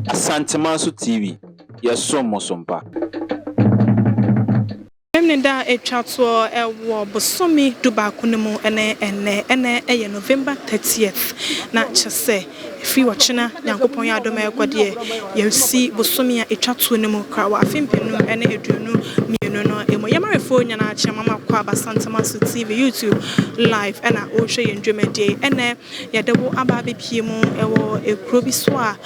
Asantemaso TV, Yasomosompa. Da a chato war bosomi dubakunemo ene November 30th. Na chase free watchina Yankopon ya doma ekwadie ye si bosomi a chato nemu kra wa afempenu ene eduonu mienu no emo yamarefo nyana acha mama kwa Asantemaso TV YouTube live ena o hwe ye ndwemedie ene yedebo aba bepie mu ewo ekro bi so a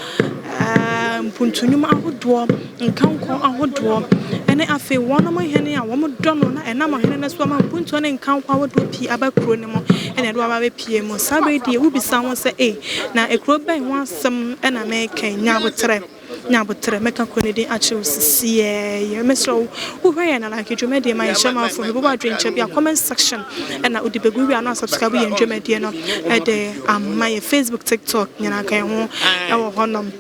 mpuntunum ahodo nkanko ahodo ene afi wonom hene a wo dono na enam hene na so ma mpuntu ne nkanko ahodo pi abakro ne mo ene do aba bepie mu sabe die wo bisa ho se na ekro ben ho asem ena me kan nyabotre meka konedi ache osisi ye mesro wo hwe na like dwomedie ma yeshama fo bo ba dwenche bia comment section ena odibegu wi ana subscribe ye dwomedie no de my Facebook TikTok nyana kan ho ewo honom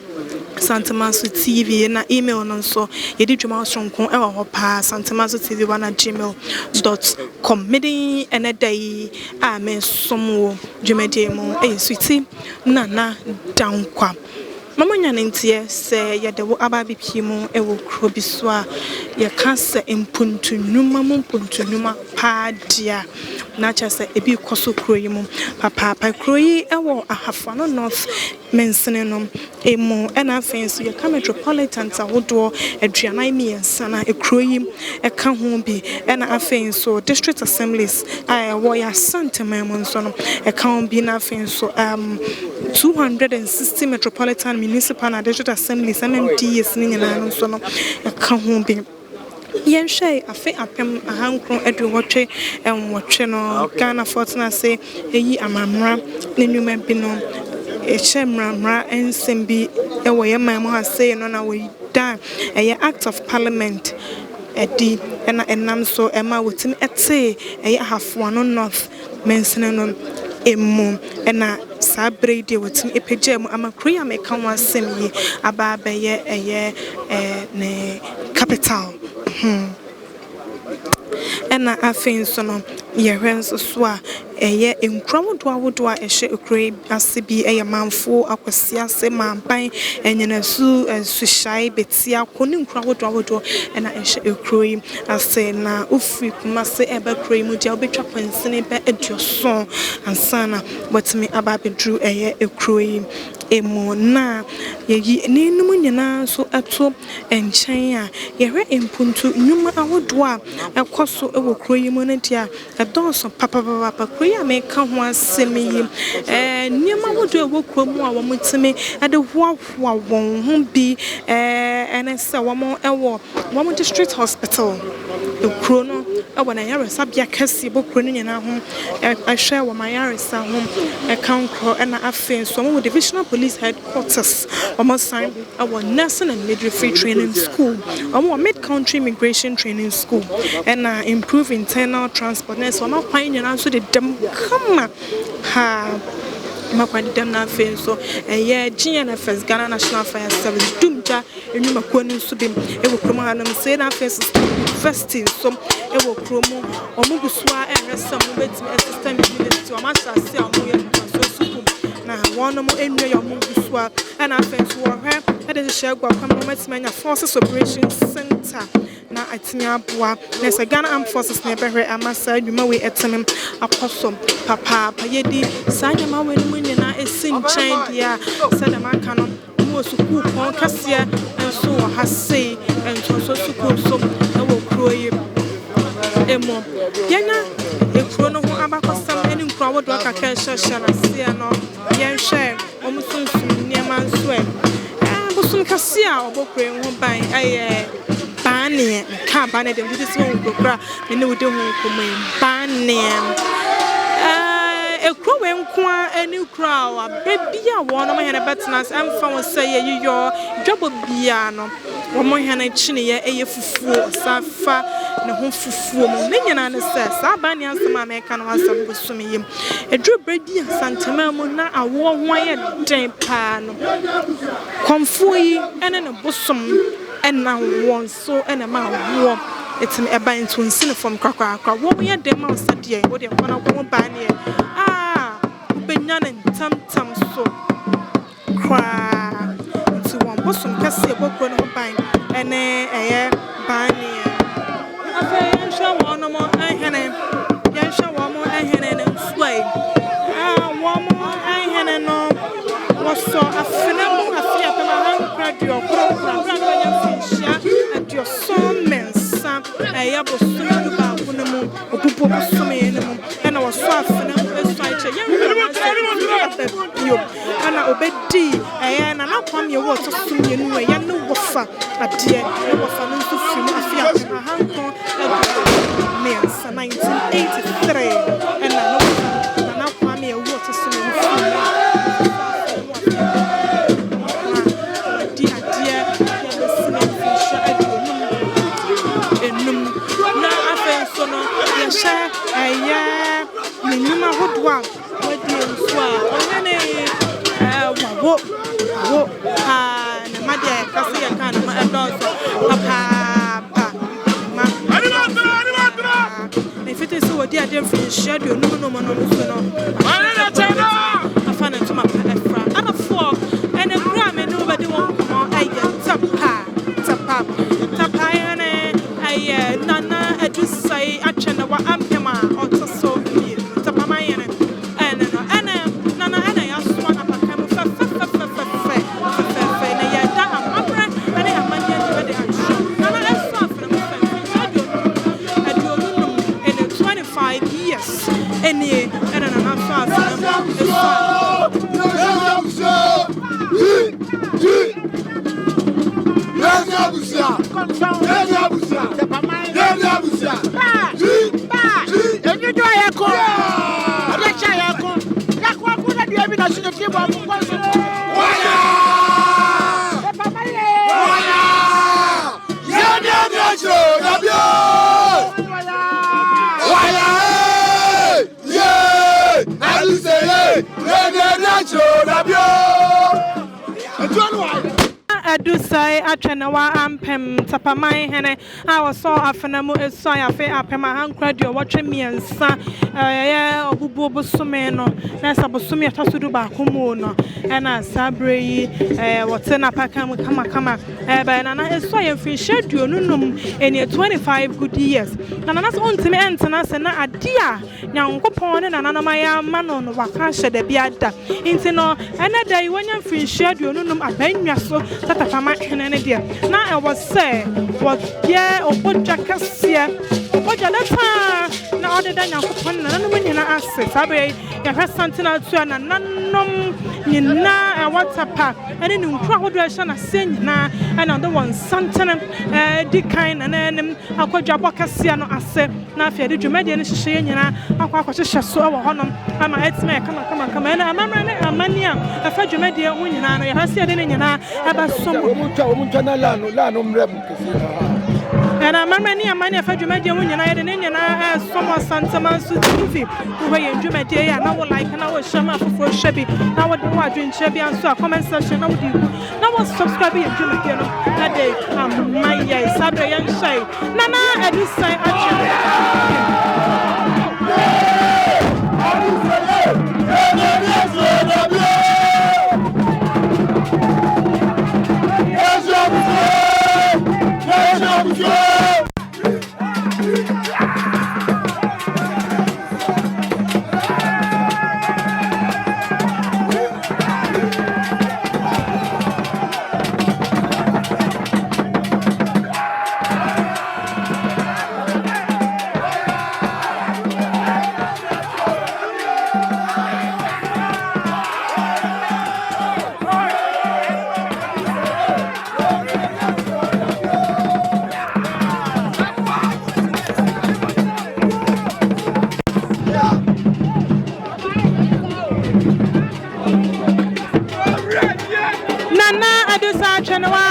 Asantemaso TV na email no so yedi dwuma sonkon ewa ho pa Asantemaso TV @gmail.com medi ene dai a me somo dwumedie mu sweetie nana dankwa mama nyane ntie se yede wo aba bipie mu ewo kro bi so a ye ka se mpuntunuma pa dia na cha se ebi koso kro yi mu papa kro yi ewo ahafo no north mensene no emu ena afenso ye ka metropolitan tawodo aduanan miensa na ekro yi eka ho bi ena afenso district assemblies wo ya santemam nso no eka ho bi na afenso 260 metropolitan municipal and district assemblies MMDs ni nyina nso no eka ho bi yenhwe afi Ampem ahankron eduwotwe enwotwe no Ghana Fortuna say eyi amamra nenuma bi no echemramra ensembi ewo ye mamu ha say no na we dan act of parliament edi ena enam so ema wotim ete ahafo no north mensene no emu ena sabrede wotim epegem amakroya meka ho asem yi aba beye ne capital ena afenso no yehwenso so a enkrowodo a ehye ekure ase bi manfo akwasi ase mampan enyenasu suhai betia koni nkrowodo ena ehye ekure ase na ofri kumase ebekure mu dia obetwa pansene be edioso ansana wetimi aba bedru ekure emu na yeyi nenum nyina so ato enchen a yehwe empuntu nyuma ahodo a ekoso ewo kuro yi mu na dia edonso papa kuro ya meka ho asem yi nyama ahodo ewo kuro mu a wo mutime ade hoahoa won ho bi enese wo ewo wo district hospital ekuro no ewo na yare sabia kase bo kuro no nyina ho ahwe wo mayare sa ho ekankro ena afenso wo divisional police headquarters almost sign our nursing and midwifery training school our mid-country immigration training school and improve internal transport nurse our kwan nyina so de dem kama ha makwani dem na fe so GNFS Ghana National Fire Service dumja enuma kwani so bem ewo kromo hanam say na first university so ewo kromo omugusua enresa mo betimi assistant university o master se amoye na one mo enwe yo mugusua na afenso wo hwe ade hye gwa kwam no matimanya forces operations center na atinya boa na se Ghana Armed Forces na behwe amasa dwuma we etenem akosom papa yedi sanyama we no nyina esin chen dia sada maka no mo suku kon kase enso wo hase enso so suku so na wo kroye emo yena ekro no ho abakosam eni nkro wodo akaka hye na se no yenhwe omusunsun niema nso bosun kase a obokre ho ban bane ka bane dem didi so nkokra ne wode ho komai bane ekro we nkoa ani kra wa bebia wo no hene betnas emfa won say yiyo dwabo bia no wo mo hene chine ye fufuo safa ne ho fufuo mo ne nyina ne se sa bane ansema me ka no asam bosum yim edru bredi asantema mu na awo ho ye den pa no komfo yi ene ne bosum ena won so ena ma wo etim eba into nsine from kwakwa wo ye dem ma sadie wo de kwana ko ba ne benya ne tam so cry bosom kase bokro no ban ene eye ban ne afa yensha wono mo ahene yensha wo mo ahene ne nsuai wo mo ahene no woso afena mo afia pema han radio kro yensha adio so mensa eye bosom do ba kuno mo opupo bosom ene mo ena woso afena mo esai che yo ana obedi na na kwam ye wo to sumye nu ya no wofa ade no wofa no so fimu afia hanko ne 1983 na no na kwam ye wo to sumye fimu di ade ya no sine fisha enum na afen so no ye sha ni nyuma hodwa wadi nso a onene wo na made kasi ya kan ma adoso papa ma me fete so wodi ade mfin schedule no so no afana tuma efra ana for ene kura me no bedi won komo aye tapa ene aye nana Adusei atwena wa Ampem a otoso Tepamanhene Adusei atwena wa Ampem Tepamanhene I was so afena mu esoi afe apema hankradio watwe miensa obubu bosome no na sabosome atasudu ba komo no na sabre yi wote na pakam kama ba na esoi afin schedule nunum eni 25 good years na so ontime entena se na adia nyankopon ne Nananom ya mano no waka hye bia da inti no ene dai wonya afin schedule nunum abanwa so Tepamanhene ne dia na I was say what yeah oboja kasia oboja leta na ode da nyankopon na Nananom nyina ase sabe ya hwesantina tu na Nananom nyina WhatsApp ene ni nkura hodo ehya na se nyina na ode won santana di kan na nanem akwadwa bokasia no ase na afia de dwumade ne hyehye nyina akwahyehye so wo honom ama etime kama na amamra ne amania afa dwumade ho nyina no ya hasia de ne nyina aba omuncha na lano mrebu na mama ni amani afa dwumade ho nyina yede ne nyina somo santama so TV wo ye dwumade ya na wo like na wo shama fofo hwebi na wo de wo adwenche bia so a comment section na wo di na wo subscribe ye dwumade no na de amaya sabre yan shai nana Adusei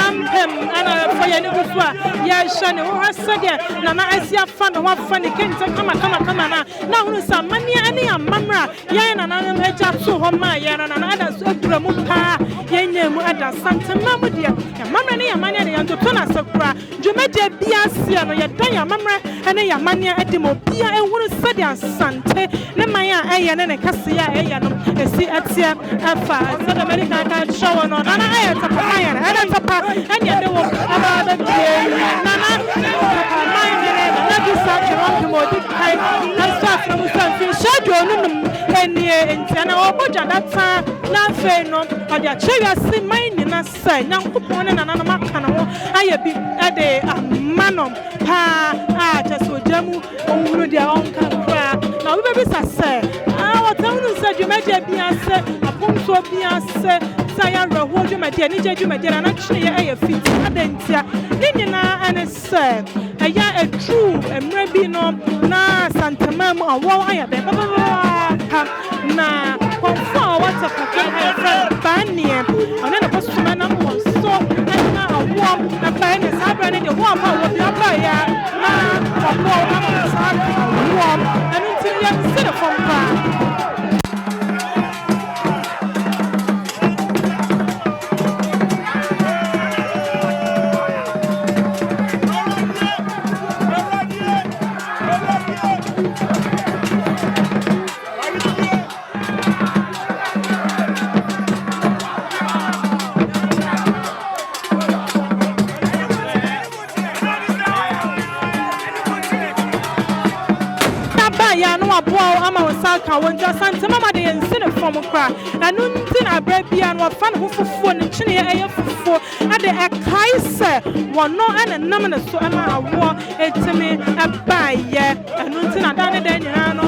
Ampem ana fire ni guswa ya shane wo hasade na na asia fa no wafa ni kente kama na hunu sa mania ani amamra ya na na eja so ho ma ya na ada so adura mu pa ya nya mu ada santema mu de ya mamre ne ya manya de yanto to na sakura dwumade bia sia no ye dan ya mamre ene ya manya edimo bia ehunu sade asante ne man a eye ne kase ya eye no esi atia afa South America ka show no nana eye Tepamanhene ene tapa ene de wo aba be nana Tepamanhene na du sa Ampem odi kai na so afro mu san schedule no enie entiana oboja data na fe no odi a cheya si man na sai nyankopon ne Nananom aka na ho aye bi ede amanom pa a jeso jamu onwuru dia onka kra na we be sase wotawunu se dwumadia bia se apomso bia se saya reho dwumadia ni dwumadia na chine ye fit adentia ni nyina ane se eya a true emre bi no na santamam awo aya be na konfo wata pake banie ona na posuma na mo so na awo na ba ne sabra ne de ho apa wo bi apa ya na awo na sabra awo anu tiri ya se de fompa ka wonja sante mama de ensene from kra anu ntin abrabia no fa ne hofufuo ne chine eye fufuo ade ekaise wono ene nam ne so ama awo etimi abaye anu ntin adane de nyina no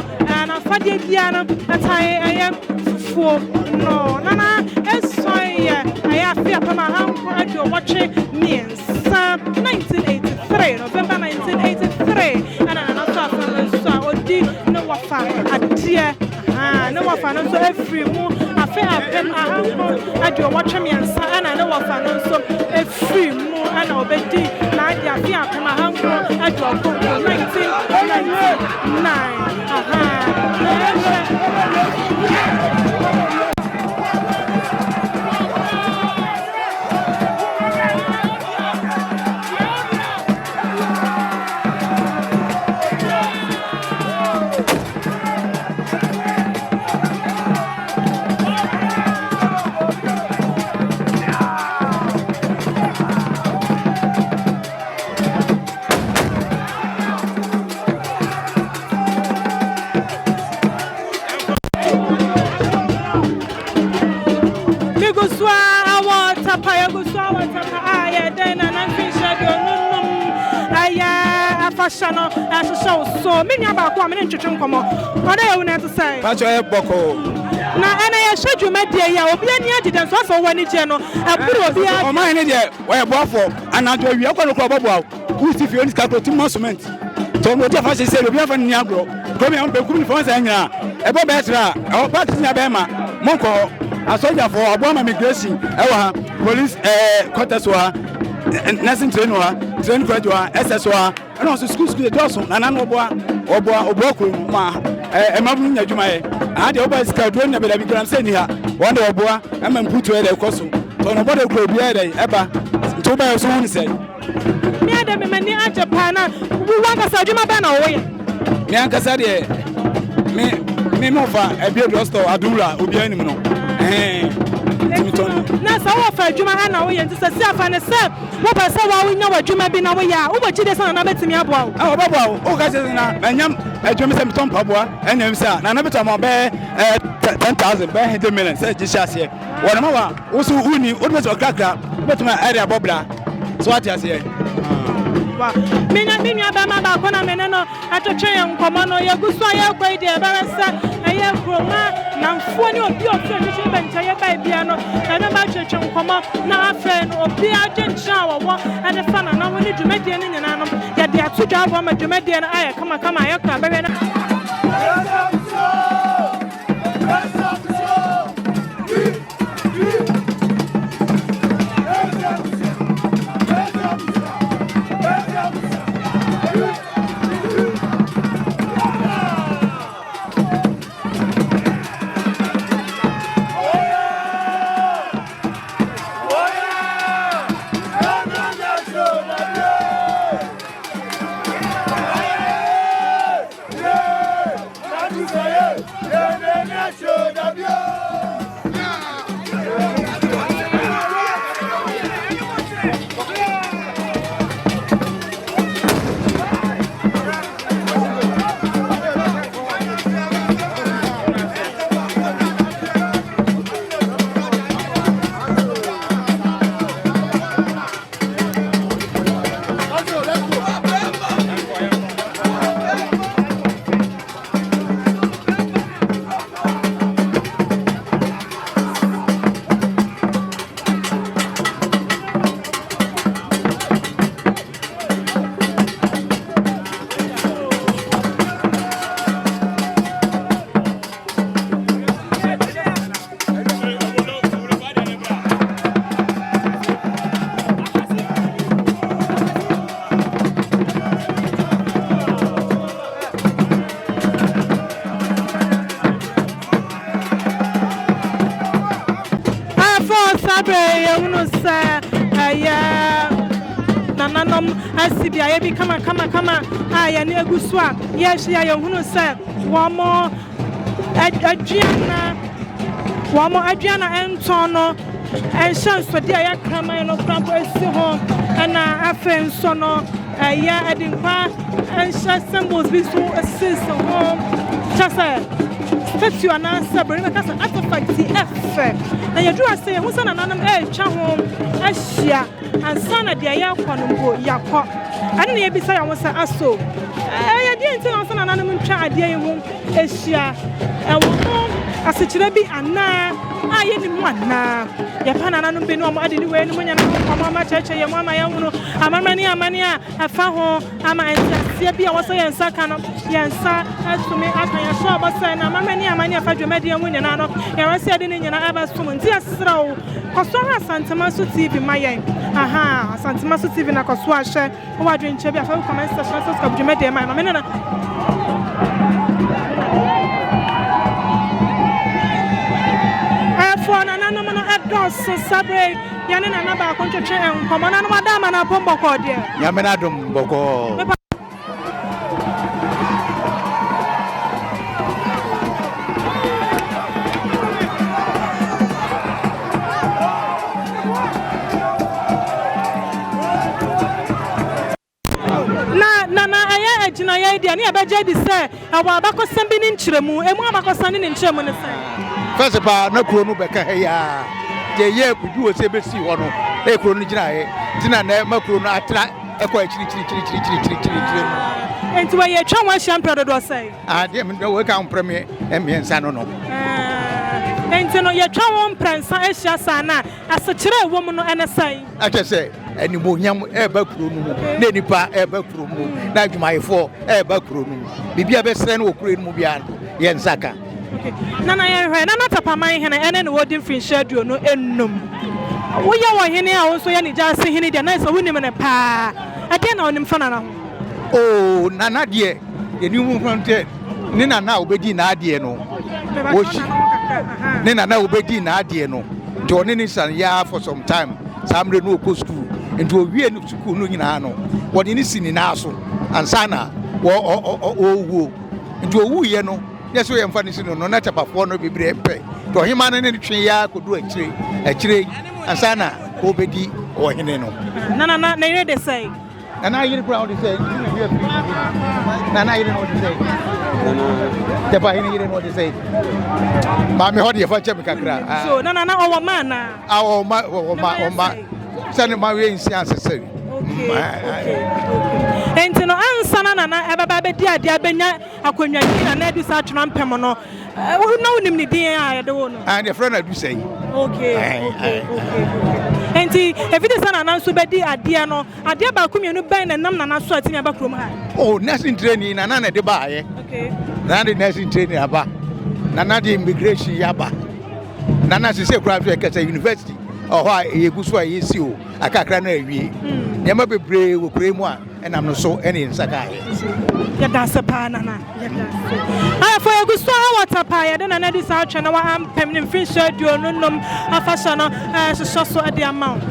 na fa de bia no atai eye fufuo no nana esoye aya afia pama hanko ade watche miensa 1983 November 1983 ana na so afa so odi no Wofa adia no Wofa no so every mu afa Ampem ahanko ade watche miensa ana no Wofa no so every mu ana obedi na ade afia pama hanko ade okoko 1999 Shano as a show so many about coming into Chunkomo. What I want to say? Pacho Boko. Now, and I showed you, my dear, you will be any evidence for one channel. I put a my idea where Bofo and I told you, I'm going to club about who's if you only got 2 months cement. So, what if I say, we have a Niagro, coming on the good for Zania, a Bobetra, our party in Abema, Monko, a soldier for Obama immigration, our police, Cotaswa, nursing train graduate, SSWA. And also school Dawson, Nananom Oboku, a Mabunya Jumae. I had the Oba Scadron, but I began saying here, one day Oboa, and put to a costume. So nobody could be ever. Toba soon said, near the many Japan, we want a Sajima Banner away. Mianca said, me Mofa, a beer store, Adula, Ubianimo. Now, so often, Juma and away and to say, and say, what I saw, we know what Juma been away. Who would you say, and I bet me about? Oh, Baba, oh, guys, and Yam, a Jummy Tom Pabua, and himself, and I bet I'm a bear 10,000, bear 100 million, said Jishas here. One more, also, Uni, almost a cracker, but my area Bobla. So what you say? Minya Bama Bakona Meneno, at a chain, Commono, Yagusaya, by the Barasa, a year from Namfoni of your tradition, and Taya Piano, and a match of Chumcoma, now a friend or Piaget shower, and a fan, and I wanted to make the Nananom, yet they are 2 jobs on my Jumedian eye. Come on, I come. hunu sɛ nananom asibi a yɛbi kama a yɛne agu so a yɛahyia yɛhunu sɛ wɔmo aduana ɛntɔn no ɛnhyɛ nsɔde a yɛkraman no krampo asi ho ɛna afei nso no ɛyɛ ɛdinkwa ɛnhyɛ symbols bi so asisi ho kyɛ sɛ statue anaasɛ bɛrɛ bɛka sɛ artifact ɛfɛ na yɛduru ase yɛhu sɛ nananom ɛretwa ho ahyia ansa na deɛ yɛkɔ no mpo yɛakɔ ɛne na yɛbisa yɛn ho sɛ aso ɛyɛ deɛ nti na sɛ nananom ntwa adeɛ yi ho ahyia ɛwɔ ho asekyerɛ bi anaa a yɛnim mu anaa yɛpa nananom bi ne ɔmo ade ne wei no mu nyɛ no ɔmo ama kyerɛkyerɛ yɛn mu ama yɛhunu amamane a ɛfa ho ama nsaseɛ bi a wɔ sɛ yɛn nsa ka no yɛn nsa atumi aka yɛn so ɔbɔ sɛ na amamane afa dwumadie mu nyinaa no yɛwɔ sɛ yɛde ne nyinaa ɛbɛsom nti yɛserɛ wo kɔso ahwɛ Asantema so TV ma yɛn Asantema so TV na kɔso ahyɛ wɔ adwenkyɛ bi afa wo comment section so ska dwumadie ma me na for nananom no ɛdɔso sabre yɛne nana baako ntwetwe nkɔmmɔ nanom adama na apɔ mbɔkɔ deɛ nyame na dom bɔkɔ na ɛyɛ agyina yɛ deɛ ne yɛbɛgye di sɛ ɛwɔ abakɔsɛm bi ne nkyerɛmu ɛmu abakɔsɛm ne nkyerɛmu ne sɛ first pa na kuro no bɛka ha ya de ye kudu o se besi ho no e kuro no gina he tina na ma kuro no atra ekọ chiri enti we ye twa wan champion do say de me we ka premier emiensa no enti no ye twa wan prensa ehia sa na asekire ewo mu no ene sai ache se animonyam e ba kuro no mu na nipa e ba kuro mu na adwumayefo e ba kuro no bibia be sere no kuro no mu bia ye nsaka okay nana yɛhwɛ nana Tepamanhene ene ne wodi mfinhyɛ no ennum woyɛ wɔ hene a wo so yɛ ne gyase hene de na sɛ wonim ne paa ade na wonim fa nana ho oh nana de eni mu fronte ne nana obedi na ade no wochi ne nana obedi na ade no nti one ne san ya for some time samre no ko school nti owie no school no nyina no wode ne sini na so ansana wo nti owu ye no yes we mfa nisi no na Tepafo no bibre mpe to hima no ne twe ya kodu akire ansana obedi o hene no na yire de say na yire kura o de say na yire no de say Tepamanhene yire no de say ma me ho de fa chem kakra so na o ma na o ma sane ma we nsia asese okay enti no ansana nana ebaba be di ade abenya akonwa ni na Adusei atwena Ampem no na wonim ne din a yede wo no and the friend Adusei okay enti evide sana na nso be di ade no ade ba akonwa ben na nam nana so atimi aba krom ha oh nursing training nana na de ba aye okay nana de nursing training aba nana de immigration yaba nana se kura to Ekasa university oh ha yeguso a yesi o akakra na awie nyama bebre wo kure mu a enam no so ene nsaka ya da sepa nana ya da for yeguso a water pa ya de na Adusei atwe na wa Ampem ne mfinhyɛ aduonu nom afasha no hyehyɛ so ade amount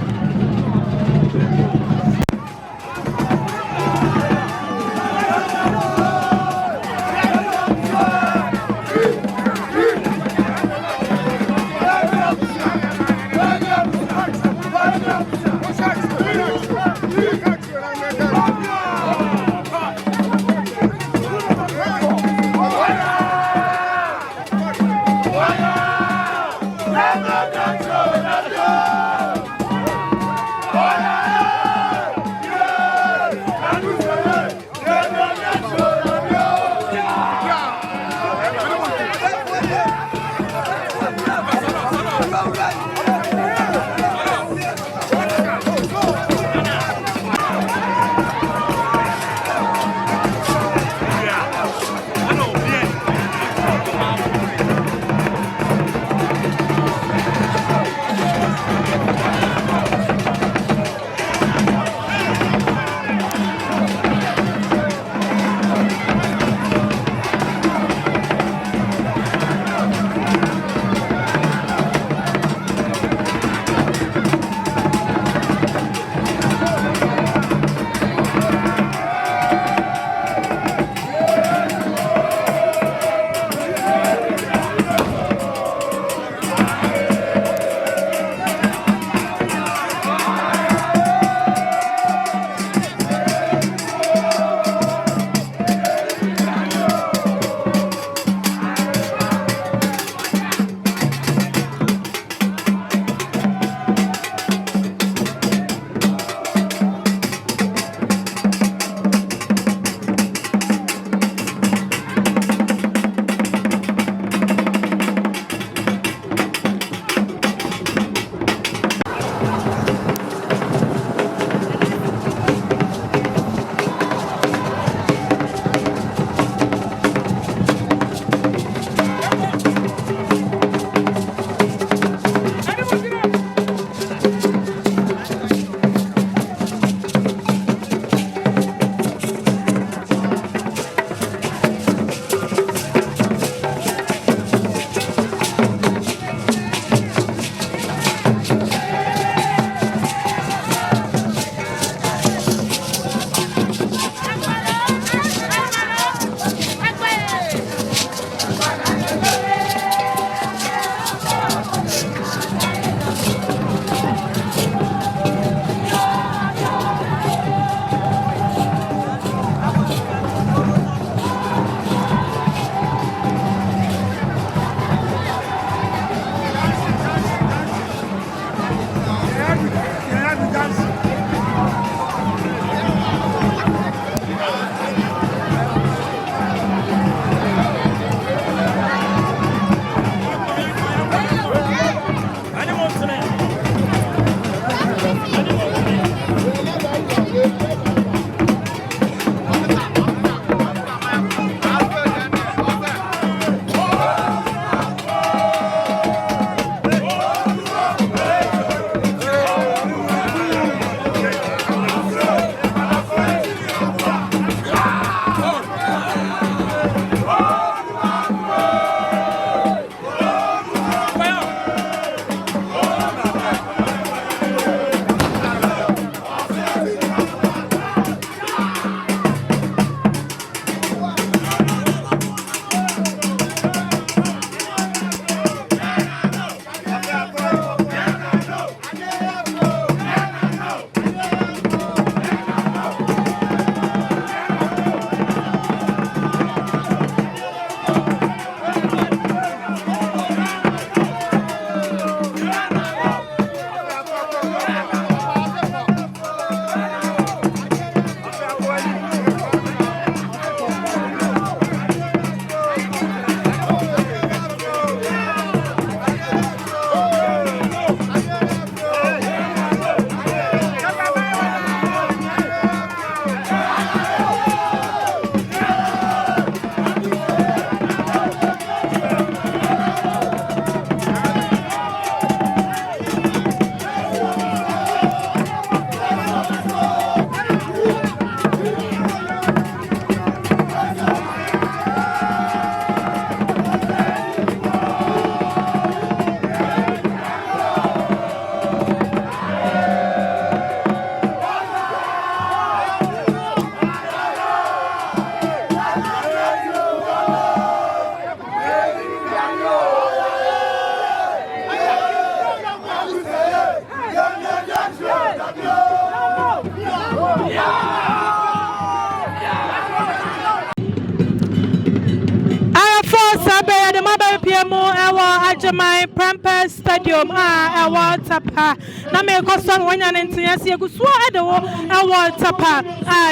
ewa ajamai Pramper Stadium ewa tapa na me koso wonya ntiase eguso edewo ewa tapa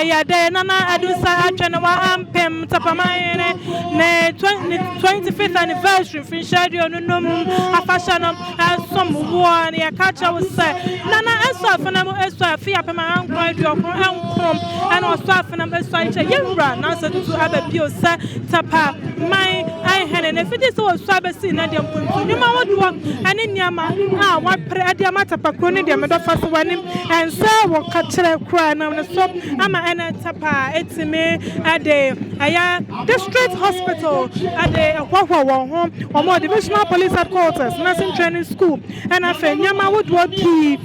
ya de nana Adusei atwenewa Ampem Tepamanhene ne 25th anniversary finshadi onunum afasha no som wo ne akacha wo se nana eso afana mo eso afia pema ankwa duokro enkom ena oso afana mo eso ache yewra na so tutu ababio se tapa mai ai hene ne fiti so oso abesi na de mpuntu nyuma wodo ane niama wa pre ade amata pakro ne de medo faso wanim ense wo ka kire kra na so ama ena tapa etime ade aya district hospital ade hwahwa won ho omo divisional police headquarters nursing training school ena fe nyama wodo pi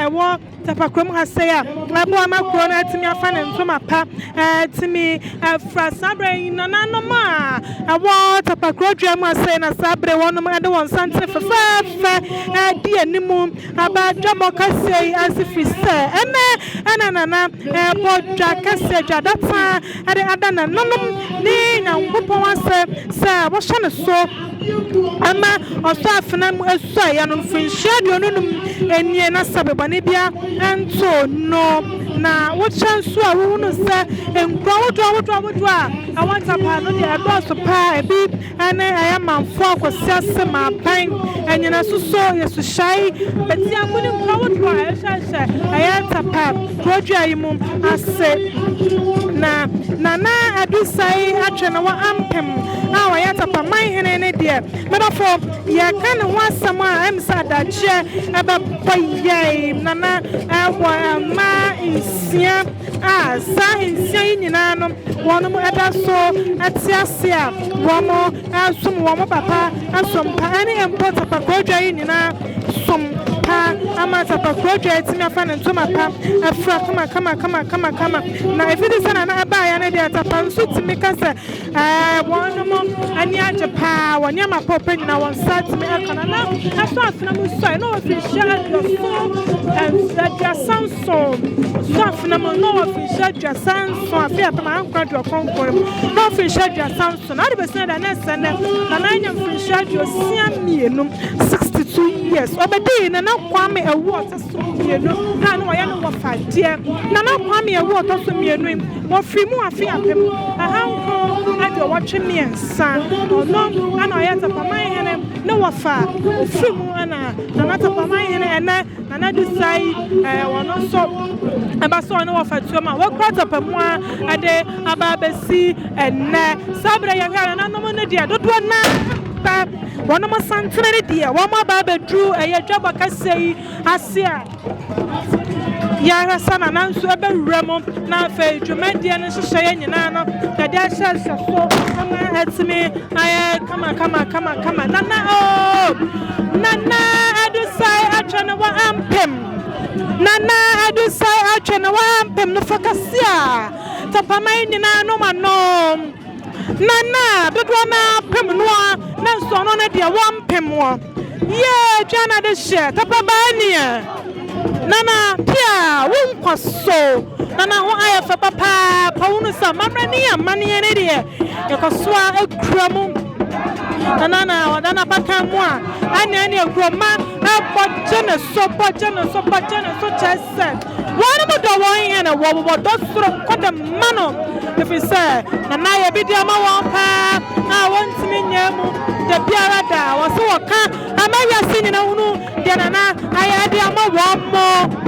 ewo tapakrom haseya abo amakro na etimi afa ne ntoma pa etimi fra sabre Nananom ewo tapakro dwam ase na sabre wonom ade won sante fefa di animu aba dwam kasei asifi se ena nana bodwa kase dwadata ade adana nonom ni nyankopon ase se wo hye ne so ama oso afena mu eso ya no finshade onunum enie na sabebane bia ento no na wo chanso a wo no se enkro wodo a wanta pa no de adoso pa ebi ane ayamanfo akwose ase ma pan enyina suso yesu shai beti amuni nkro wodo a ehye ayanta pa produ ayimu ase na nana Adusei atwenewa Ampem wa ya Tepamanhene ne de medafo ya kan ho asam a emsa dache eba boye nana ewa ma insia sa insia nyina no wono mu eda so atiase a womo asum womo papa asompa ane empo Tepakodwa nyina som pa ama Tepakodwa etimi afa ne ntoma pa afra kama na efidi sana na aba ya ne de tapansu timi kase wono mo ani aje pa wonya ma pop nyina won sat me akana na aso afna mu so no official dia sanso so afna mu no official dia sanso afia pa man kwado konkore no official dia sanso na de besena da na sene na na nya official dia osia mienum 62 years obedi na kwame award so mienum na no ya no Wofa dia na kwame award so mienum wo frimu afia pem ahanko ade watwe miensa no ana ya Tepamanhene no Wofa frimu ana na Tepamanhene ena na Adusei wono so aba so no Wofa tuoma wo kra Tepamua ade aba besi enne sabre ya hwa Nananom ne dia dodo na wono mo santere dia wo ma ba bedru dwaba kasei asia ya sana nanso ebe wremo na fe dwumadie no hyehyɛ nyina no dade ahyɛ so ama etimi aye kama nana Adusei atwenewa Ampem nana Adusei atwenewa Ampem no fakasia Tepamanhene nyina no manom nana dodo na pem no na nso no na dia wampem wo ye dwana de hye Tepamanhene nana pia wonkwaso nana ho ayafa papa pawunu sa mamrani amane ne de yekosoa akramu nana pakamu a ane agroma abojene so chese wona mo do won he na wo do soro kwada mano if say nana ye bi dia ma won pa na wontimi nyamu de biara da wo so wo ka amaya sinina hunu de nana aya dia ma wo mo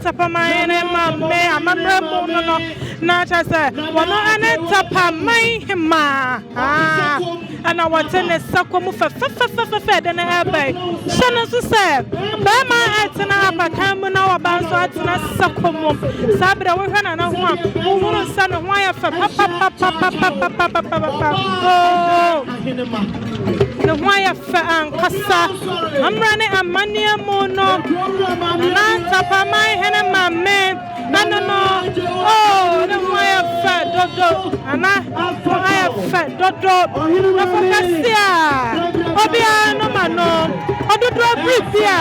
Tepamanhene mame amamre mu no na cha say wono ane Tepamanhene ma ana watene sakomu fe de na ebe shana so say ba ma atena apakan mu na wabanso atena sakomu sabre wo hwana na ho a wo hunu sa no ho ya fa oh no ho ya fa ankasa amrane amania mu no na Tepamanhene mame Nananom oh no ho ya fa dodo ana ho ya fa dodo na fokasia obia no mano ododo bribia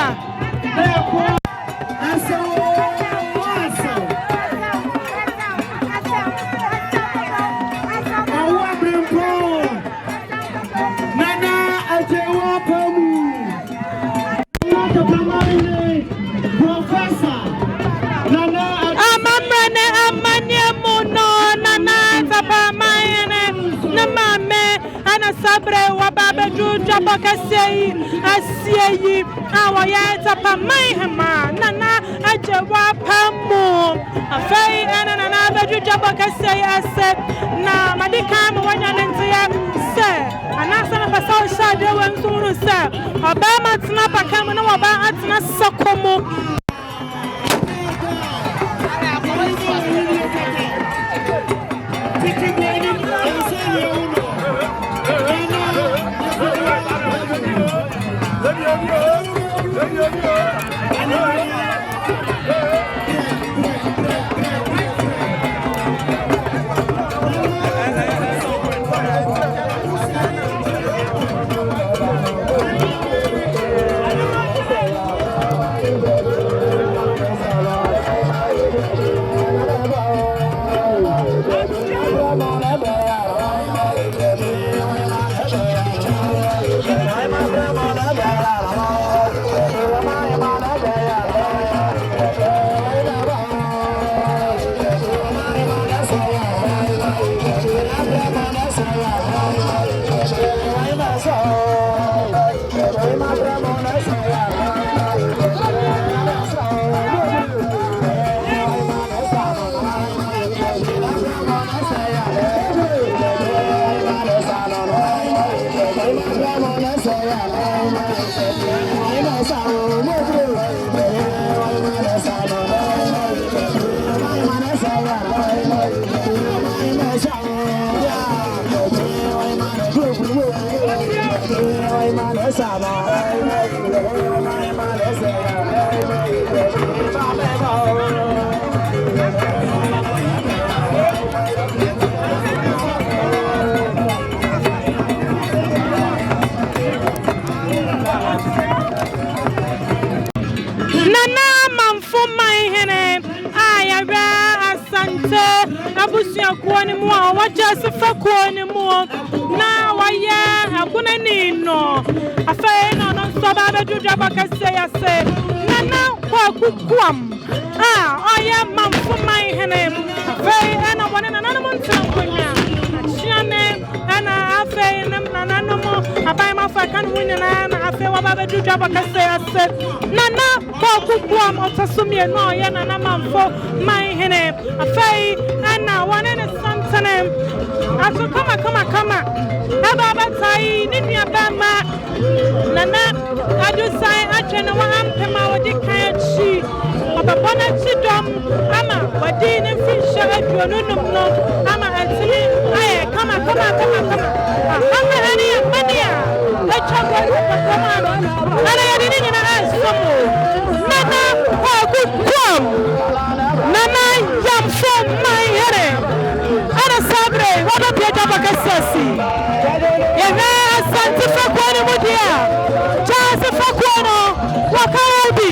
sabre wa baba juja bakasei asiei awaya Tepamanhene ma nana ajewa pamu afei nana bajuja bakasei ase na madika mu wanya ntia se anasa na pasa sha de wensuru se obama tena pakam na oba atena sokomu abusia kuoni mua wajasi fa kuoni mua na waya akuna nino afa na no so ba be juja bakase ya se nana kwa kukwam oya mamfu mai hene afa na wana nananom ntankonya chiane ana afa na nananom abai mafa kan hunya na afa wa ba be juja bakase ya se nana kwa kukwam otasumie no ya nana mamfu mai hene afei ana wane ne santanem aso kama aba tai ni nua bama nana Adusei atwene wa Ampem a wodi kan chi papa na chi dom ama wodi ne fisha aduonunum no ama atini aye kama ama ani mania achagwa kama ana yadi ni nyina asomo nana kwa kukwam nana yamfo mai here ana sabre wada pia bakasasi yeve asante fakwani mudia jase fakwano wakaobi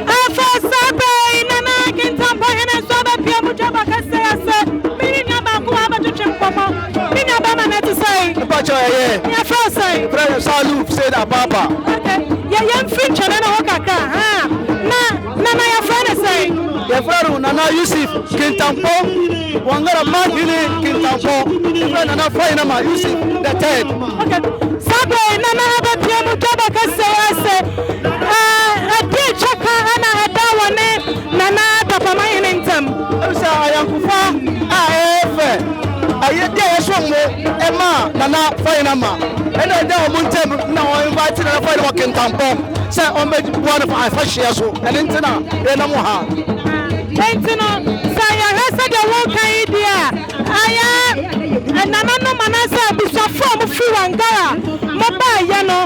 afa sabre nana kintampa hene soba pia mudia bakasasi mini nyaba kwa abatuche mkomo mini abama netisai Yeah, first say, Brother Saluf said that Papa. okay. Yeah, future na wakaka. Na your friend say. Your friend Nana Yusuf Kintampo, Wangara Mahili Kintampo, your friend Nana Fainama Yusuf the third. Okay. Sabe Nana Aba Piamu Tabaka say, chaka ana adawane Nana Tepamanhene ntem. I am Kufa, I dare song Emma, Nana Fainama, and I don't want them now invited a fight walking tampo. Say on one of my first years, and Intina, Renamoha. Intino, say I said the work idea. I am Nananom Manasa, Bishop from Fuangara, Maba Yano,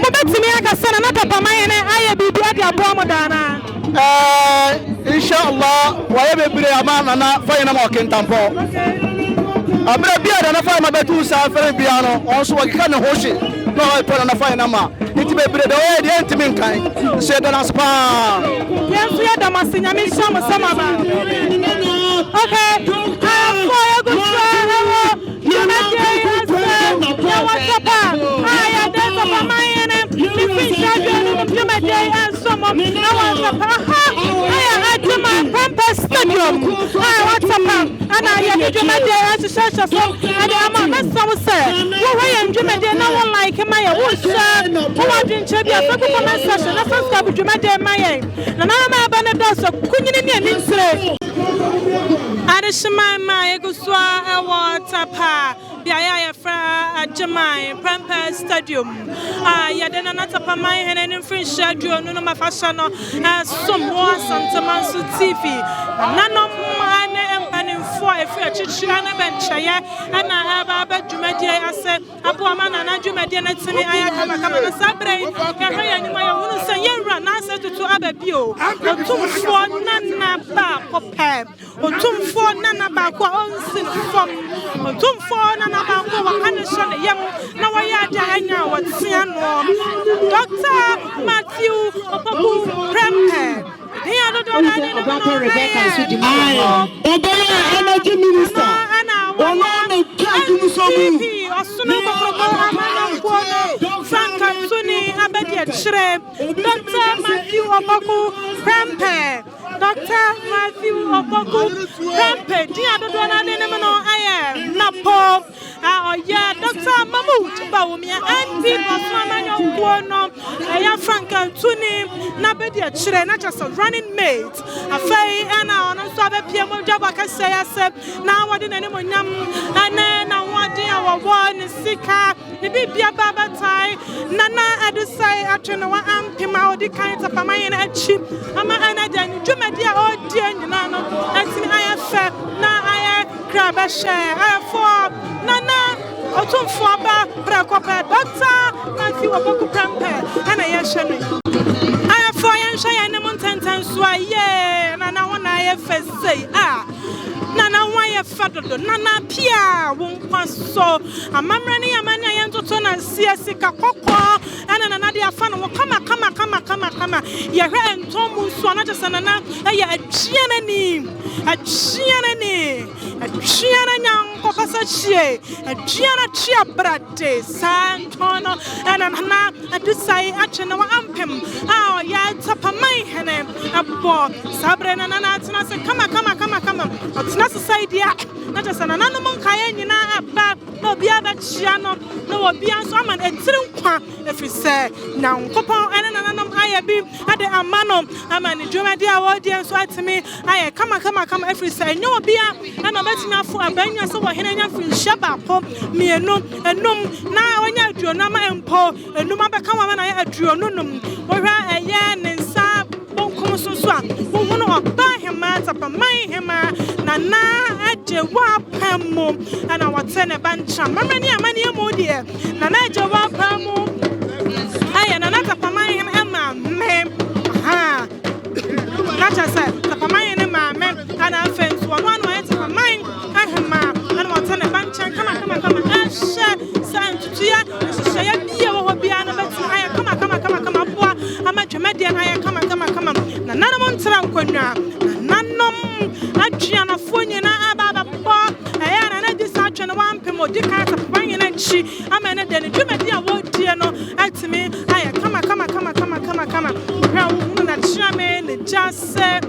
Mobetimiaka Sana Tepamanhene, I be the Abomodana. Inshallah, whatever be a man and not find a walking tampo. I'm going to be a fire my two South Piano, also I can't host it. No, I put on a fire number. It may be the way the intimate kind. Said that as far. Yes, we had a massina, Miss Summer. Okay, I am for a good friend. You make stadium. What's up? And I am Jumade as a church of and I'm a some say. Who I am Jumade, no one like my wood, sir. Who I didn't check your performance session. That's what's Jumade my aim. And I'm a Benedos of Kunin and say. Adishima, my Guswa, a water pa. Biaya fra Jamai, Prampa Stadium. Yadena Tepamanhene and French schedule, no mafashano, as some more Santa Mansu TV. Nananom and for a fair chichana benchaya, and I have a Jumedia. I said, Abuaman and Jumedia, and I come and sabre. And my own say, Yera, answer to Ababio. Otumfuo Nana Ba, Otumfuo Nana Ba, from Otumfuo Nana. Dr. Matthew Opoku Prempe. Energy Minister. Dr. Matthew Opoku Prempe. Dr. Matthew Opoku Prempe. Aduana Nananom aye Napo. Yeah, Dr. Mahmoud Bawumia and people from Kuono, Franka Tuni, Nabedia Chile, not just a running mate. A fay and on a Sabe Piamo Jabaka say, I said, now what did anyone yam, and then I want our one Sika, the Bibia Baba Tai, Nana Adusei, Atwene Ampem, the kinds of Tepamanhene and cheap. I'm an Adan, Jumedia or dear Nano, and I have fed, now I grab a share, I have 4 Nana. Otumfuo ba prekope Dr. Matthew Opoku Prempe and I yesheni I for yan shaya ne montantan so aye na na wona why say Nana why fadodo Nana pia won kwaso amamrani amani ayento to na siasika kokko ana nana dia fa no kama ye hwe entom nso na jesa nana eye achiana nyanko pasa chie achiana chia brate santono ana nana Adusei achena wa Ampem ya Tepamanhene abo sabre nana tena se kama otena society na jesa Nananom nkae nyina aba no bia ba chia no no obi anso aman etiri nkwa efise na nkopon ene Nananom aye bi ade amano amani dwumadi awodi enso atimi aye kama efise enyo obi a na betimi afo abanyu se wo hene nya finhye baako mienu enum na onya aduonu ama empo enum abeka wa na ye aduonu num wo hwa eye ne nsa bonkom so a wo hono oba hema Tepamanhene na ajewa pamo ana watene bancha mamani amani emodie na ajewa pamo aya na Tepamanhene ema me nacha se Tepamanhene ma me ana fence wono ano Tepamanhene ahema ana watene bancha kama ashe santuya shaya bia wo bia na betina aya kama boa ama dwemade na aya kama na Nananom ntra nkonnwa Nananom Aduana fonyina ababa po aya na disa atwene wa Ampem odika Tepamanhene chi ama na de ne dwemade a wodie no atimi aya kama hwa wo na chiame ne jase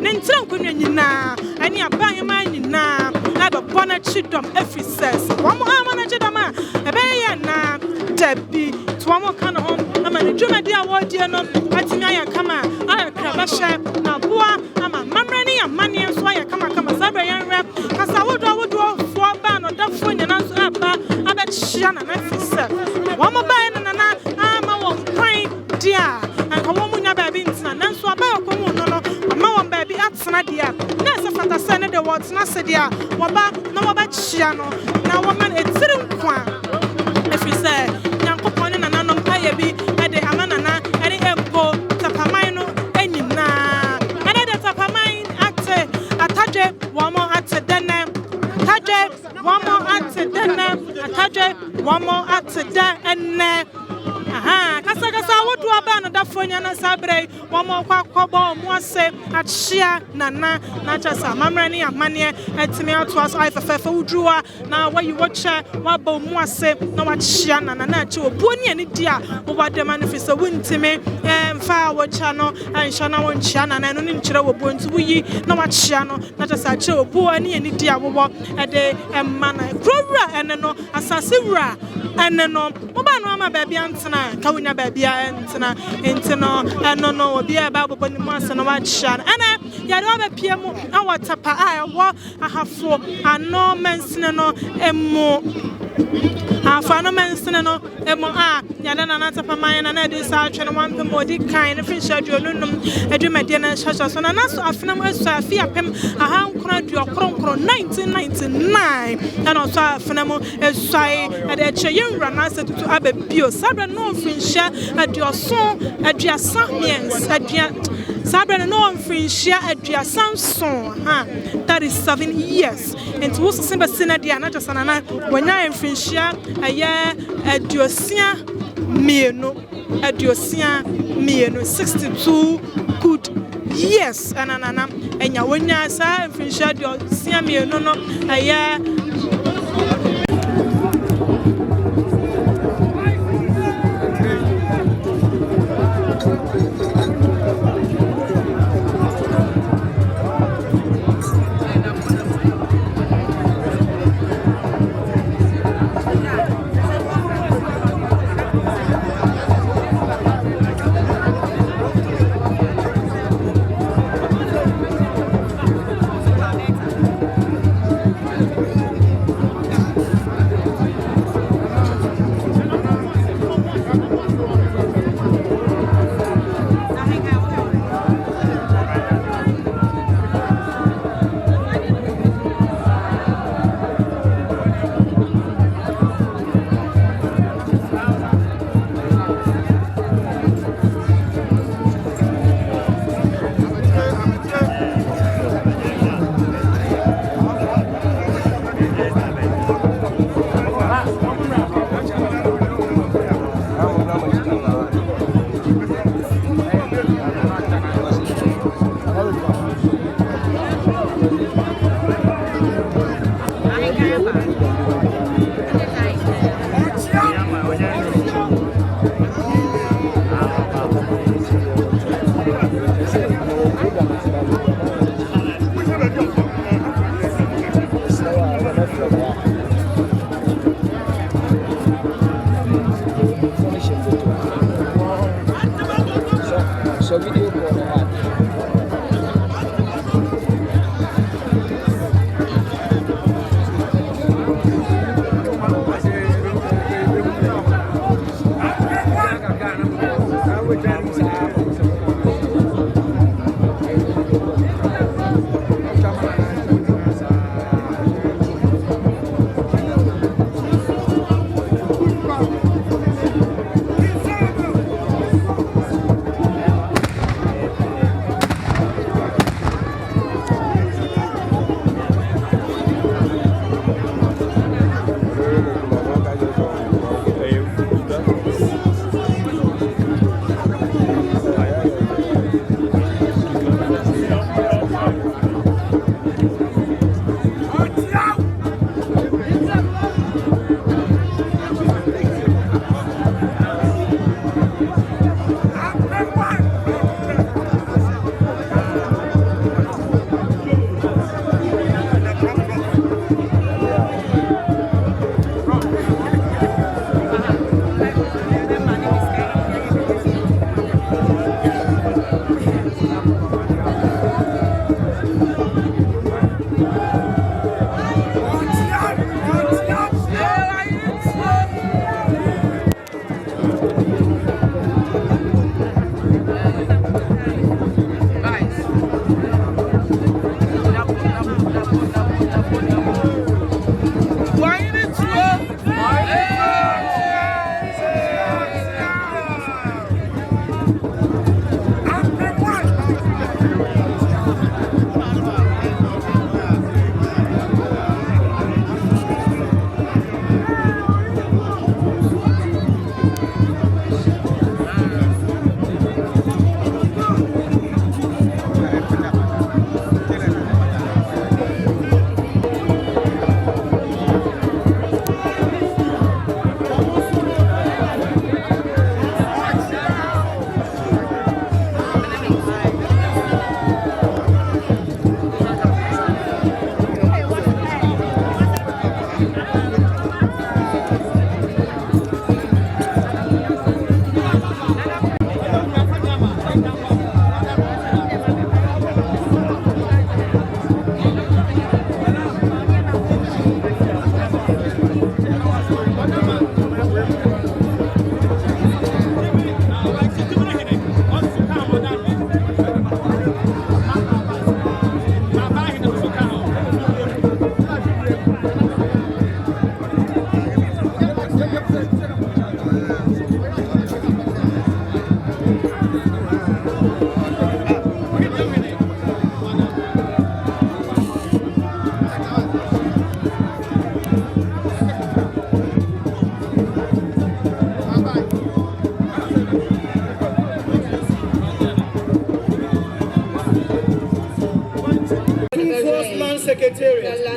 ne ntra nkonnwa nyina ani abahema nyina ababa na chidom efisess wamo ama na chidom a ebe ya na dabi twamo kana hom ama ne dwemade a wodie no atimi aya kama aya krabasha na boa ama mamrani amani enso aya kama sabre yan rap kasa wodo fo ba no da fo nyina so aba abechia na efisess wamo ba na ama wo kwan dia anka wo munya ba bi ntina nanso aba yokomu no ama wo ba bi atena dia na se fata se ne de wo tena se dia wo ba na wo ba chia no na wo man etiri nkwa efisess nyankopon ne Nananom aye bi ade amana na ene empo Tepamanhene no enyina ene de Tepamanhene ate ataje womo ate dene ataje womo ate dene kasa wodu aba no da fonya na sabre womo kwakobo mo ase achia nana na chasa mamrani amane etimi ato aso aifefe wudruwa na wayi woche waba mo ase na wachia nana na achi obuo ni ani dia wo wade manifesto wuntimi mfa wocha no ansha na wonchia nana no ni nkyere wobuo nti wuyi na wachia no na chasa achi obuo ani dia wo ede emana krowura ene no asase wura ene no moba no ama baabi antena kawunya baabi antena enteno no obi a ba bobo ni mo ase no wachia ana yare oba pie mu awatapa a wo ahafo ano mensene no emu afano mensene no emu yare na Tepamanhene na de sa atwene wampem odi kan ne finhye aduonunum adwumade na hyehye so na naso afenam asu afi apem ahankro aduokronkro 1999 na so afenam esuai ade cheye nwura na setutu ababio sabre no finhye aduoson aduasa miens sabre no finhye aduasa son 37 years and wo semba sina dia na jasana na wanya finhye aye aduosia mienu 62 good years ananana enya wonya sa finhye aduosia mienu no aye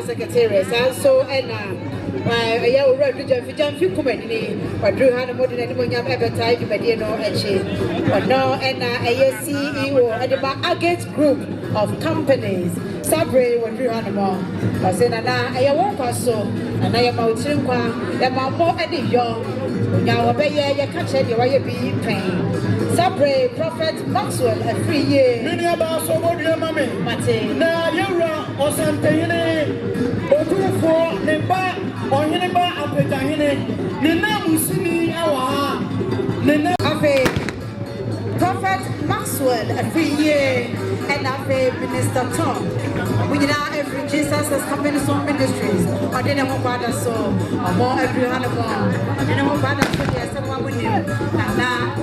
Secretariat, and so and I already jump you come in, or drew Hannah more than anyone you have ever tried to be no achieve. But no, and a CEO at the Agate Group of Companies. Sabre when drew Hannah more. I said, and I walk also, and I am out to more at the young. Now, obey your catch it, you are being pain. Sabre, Prophet Maxwell, a 3 year. Many about so good, your mammy. Mate, now you're or something. Otumfuo, Neba, or Hineba, Ampem, Nananom, Sini, Awa, Nananom, Prophet Maxwell, a 3 year, and Ahwerewa Minister Tom. We now every Jesus has come in some ministries. I didn't know about us so, or more every animal. I didn't know about us so, yes, someone with you. And now,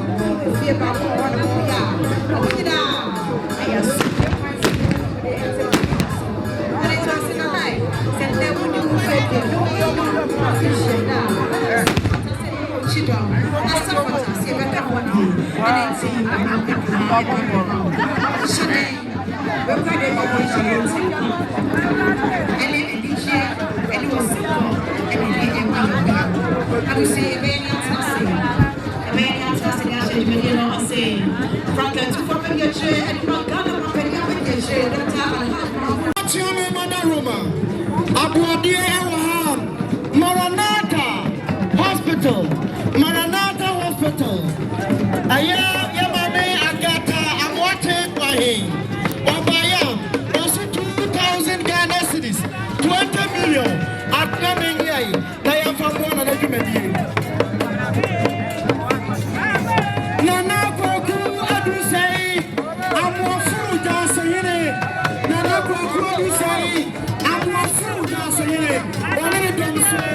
if you about one more, yeah. We now, I am. Hospital, Maranatha Hospital. Aya Yamame Agata, I'm watching by him. Obaya, also 2,000 Ghana cities, 20 million. At coming here, they are from one and every million. Nana Koku Adusei, I'm more food dancing. Nana Koku Adusei, I'm more food dancing. One of them say,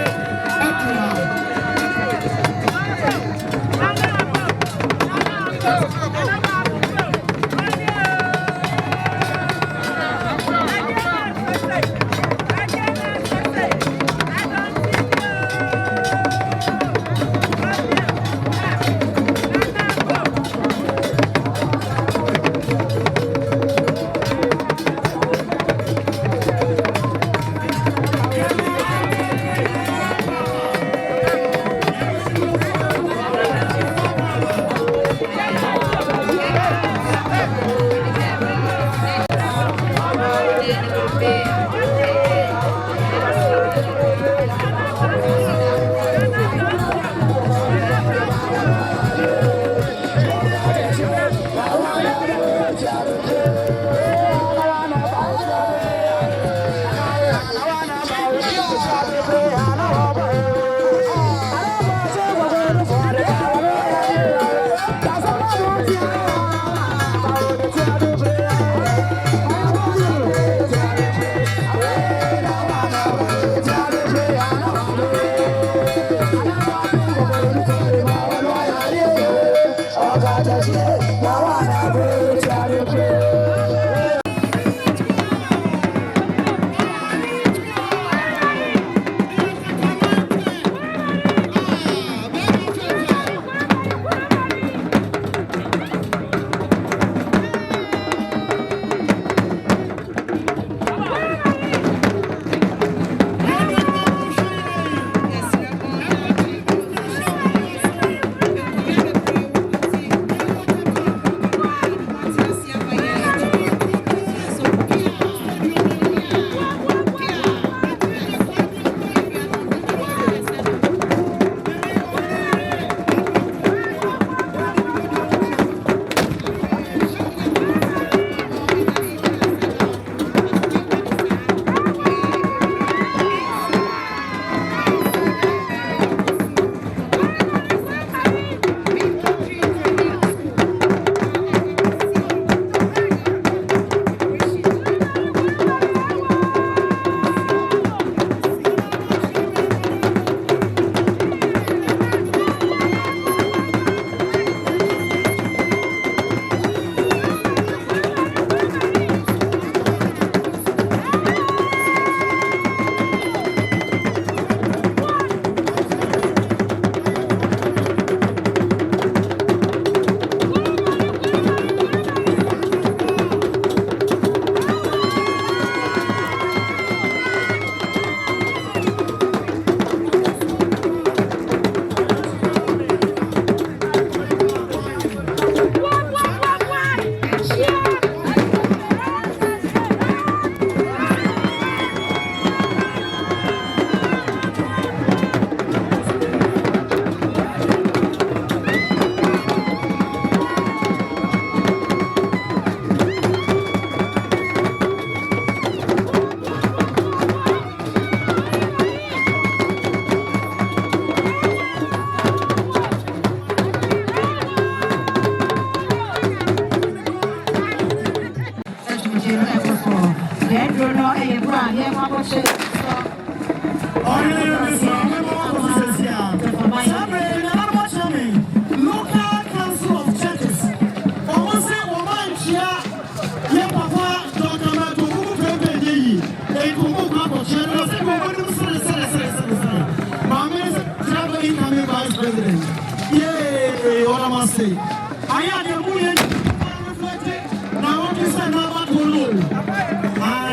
I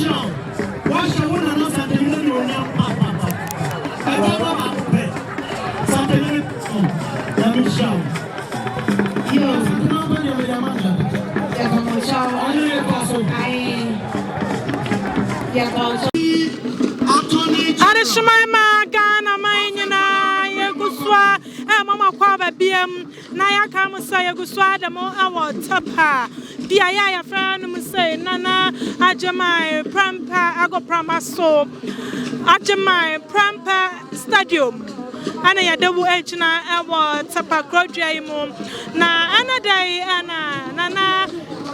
show. Watch the one and something you know now. Something let me show. Adeshima Ghana Mainina Yaguswa Mama Kwaba BM Naya Kamusa Yaguswa the mo our tapa Dia friend Musay Nana Ajamai Prampa Ago Pramaso Ajamai Prampa Stadium Ana ya double H na our tapa Crojaimo na another Anna Nana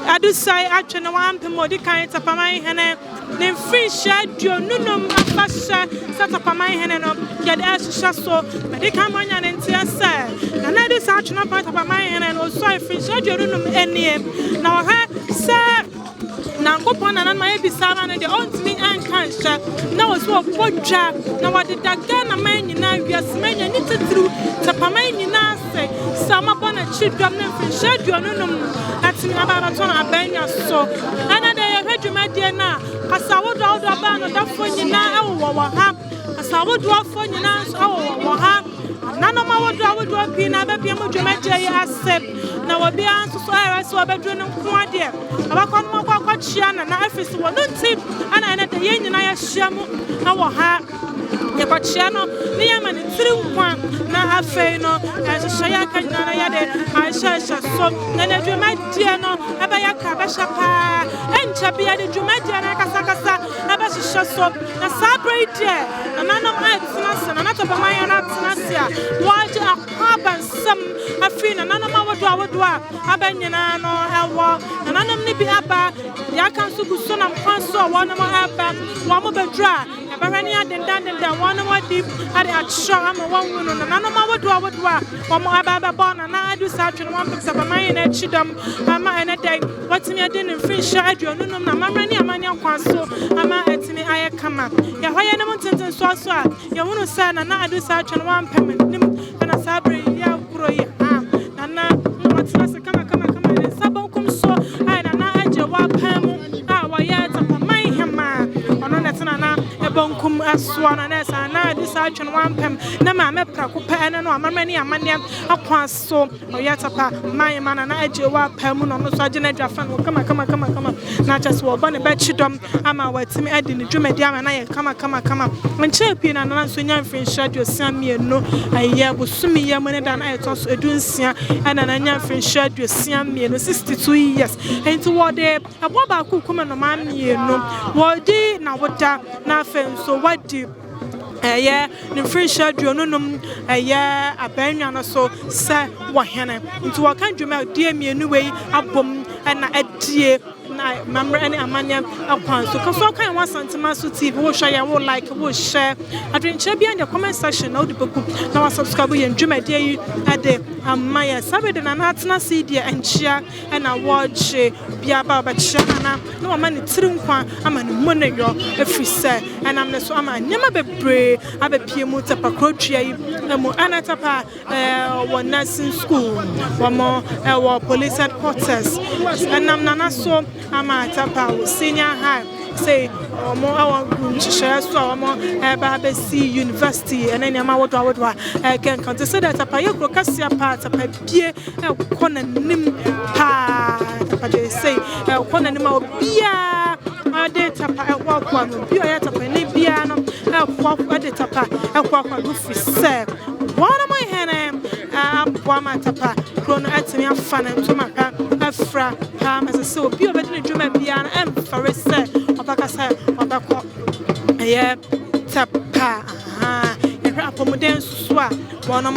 Adusei actually Ampem or the kind of Tepamanhene then free schedule Nananom afasha Tepamanhene no get asha so but they come on and say and that is actually part of Tepamanhene no so free schedule Nananom any now her sir na ngopon na my bisama no de ontimi ankansha na was wo podja na wade daga na man nyina wiasmanya ni titru Tepamanhene nyina se sama bona chidwam na free schedule Nananom atini ababa ton abanya so ana de hwedwuma de na kasawodo ba no dafo nyina awo ha kasawodo afo nyina so awo ha nanoma wodo pina ba bia modwuma je yi asep na wo bia nso so ara so obedru no nko ade abakon mo kwa chia na afisi wo no nti ana na de ye nyina ya hia mu awo ha ye kwa chia no ne ya mane tiri nkwa na afei no hyehyɛ ya ka nyina na ya de ahyehyɛ so na na dwuma die no aba ya ka ba shapa encha bia de dwuma die na kasa aba hyehyɛ so na sabre die na nanom atsena se na Tepamanhene na atsena se a waje akwaban sam afei na nanom awodo a aba nyina no ewo na nanom ne bi aba ya kan so guso na mpanso wo no aba wo mo bedra abahani adendan one more deep at a strong one no na awodo wo mo aba bona na Adusei atwe no Ampem Tepamanhene chidam ama enedai watimi ade ne mfinsha aduonu no na mamrani amani akwaso ama etimi aye kama ya hwaye ne montenten so a ya hunu sa na Adusei atwe no Ampem nim na sabre ya kuro yi na watina se kama ne sabon kum so ai na aje wa pam wa ya Tepamanhene ma ono netina na ebonkum aso na sa na Adusei atwe no Ampem na ma mepra ko pa ene no amamani amani akwaso ya Tepamanhene na aje wa pam no so aje na dwafa no kama na just wo bone be chidom ama watimi adi ne dwumadi ama na ye kama nche pi na na so nya mfinsha dio siamie no aye bosumi ye mo ne da na eto so edunsia ana na nya mfinsha dio siamie no 62 years enti wo de abo ba ku kuma no ma mie no wo di na woda na afen so wadi ne free schedule Nananom abanwa no so se wo hene nti wo kan dwuma die mienu wei abom na adie na mamre any amanya akwan so kaso kan one santima so TV wo share wo like wo share adwenche bia in the comment section na wo dipoku na wa subscribe ye ndwuma de yi ade amaya sabede na na atena CD enchia na watch bia ba ba chia na wo ma ne tiri nkwa ama ne moneyo efrise and am ne so ama nyama bebre abepie mu Tepakrodua yi emu ana tapa wo nursing school wo mo wo police headquarters and am nana so ama tapa senior high say mo awon nchihye so awon Babasi University and then ama wodo can consider that tapa yekro kasia pa tapa bie kona nim pa tapa dey say kona nim obia ade tapa kwa no bia ya tapa ni bia no kwa ade tapa kwa do fi se one my hene kwa tapa krono atimi afana ntoma pa afra pa as so bia obedi ne dwuma bia na emfare se obakasa obako tapa Apomuden so a one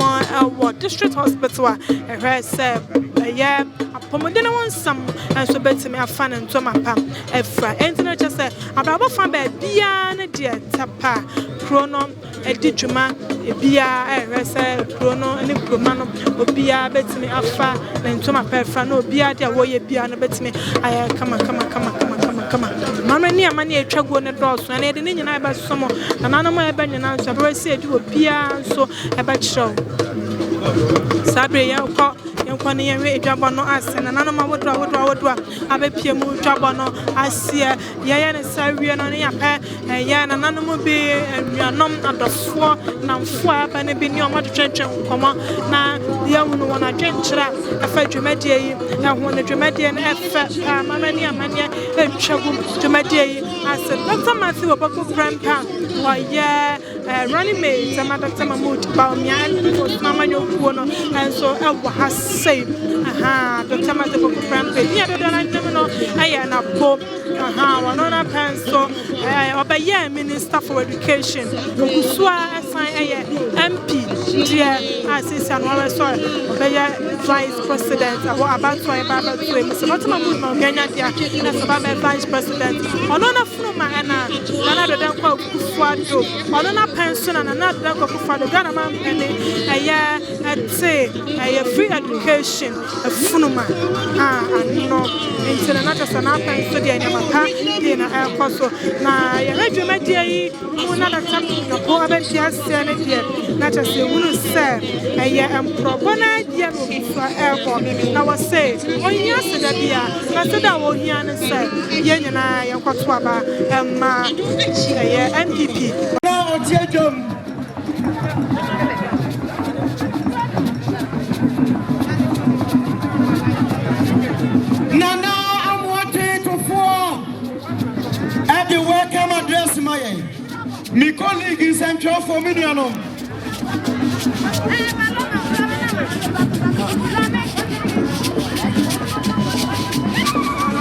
more district hospital say Apomuden won some and so bet me afan and to mapa efra enti just say ababo fan ba bia na de tapa krono edidwuma bia say krono ne kroma no obia betimi afa na ntoma pa efra no obia de wo ye bia no betimi aya kama mama ni amani etwago ne dɔɔso na ede ne nyina eba somo na nanom eba nyina so bɛsi edi obia so eba kyerɛw sabre ya kɔ yenkɔ ne yɛhwɛ edwabɔ no ase nananom awodoa abɛpie mu dwabɔ no aseɛ yɛyɛ ne sa wie no ne yɛpɛ ɛyɛ nananom bi anuanom adɔfoɔ namfoɔ aba ne bi ne ɔmo twetwetwe nkɔmɔ na yɛhunu wɔn adwenkyerɛ ɛfa dwumadie yi ɛho ne dwumadie no ɛfɛ mamani amane ɛtwa gu dwumadie yi ase Dr. Matthew Obako Prempa wɔyɛ running mate sama Dr. Mahmood Baumia and Mama Yokuo no and so ɛwɔ ha sei Dr. Matthew Obako Prempa ni adodana no ɛyɛ na po wɔn na pɛn so ɔbɛyɛ minister for education okusua ɛsan ɛyɛ MP deɛ asisi anware so ɔbɛyɛ vice president ɛwɔ abato ɛbɛto emu sɛ Dr. Mahmood Baumia deɛ na sɛ ɔbɛyɛ vice president ɔno na funuma ɛna nana dodan kɔ kufuado ɔno na pɛn so na nana dodan kɔ kufuado Ghana man pɛne ɛyɛ ɛte ɛyɛ free education funuma ano nti na kyɛ sɛ na pɛn so deɛ nyama pa deɛ na ɛkɔ so na yɛhwɛ dwumadie yi mu na Dr. Nabo abɛnti aseɛ ne deɛ na kyɛ sɛ ehunu sɛ ɛyɛ mporɔbɔ na adeɛ no okufua ɛkɔ na wɔse ɔnyɛ ase da bia na sɛ da wɔhia ne sɛ yɛn nyinaa yɛnkɔto aba ɛma ɛyɛ NPP na ɔtie dwom Nana amote tofo at the welcome address my colleague in Central for Midianum.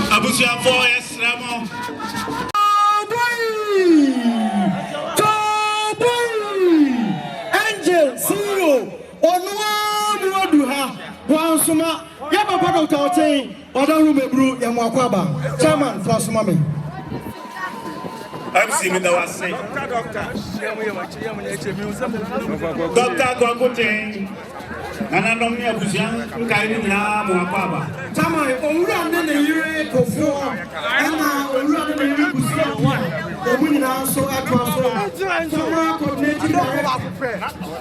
Abusuafo esramo Angel Zero Onwa Duha Wansuma Yaba Papa Tautain Odaru Mebru Yamwakwaba Chairman Fransuma me I'm seeing the was say Doctor Kwakote Nananom ya busian kaini na Mwakwaba Chama Owura ne yire kofo ana Owura ne yire busian Omuni na so atwa so Chama coordinating director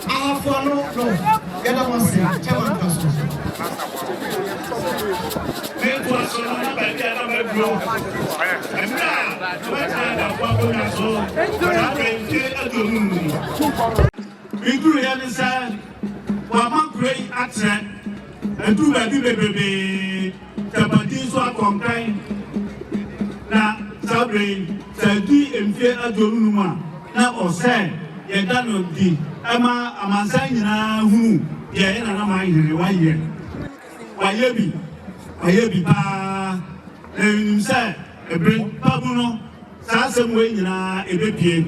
Afano no Yada Masi Chairman Fransuma Include Yanisa, Wama Gray accent, and two baby Tabadiso complain. Now, Sabri, Sadi, and Fear Adunuma, now or say, Yadano D. Emma, Amazana, who, Yana, my 1 year. Wayebi pa em say e bring pabuno sa sem we nyina e bepie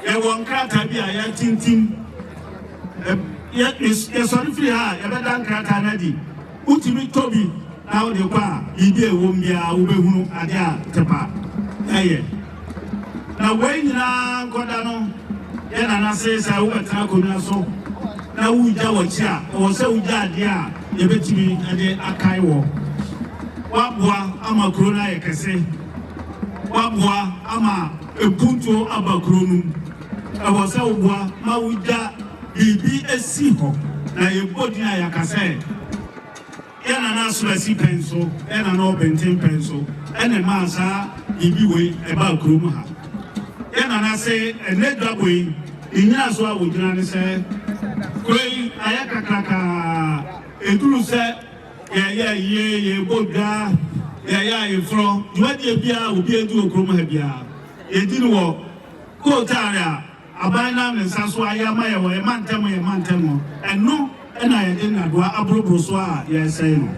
ye won krata bi a ya tintim ye sorry free ha ye be dan krata na di utimi tobi na wo de kwa bibi e wo mbia wo behunu ade a tepa eye na we nyina ngoda no ye na na se sa wo betra konua so na wo ja wo chi a wo se wo ja ade a ye betimi ade akai wo wabua ama krona yekese wabua ama epunto abakronu awose wabua ma wuja bibi esi ho na yebodi ayakase yana na sulasi penso yana na obenten penso ene mansa bibi we eba krom ha yana na se enedaboi inyina so awudina ne se koi ayakakaka eduru se ye boga ye fro duade bia obi edu okrom ha bia edi no wo ko tarea abana me saso ayama ye wo ye mantem eno ena ye de na do abrobro so a ye sei no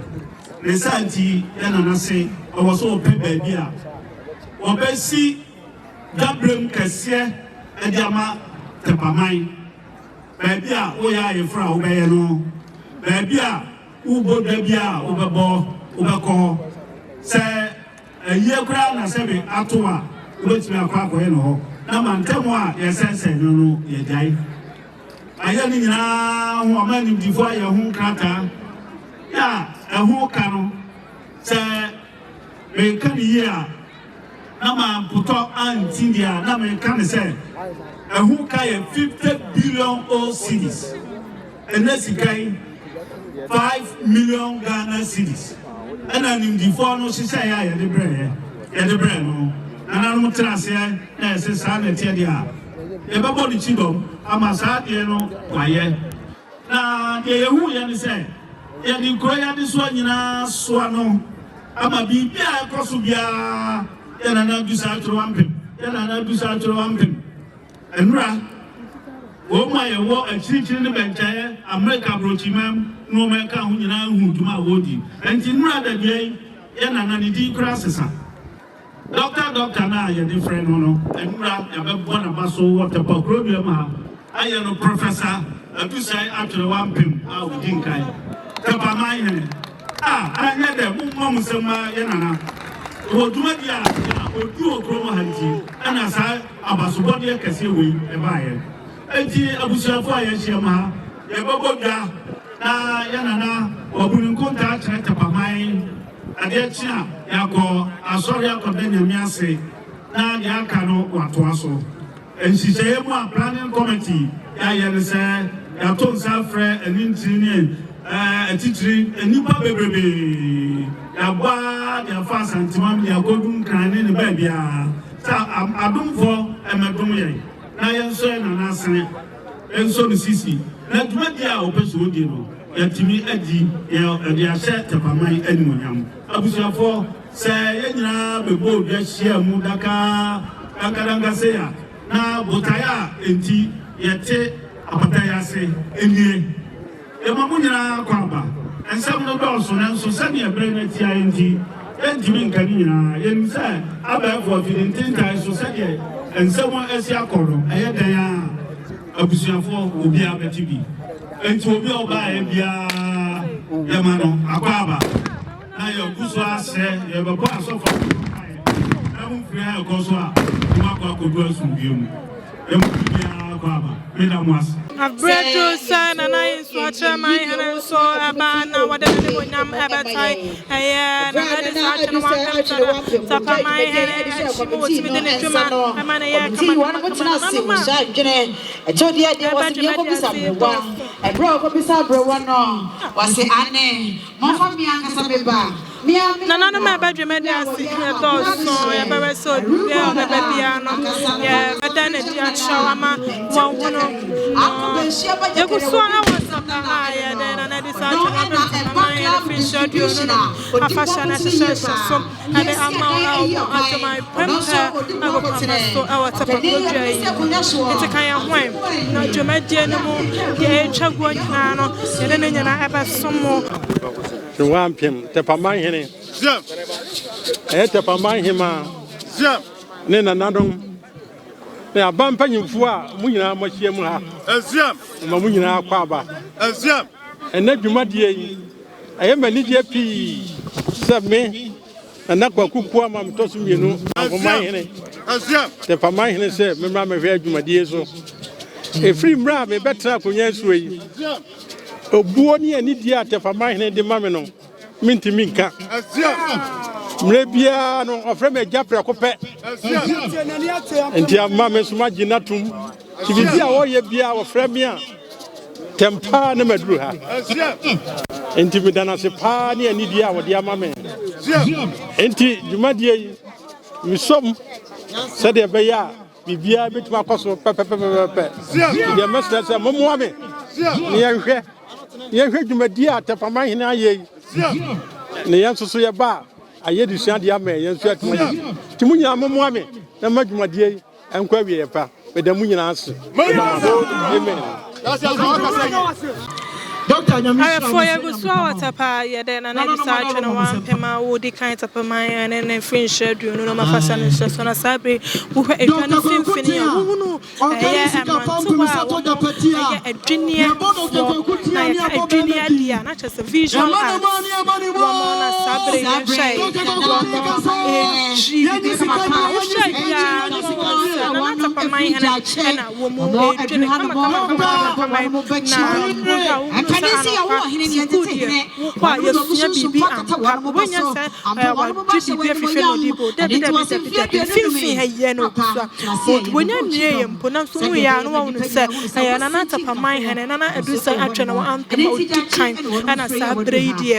resanti yana na se owo so pe ba bia obesi dabrem kase ediama tepaman ba bia wo ya ye fra wo be ye no ba bia ubo debia ubebo ubeko se ye kura na se be atoa ubetimi akwa akoye no ho na mantemo a ye sense no ye dai aya ni nyina ho amani difo aye ho krata ya eho ka no se me kan yi a na ma puto antindia na me kan se eho ka ye 50 billion cedis enesi kai 5 million Ghana cedis. And then in the phone, she say, I had the bread. No. And I'm trying to say, yes, it's a tedia. Everybody chidom, I'm a sad, quiet. Now, the Yahu say, yeah, the Koya this one, swano. I'm a bee, yeah, Kosubia, and an Adusei to Ampem, and an Adusei to Ampem. And Ra, oh, my war a teacher in the bench, America brochimam, no man can who to my woody. And in rather day, and an idea crosses. Doctor, now you're different, and Ra, one of us, water, I am a professor, Adusei after Ampem, I would think I. Tepamanhene. I had them, Mom, some Yanana. Otumfuo, Otumfuo, and as I was body, I can see we a buyer. Abusuafo Yeshama, Yaboga, Yanana, or Bunin contact Tepamanhene, Adechia, Yako, Asoria Condemniase, Yakano, Watuaso. And she said, planning committee, Yayan said, Yaton Safre, and engineer. A teacher, a new baby. Yabba, your fast and Timam, your golden can in the baby. Aduanfo, and Madume. Now, your son and answer, and so the Sisi. Let me be our person. Yet me, Eddie, and your set of my anyone. Abusuafo, say, we both just share Mudaka, Akarangasea. Now, Botaya, and tea, yet, Apataya say, and the Mamunia Quaba, and some of the Dawson, and so send me a brain at TINT, and Jimmy Canina, and said, I bet for 10 times society, and someone else Yakoro, I had a Abusuafo will be able to be, and to be by Yamano, Aquaba. Now your Guswa said, you have a pass of I'm free, of course, you do us from you. I've bred your son and I swatch my hand and saw a man now what the Yam appetite. And I decided to walk up my head and she was within a human. I'm an air come on. I told you there was a young I broke up his abro one was the Anne, Mama Mianca. None of my bedroom had a dog, so I never saw the piano. Yeah, but then it shawama. You could swallow higher than I decided to my free shirt. You know, a fashion association. And I'm out my pumper. I will come to our top of it's a kind of way. Not to my general, the age of one piano, and then I have some more. Ampem, Tepamanhene. Tepamanhene, Nananom. Now, Bampanyufua, Muna, Machia, Mamuna Quaba, and then you might I am a Lydia P. Sub me, and not Kukua, Mam Tosumino, Tepamanhene. Tepamanhene said, Mamma Virgin, my dear, so a free bram, a better for Yesway. Obuoni ani dia Tepamanhene de mameno minti minka mrebia no ofre me japre kopɛ enti amame suma ginatum tibibia wo ye bia ofre me a tempa na maduru ha enti medana se pa ne ani dia wo de amame enti dwumadie misom sɛ de be ya bibia betuma kwaso pepepepe de mesra sɛ momo ame ne yɛhwɛ yɛhwɛ dwumadi a Tepamanhene ayɛ ne yɛn so yɛ ba ayɛ de sua de ama yɛn so atuma ti mu nyina momo ame na ma dwumadi ɛnkɔ awie yɛ pa bɛda mu nyina ase amen. I for you swallow tapa, then another side and one pema would the kind of Tepamanhene and then French shed, you know, my fashion is just on a sabre who a symphony, who know, a junior, not just a visual, Ramona Sabre, Tepamanhene Nana Adusei Adusei wa Ampem Otumfuo ana sabredi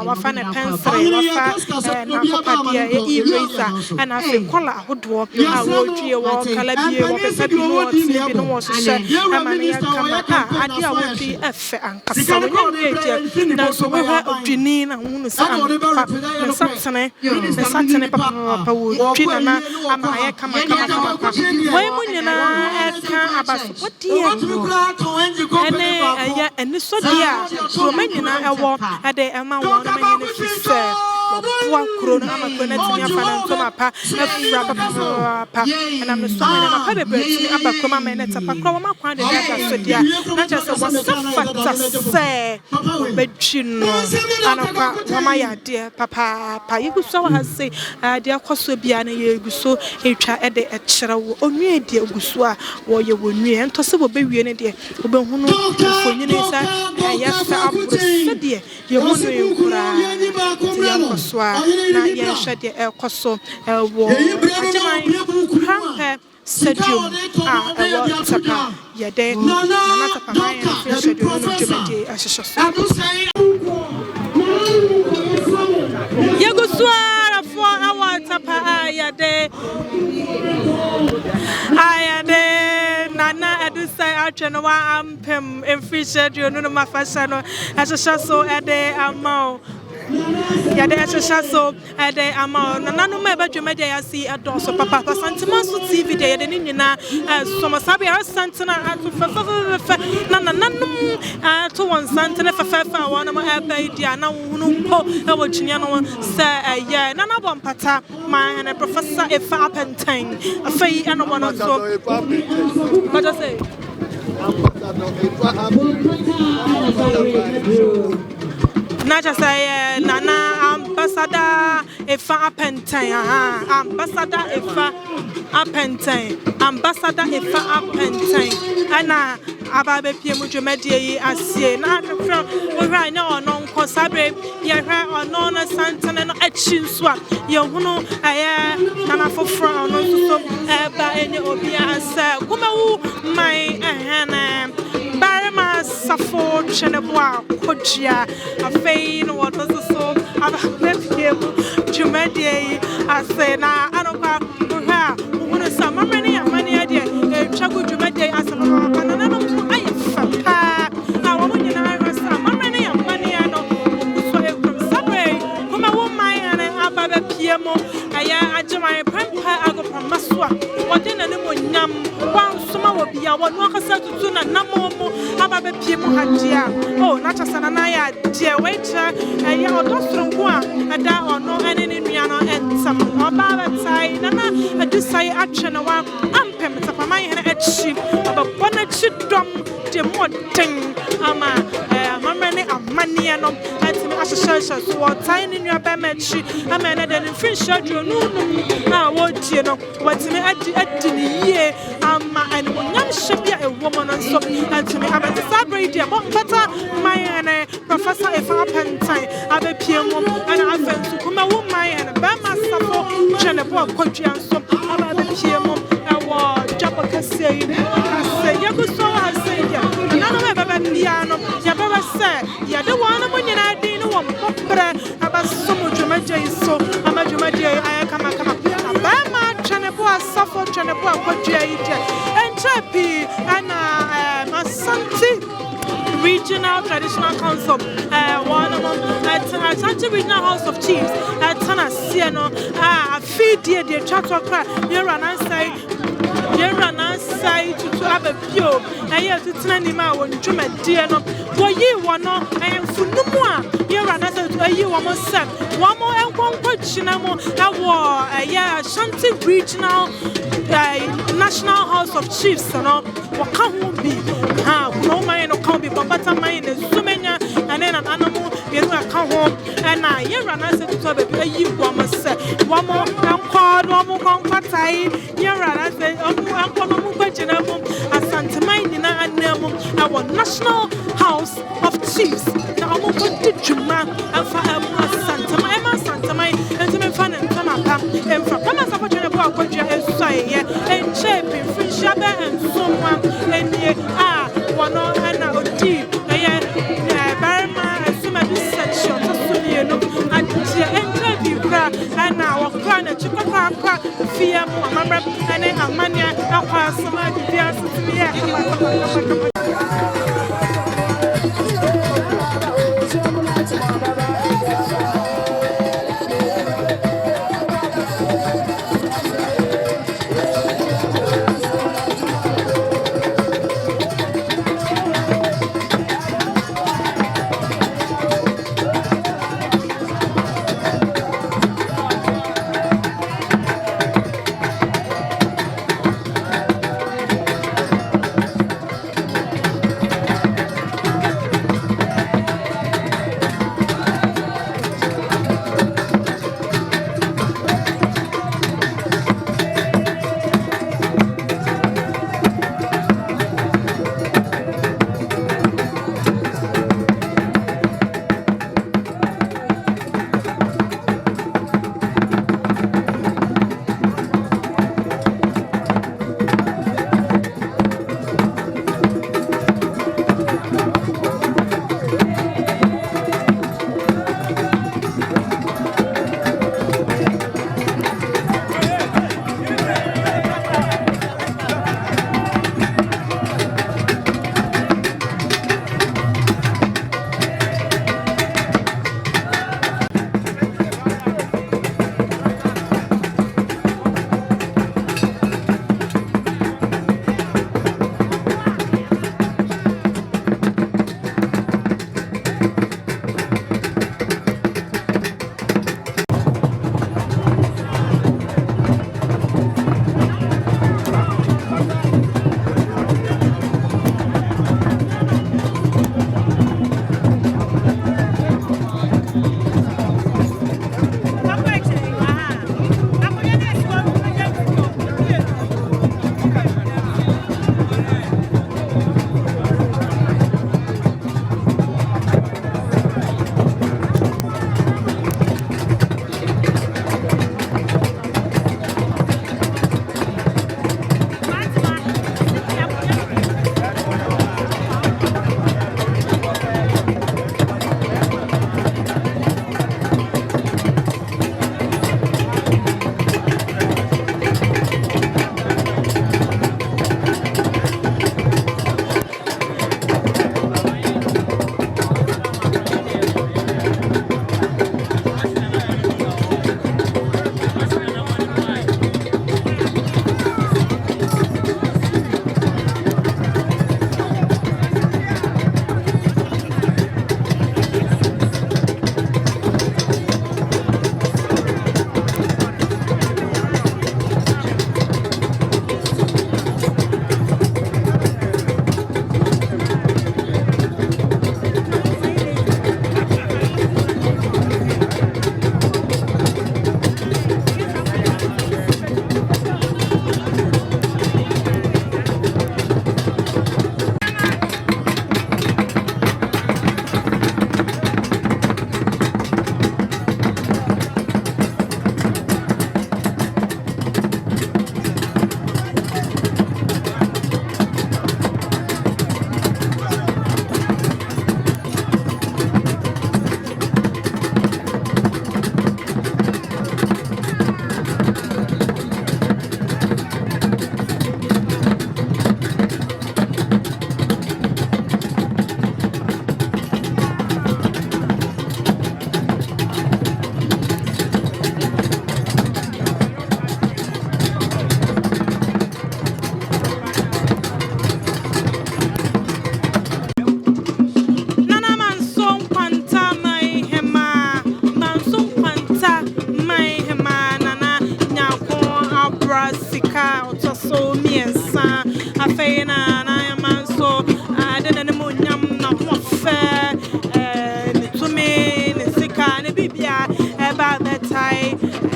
wafa ne pencil wafa na kopadia eraser ana fe kola ahodo a wodwie wo kala bie wo pesa bi no tibi no wo hye amane ya kama ade a wodwi efe ankasa wonye eje na so we ha odwini na hunu sa na satene papa wodwi na amaye kama we munyina eka abaso podie ene ya ene so dia so manyina ewo ade ema won na manyina fise wa kuro na amakona timi afana ntoma pa afura papa na me so manyina papa bebre timi abakoma manyina tapakro wa makwa de ga so dia na just wasafata se bedwino anakwa mama ya de papa pa yiguso wa hase de akoso bia na yeguso etwa ede ekere wo onwie de eguso a wo ye wonwie ntose bo bewie ne de obehunu fonyine sa ya sa aburo de ye hunu enkura ti ya koswa na ye hwe de ekoso wo ajeman krampe stadium ewo taka yede na Tepamanhene finished the no jumedi ahyeso yeguswa for our tapa ayade Nana Adusei Adusei wa Ampem finished the no mafasha no ahyeso so ede amao yade ahyeso so ede amao Nananom eba jumedi asi adoso papa santimanso TV de yade nyina so masabi santina atufa Nananom to one santina fafa wana mo eba dia na hunu ko e wo chinia no se ye nana bompata my professor efa apentine afei ana wana so what I say Naja say Nana ambassador efa apentine ambassador efa apentine ana ababe pie mu dwumadie yi asie na afra wo hwa na ono nko sabre ye hwa ono na santene no achi nso a ye hunu aya nana foforo ono nso eba enye obi asa kumawu mai ehene barema safo cheneboa kodua afei no woto so ababe pie mu dwumadie yi ase na anoka wo hwa wo hunu samamene ya mane ade twagu dwumadie ase Nananom Piemo, aya ajama pampa agopra maswa wadena ne monyam wan soma wo bia wo no akasa tutu na namomo ababe piemo hadia oh na chasana na ya die wecha aya odosronko a ada ono ene ne nua no ensam oba batai nana Adusei atwe na wa Ampem Tepamanhene achi ababona chidom de moten ama mamane amania no atimi ahyehyehye so wotai ne nua ba machi ama na de finished the no na wodie no watimi adi ni ye ama ene wonyam hye bia ewo no nso atimi abati sabredi bompata mayene professor efa apentine abepiemu ana afensu kuma wo mayene ba masafo chenebo akodua nso abepiemu ewo jabo kase ase yeguso ase ya nana baba biano ya baba se ya de wana munyina din no wo popre abasomo dwumadie so amadwumadie ayakama bama chenebo asafo chenebo akodua ite enchapi ana Asante Regional Traditional Council one of Asante Regional House of Chiefs Tana Sieno feed the chatwa cra you run outside to have a pure and you to turn him out when you met dear no for you one no and for no more you run outside to you almost said one more and one question Ashanti Regional National House of Chiefs no what can't be no man no can't be but mine is so many and then an animal you know I come home and I you run outside to have a you almost said one our National House of Chiefs. Now I'm going to Juma and for Santa Mai, and to fan and Tamapa, and for Pamas of a walk with your and shaping free shabba and someone, and one or another deep. Barma and some of this section, and interview and now clan and Chukaka, Fia, Mamma, and Amania, Aqua, some of the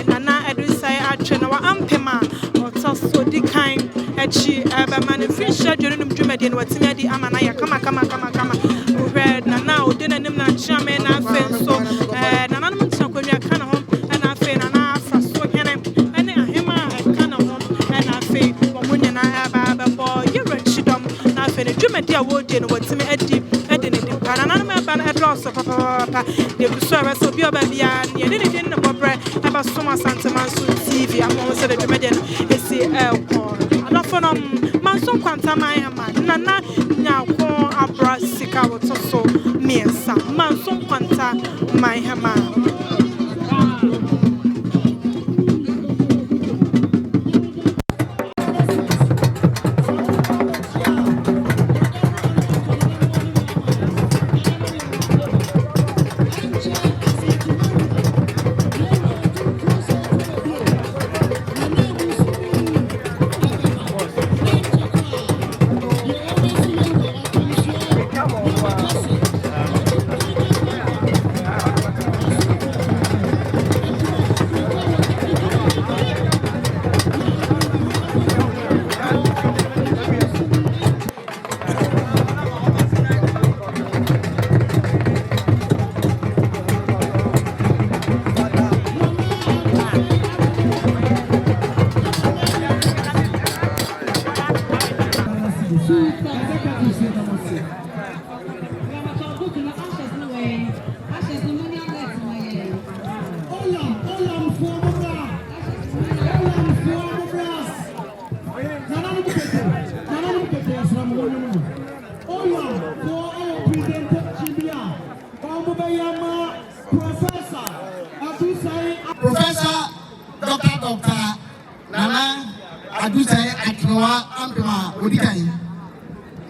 Nana di kind echi aba man fish schedule no dwumade no watimi di ama na ya kama red na now de na nim na chiame na afen so nananom ntakwami aka na ho na afen na afa so hene ene ahema aka na ho na afen omunye na aba bo yero chidom na afen dwumade a wodi no watimi adi ne di nananom aba na edros papa de buso aba so bi oba bia ne de ne ne bobre aba so ma santemanso TV amon se de dwumade no esi elko alofonom manso kwanta man ama nana nyako abra sika wotoso miensa manso kwanta man ama Professor Dr. Nana Adusei Ampem Odikai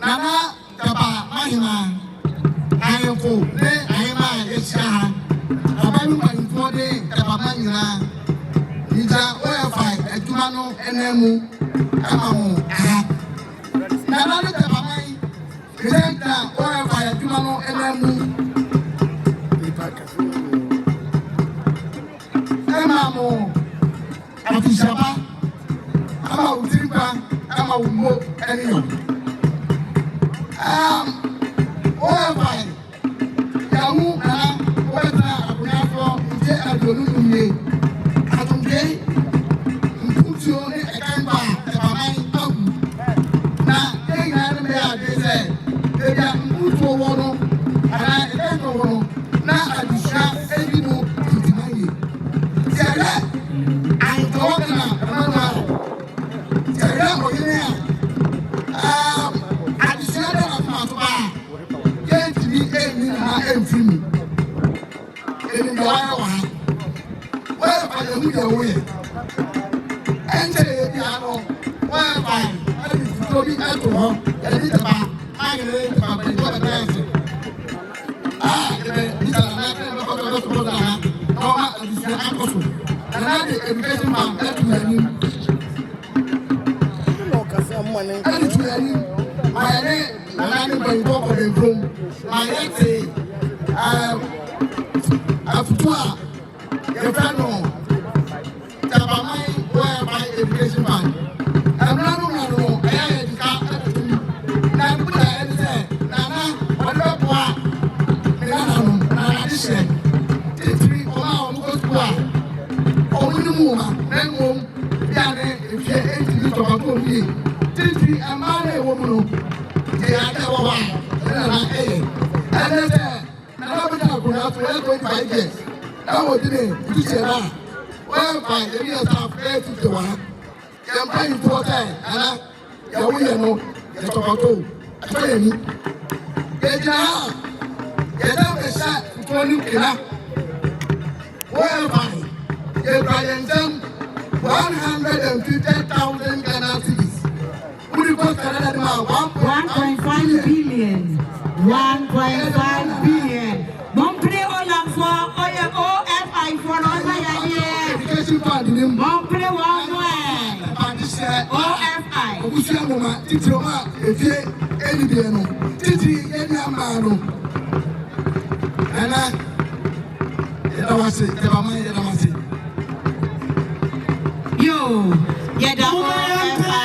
Nana Tepamanhene Ayefo ne ayema esia abalu manfo de Tepamanhene Ija Wofa aduma no enemu amamu aha Nana Tepamanhene Ija Wofa aduma no enemu Amamu Abishaba ama utimpa ama umo eniyo Wofa yamu na weta akunafo nje adonu nye atumge nkutuo ne ekanba Tepamanhene agu na enga ne ya dese eja nkutuo wono ana ekanba wono na adusha ebido titimanye tiare antokana mama tiare oyene adusha de afatoba yentimi eni na enfimi eni ndawa wa fa de hu de woye ente piano wa fa ali tobi ato ho ya di taba magere taba de do de education man that to any no kasa money and to any my name Nananom by go for the room my name Afutua the friend Tepamanhene where my education man I'm not no I educate na put I say Nana what about Nananom na addition three o go to Muma, Memo, Yane, if you ain't to the me, Titi, a man, a woman, they are never one, and then, I'm going to 25 years. Now, what did you say? Well, fine, the years are fair to the one. I'm paying for time, and I will know the tobacco. I tell you, get out a shot to a new killer. Well, fine. They bring them 150,000 Ghana cedis. Would you go to Canada now? 1.5 billion. 1.5 billion. Don't play all of for OFI for all the education fund in him. Don't play one way. OFI. Obusiamoma, Titroma, Efie, Edibiano, Titi, Ediamano. Nana, Yedawasi, Tepamanhene Yedawasi. Yo, Yedawasi.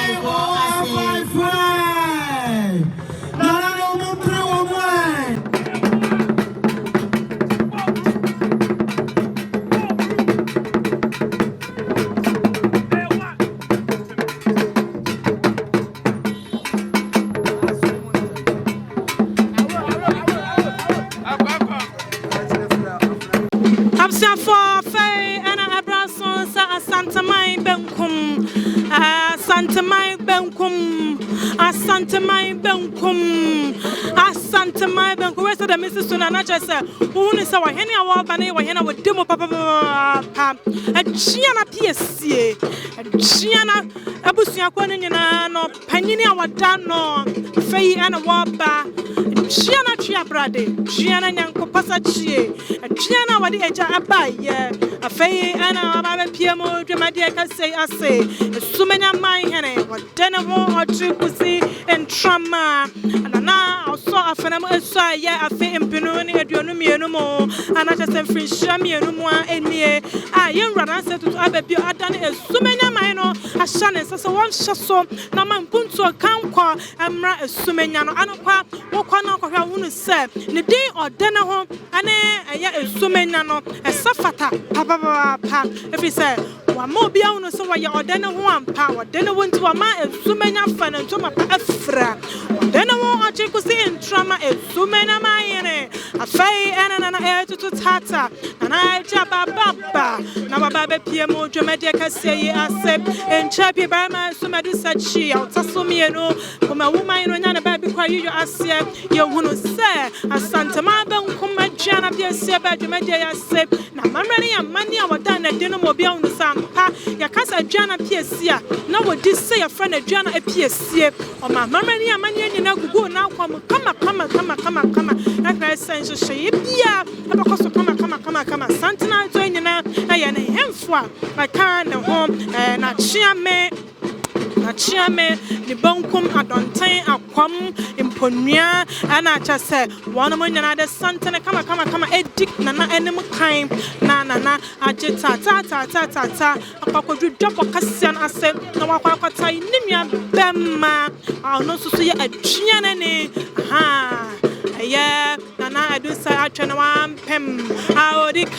Asantamai Benkum, Asantamai Benkum, Asantamai Benkum, Asantamai Benkum. Where's the Mrs. Sunana? Who is our Henny or Bane or Henna with Dimo Papa? A Giana Piesie, a Giana Abusia Quanina, Panini, our Dano, Fay and a Waba, Giana Chia Brade, Giana Yanko Passachi, a Giana Wadi Eja Abai, a Fay and a Piemo, Dramadia say, I say, Sumena my Henny, what Denavo or Tripussy and Trauma, and now I saw a phenomenal side, yeah, a Fay and Pinoni at your Numiano, and I just said, Free Shami and Mua and me. I am rather said to Abbey, I done a Sumena Mino, a Shannon, as a one shasso, Naman Punto, Kamqua, and Ra Sumeniano, Anaqua, Wakana, who said, the day or dinner home, and a Sumeniano, a Safata, Papa, if he said, one more beyond so why you're dinner one power, then I went to a man, Sumena fan and Toma Afra. Then I want to see in trauma, Sumena Mayene, a fay and an air to Tata, and I jabba baba. Now, Baba Piemo, Jamaica say, I said, and Chappy Bama, Sumadu said she, out Tassumiano, for my woman, and a baby cry you, I said, you want to say, a Santa Mabon, come my Jana Piesie, by Jamaica said, now money and money, our done at dinner will be on the Sampa, Yakasa Jana Piesie, now what did say a friend of Jana Piesie, or my money and money, you know, go now, come, like I said, she, yeah, because of come, Santana, join you now, I am a hemfwa, I can't home, and I cheer me. The bonkum adontain a quam imponia, and I just said, one of another Santana, come, edict, Nana, animal kind, Nana, I just ta, a papa do double Cassian, I said, no, I say, Nimia, Bemma, I'll not see a Gianene, aha. Yeah, Nana, Adusei, Ampem, Ampem,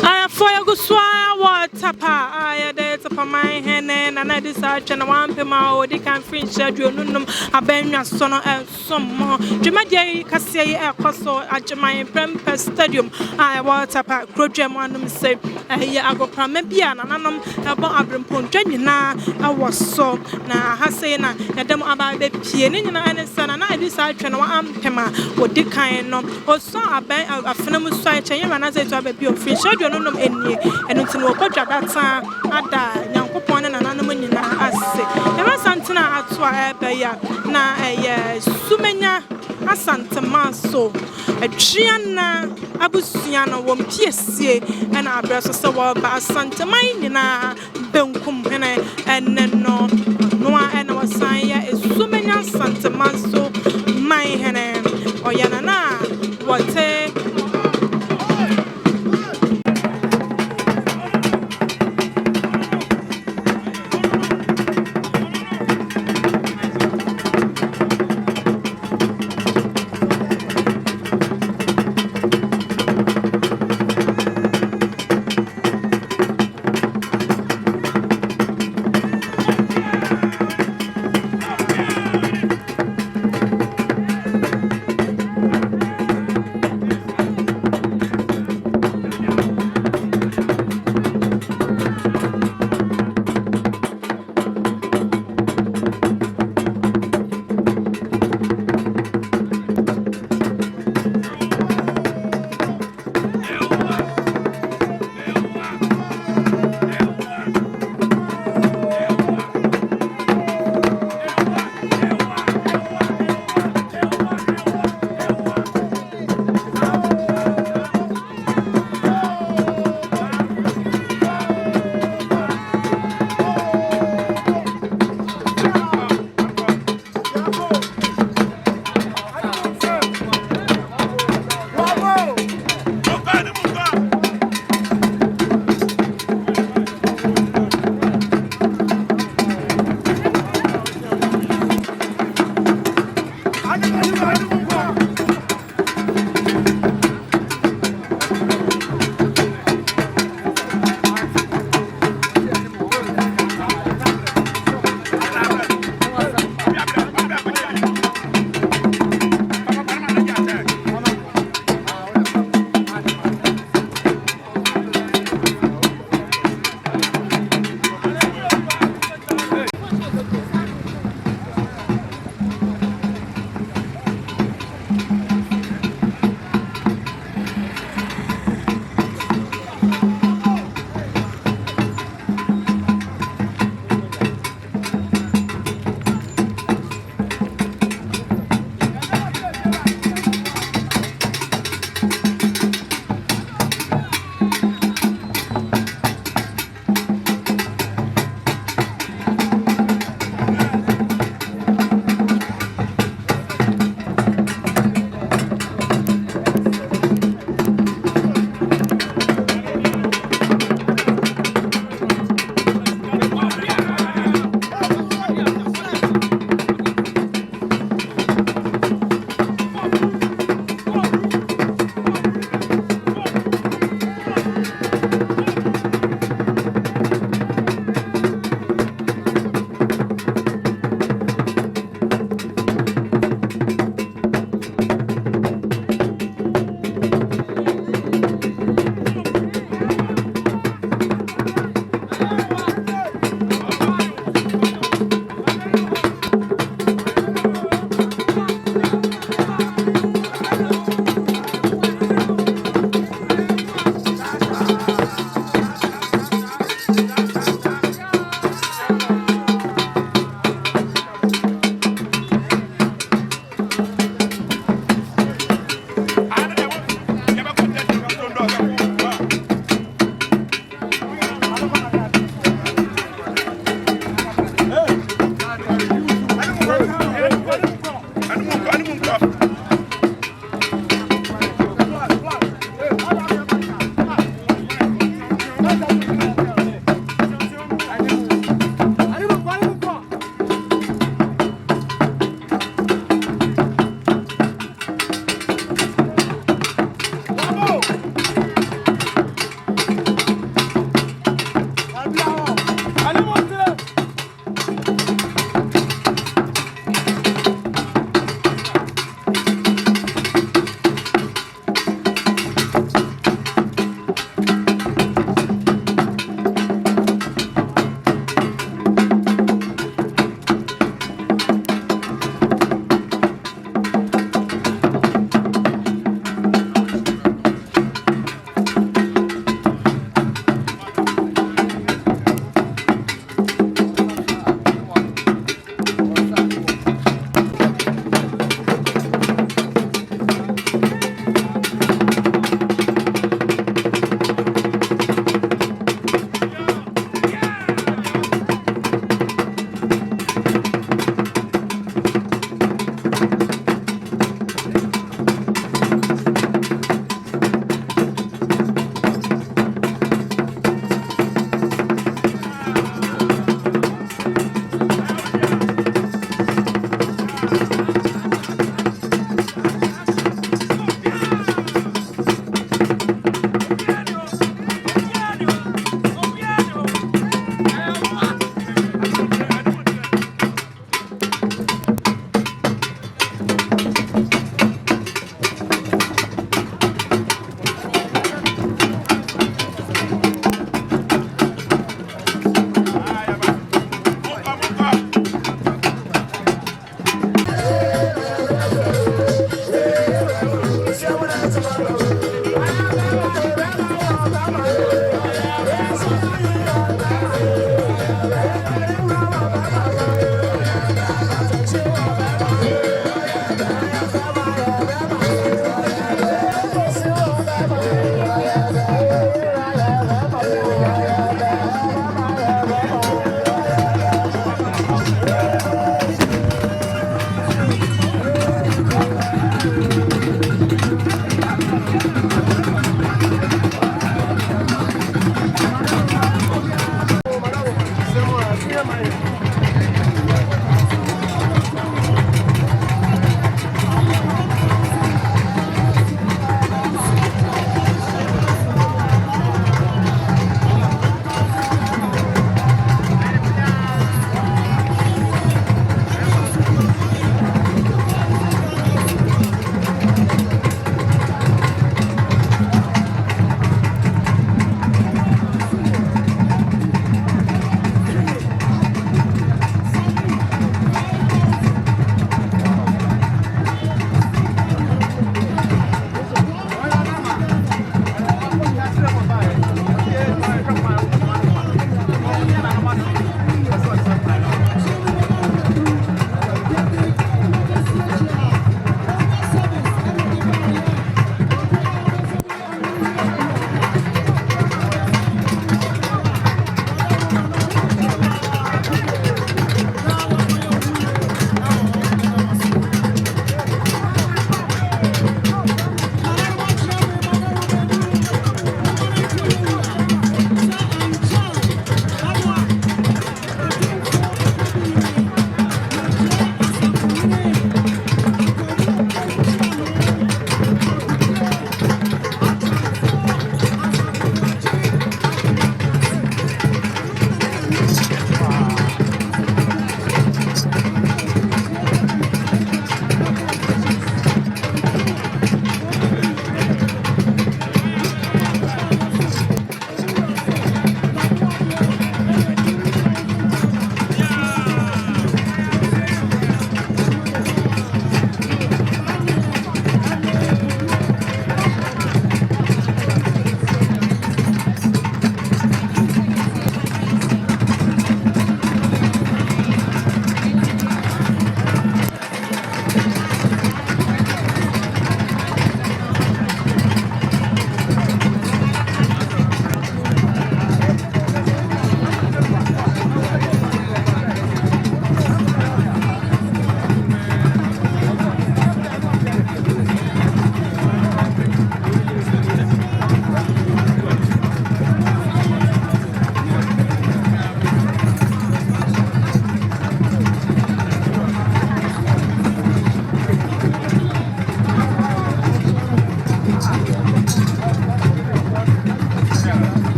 I for your good swire, what tapa, I did Tepamanhene, and I decided to Ampem, or they can finish Nananom, a Benya son and some more. Jamadia Cassia, a cosso at Ampem Stadium. I was tapa, Crojem one of them say, I go Pramebia, Nananom, about Abraham Jenina, I was so now Hasena, Adam about the pianin, and son, and I decided to Ampem, what they kind of, or saw a band of phenomenal site, and I said to have a beautiful fish, I don't know any, and it's no coach at that time. Ada Yankopon and Nananom nyina ase ema santena atwa ebeya na sumenya asantema so atwiana abusuana wom Piesie na abraso se wo ba asantema nyina benkum ene no ena wasan ya sumenya asantema so mai hene oyana na wote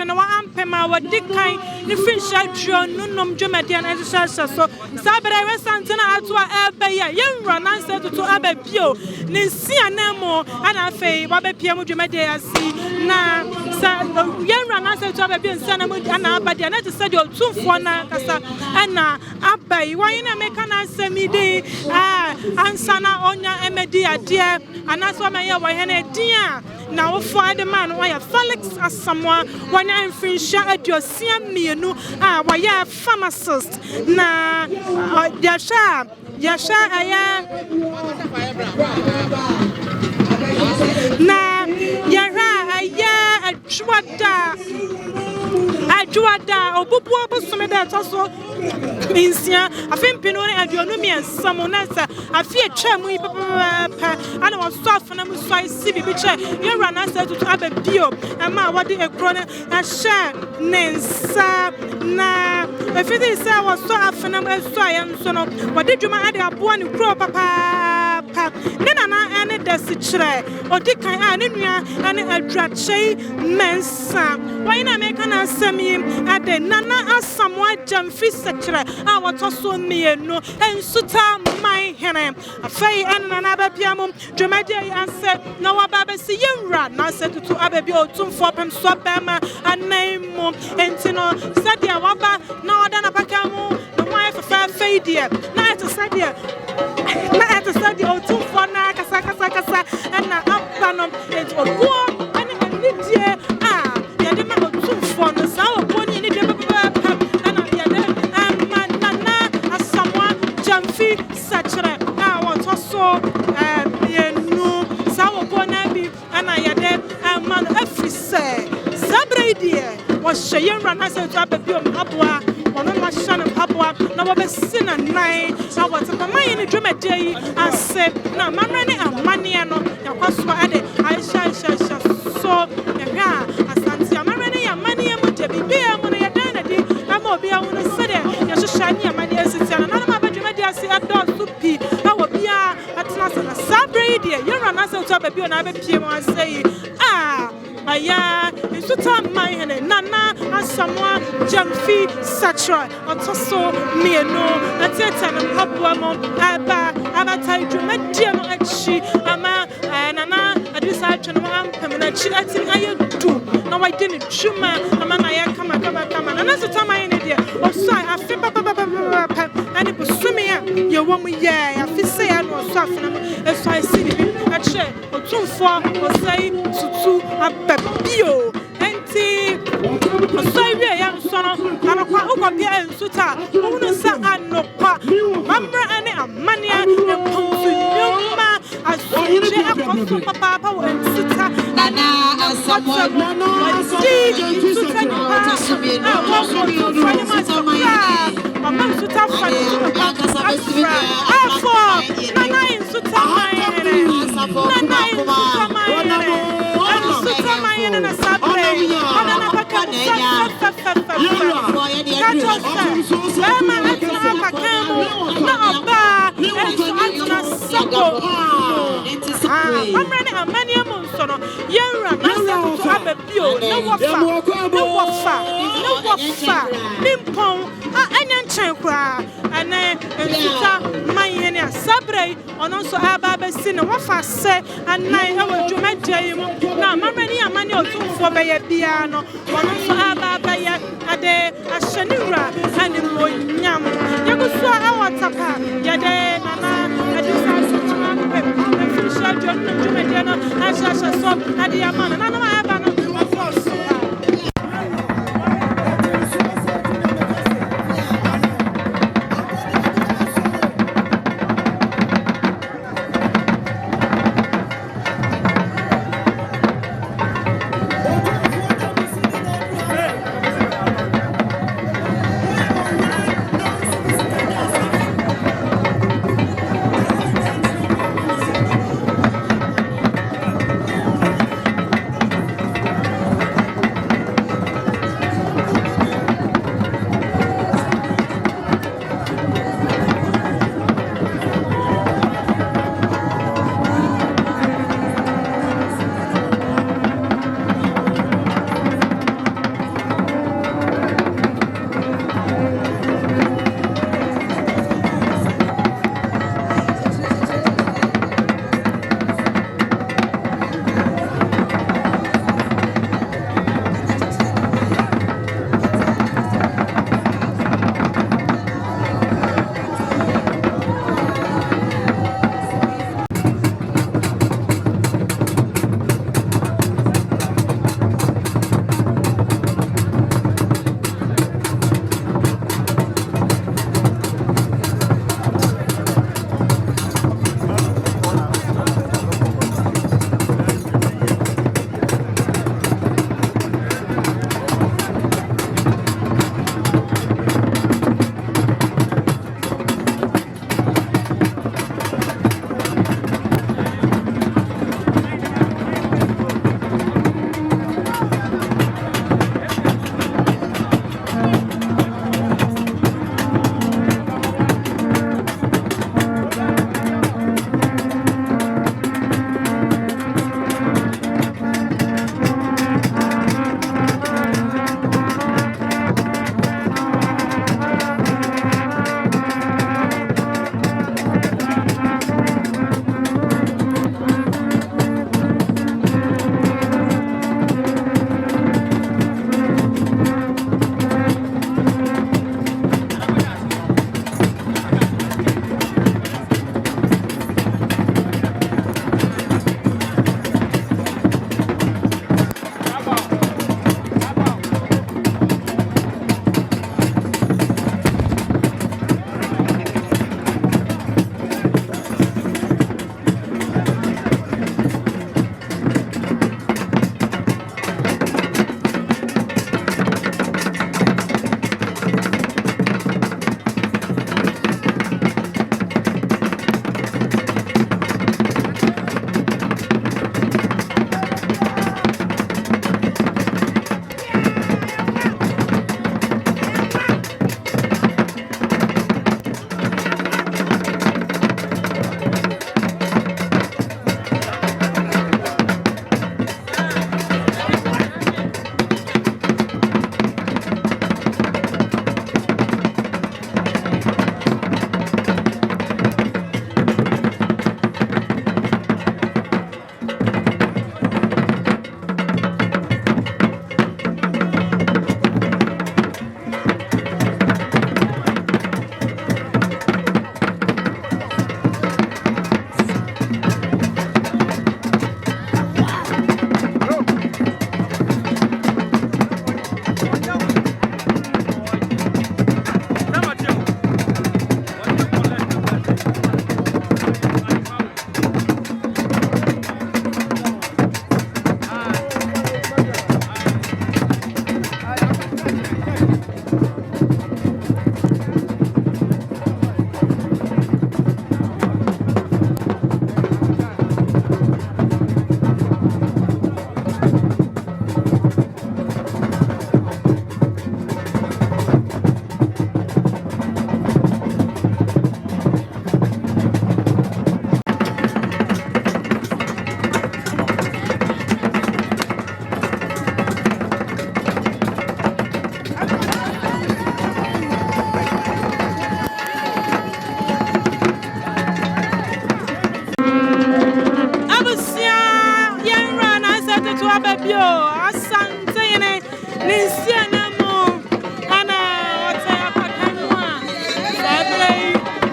no wa Ampem a wadi kan ne finsha dro nunom dwumade na hyehyɛ so sabere we santena ato a ebe ya yenwura nanse toto ababio ne nsia na mo ana afei wabapia mu dwumade asi na sa yenwura nanse toto ababio nsia na mo ana abade na te sɛ de Otumfuo na kasa ana abai wan na meka na asɛmide ansana onya emedi ade anaso ma ye wo hene dia na wofo ade man wo ya Felix Asamoah wanya mfinsha aduosia mienu waya pharmacist na yasha aya na yara aya ajuada obubu obusome da toso insia afempino ne aduonu mi ensamo na sa afi atwa mu papa ana waso afana mu so isi bibi che yewra na sa tutu ababio ama wade ekro ne ahye nensa na efiti se waso afana mu eso ayen so no wade dwuma ade aboa ne kro papa ne nana ane dasi kire odi kan ne nua ane adwache mensa wayina meka na asemi ade nana Asamoah jamfi sekire watoso mienu ensuta mai hene afei nana ababia mum dwumade anse na wababa si yenwura na se tutu ababi Otumfuo pem so bema anaimu entino sadia waba na oda na pakamu no why fa faidie na eto sadia Otumfuo na kasa na abanom ento oguo ane anidie yade ma Otumfuo no sa oboni ni de papa ana yade nana Asamoah jamfi sachere watoso mienu sa obona bi ana yade man afrise sabredie wo hye rana se to ababi aboa wono ma hye aboa na wo be sina nai na wo Tepamanhene dwumade yi ase na mamre amane no yakwaso ade aisha so ehwa asante amre amane mu de bibia mu no yada na di ama obi a wono se de yahyehyani amane asiti na na ma badwumade ase adosu pi awo bia atena se na sabredie rana se to ababi na abapie mu ase yi aya isuta Manhene nana Asamoah jamfi sachere otoso mienu ateta na paboa mo abatai dwumade no achi ama nana Adusei tweno Ampem na chi ati ayedu na wade ne twuma ama na ya kama nana isuta Manhene de osai afi papa ani busumi a ye wo mu ye afi se ya no so afena mo esai sini ache Otumfuo osai tutu ababio enti osai wie ya nsono anokwa ukopia ensuta unu sa anokwa mamra ane amania emponsu nyuma asuje akoso papa wo ensuta nana Asamoah ensuta mama ensuta fani afo nana ensuta Tepamanhene na sabre ana na baka amani amonsono yenra nasa to ababio no wofa nimpon anya nchan kra ana ensuta Manhene sabre ono so ababa si ne wofa se anan ewo dwumade mu na mamani amani Otumfuo be ya bia no ono so ababa ya ade ahyenura ani monyam yaguso awatapa yade nana Adusei finisha dwumade no ahyehyɛ so ade amana nana ma aba no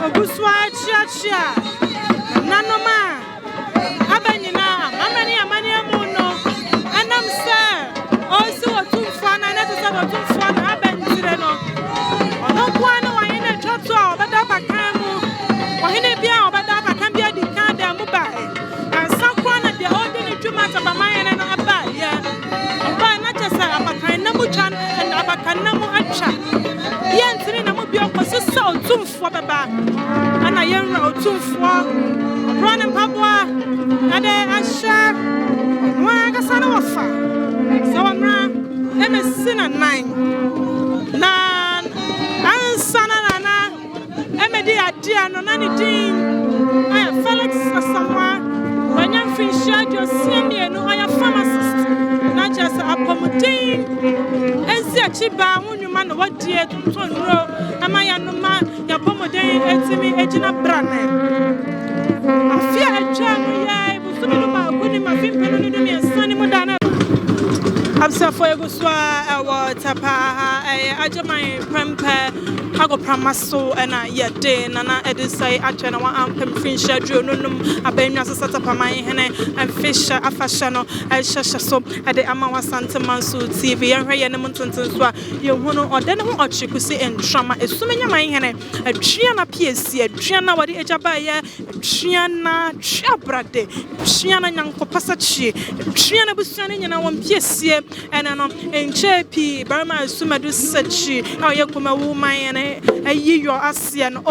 Oguswa chia nanoma abanina amani amuno anam sir also Otumfuo na to say Otumfuo na abentire no ono kwa no wa hene twotwo a obeda bakan mu wa hene bia obeda bakan bia di kan da mu ba ansa kwa na de odi ni dwuma Tepamanhene no aba ya oba na chesa abakan na mu twan na abakan na mu atwa yentiri na mu bia ko sisa Otumfuo baba ana yenra Otumfuo run mpabwa ade asha wa kasa na Wofa so amra emesina 9 na ansana na emedi adia no na ni din aya Felix Asamwa wanya finisha jo senior no aya pharmacist na just apomudin ezi achiba hunwuma no wadie tonro amaya no ma ya pomudin etimi ejina brane afia atwa no ya ibusumi no ma kuni ma fimpeno no mi ansani mo dana Absafo eguswa ewo tapa ajamai prempe hago pramaso ena yede nana Adusei atwena wa Ampem finsha nunum abenwa sasa Tepamanhene amfisha afasha no ehhehhe so ade amawa santemanso TV yenhwe ye ne montontonso a yehuno ode ne ho ochikusi entrama esumenya manhene adua na Piesie adua na wade ejaba ye adua na twabrade adua na nyankopasa chi adua na busuane nyina won Piesie ena no enchepi barama sumadu sachi aye kuma woman ene ayi yo asia no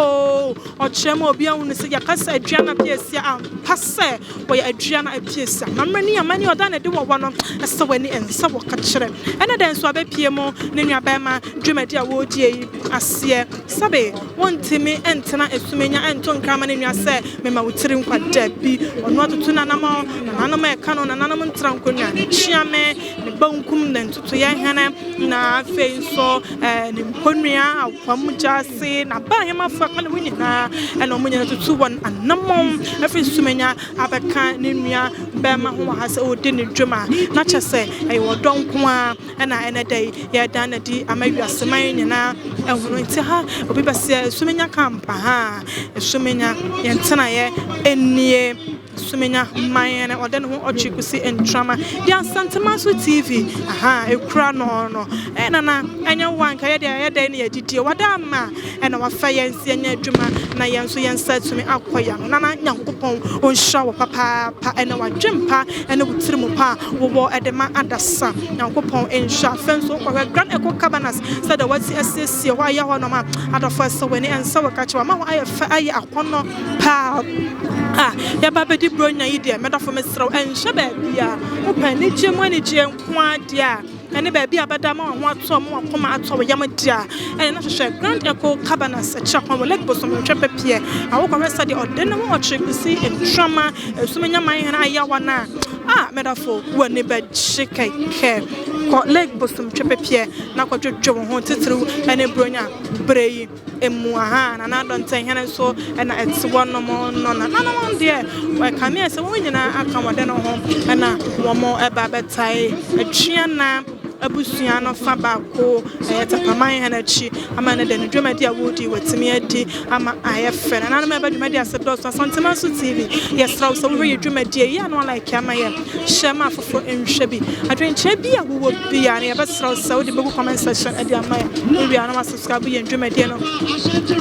ochema obi ahunu se yakasa aduana Piesie ampase wo ya aduana Piesie mamrani amani oda na de wo no ese wani ensa wo ka kire ena den so abepie mo ne nuaba ma dwumadi a wo die asie sabe wontimi entena esumenya entonkrama ne nua se mema wotiri nkwada bi ono atoto nanam e ka no nanam ntra nkonwa ne chiame ne bankum ne ntoto ye hene na afei so ne mponua akwamjase na ba hema fa ka ne wunyina ena omunya tutu won anamom afei sumenya abeka ne nua ba ma ho ha se odi ne dwuma na kyese e wodon ko a ena ene dai ye dan na di amawiaseman nyina ehunu nti ha obi bese sumenya kampa ha sumenya ye ntena ye enie sumenya mayene ode ne ho ochikusi entrama di Asantemanso TV ekura no enana anya wanka ye de ne yedidie wada ma ena wafa yensi anya adwuma na yenso yensa tumi akoya nana nyankopon onhwa wo papa pa ena wadwempa ena wutirimu pa wo edema adasa nyankopon enhwa fenso kwa grand eco cabanas said the what's ss wa ya hono ma adafo so weni ensa wakachi ma ho aye akono pa ya babedi bronya yide medafo mesrew enhwa ba bia opani chemu ani je nko dia ene ba bia bada ma ho ato mo akoma ato yam dia ene na hwehwe grand eco cabanas chakon lek bosom twepɛ pie awokwa sa de odene mo ochekusi entrama esumenya manhene ayawana medafo woni ba chikeke ko lek bosom twepɛ pie na kwadwodwo ho titru ene bronya breyi emu na donten hene so ena etwo no mo no na no de we kame se wo nyina aka wode no ho ena wo mo eba betai aduana abusua no fa ba ko Tepamanhene chi ama na de no dwumadi a wodi watimi adi ama ayefe na no eba dwumadi asedo so Asantemanso TV yesra so wo dwumadi ya no like ama ye shema fofo enhwe bi adwenche bi a wo bi ya na yebesra so wo de begu comment section adi ama ye wi ana subscribe ye dwumadi no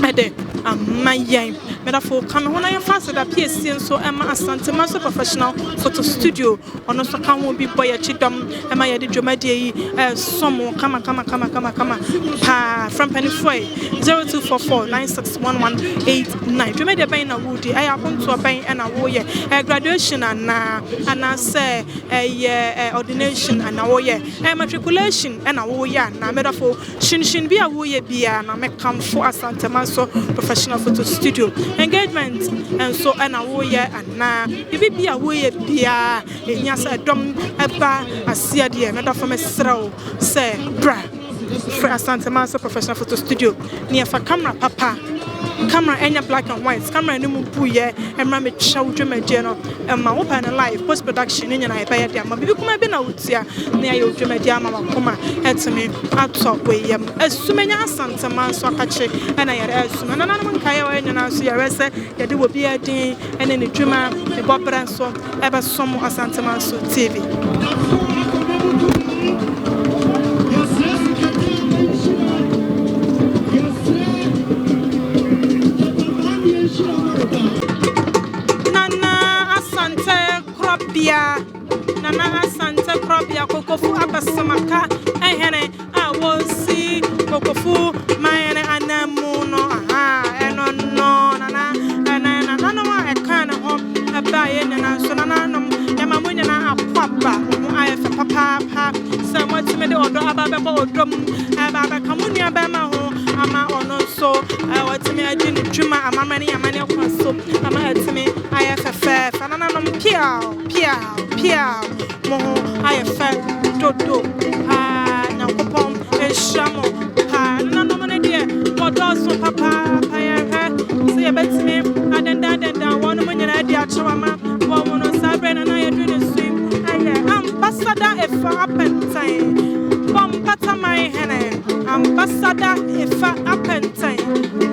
ade ama ye medafo kan ho na ye fast da Piesie so ema Asantemanso professional photo studio ono so kan ho bi boy chidom ema ye de dwumadi yi somo kama pa from Pennyfoy 0244961189 dwumadi ban na wodi I akonto ban na wo ye graduation ana say ordination ana wo ye matriculation na wo ye na medafo shin bi a wo ye bia na mekamfo Asantemanso professional photo studio engagement and so na wo ye ana bi a wo ye bia enya say dom eba asia de medafo mesrew say bra for Asantemanso professional photo studio near for camera papa camera enya black and white camera ni mu pu ye emra me twa dwumadie no ma Wofa na live post production ni nyina e ba ye dia ma bibi kuma bi na wotia na ya dwumadie ama wakoma etime ato weyem asumenya asantama so akache na yare asuma Nananom nkae wa nyina so yare se ye de obi adin ene ne dwuma ne bobra so ebe som asantama so TV. Nana Asante Krobia Kokofu Abasamaka ehene awosi Kokofu mayene anamuno eno no nana Nananom ekana ho abaye nana so Nananom yamamunya na akwaba ayefa papa samwati mede odo ababebo odom ababa kamunia bema ho ama ono so watime adi ne dwuma amamane yamane kwaso ama atime ayefa fe Nananom pia mo ayefa dodo nyakopon enshamo Nananom ne de odo so papa ayefa se yebetime adenda wono munyana adi achewama wo no sabre na yedu ne swim aye ambassador efa apentine bompata my hene ambassador efa apentine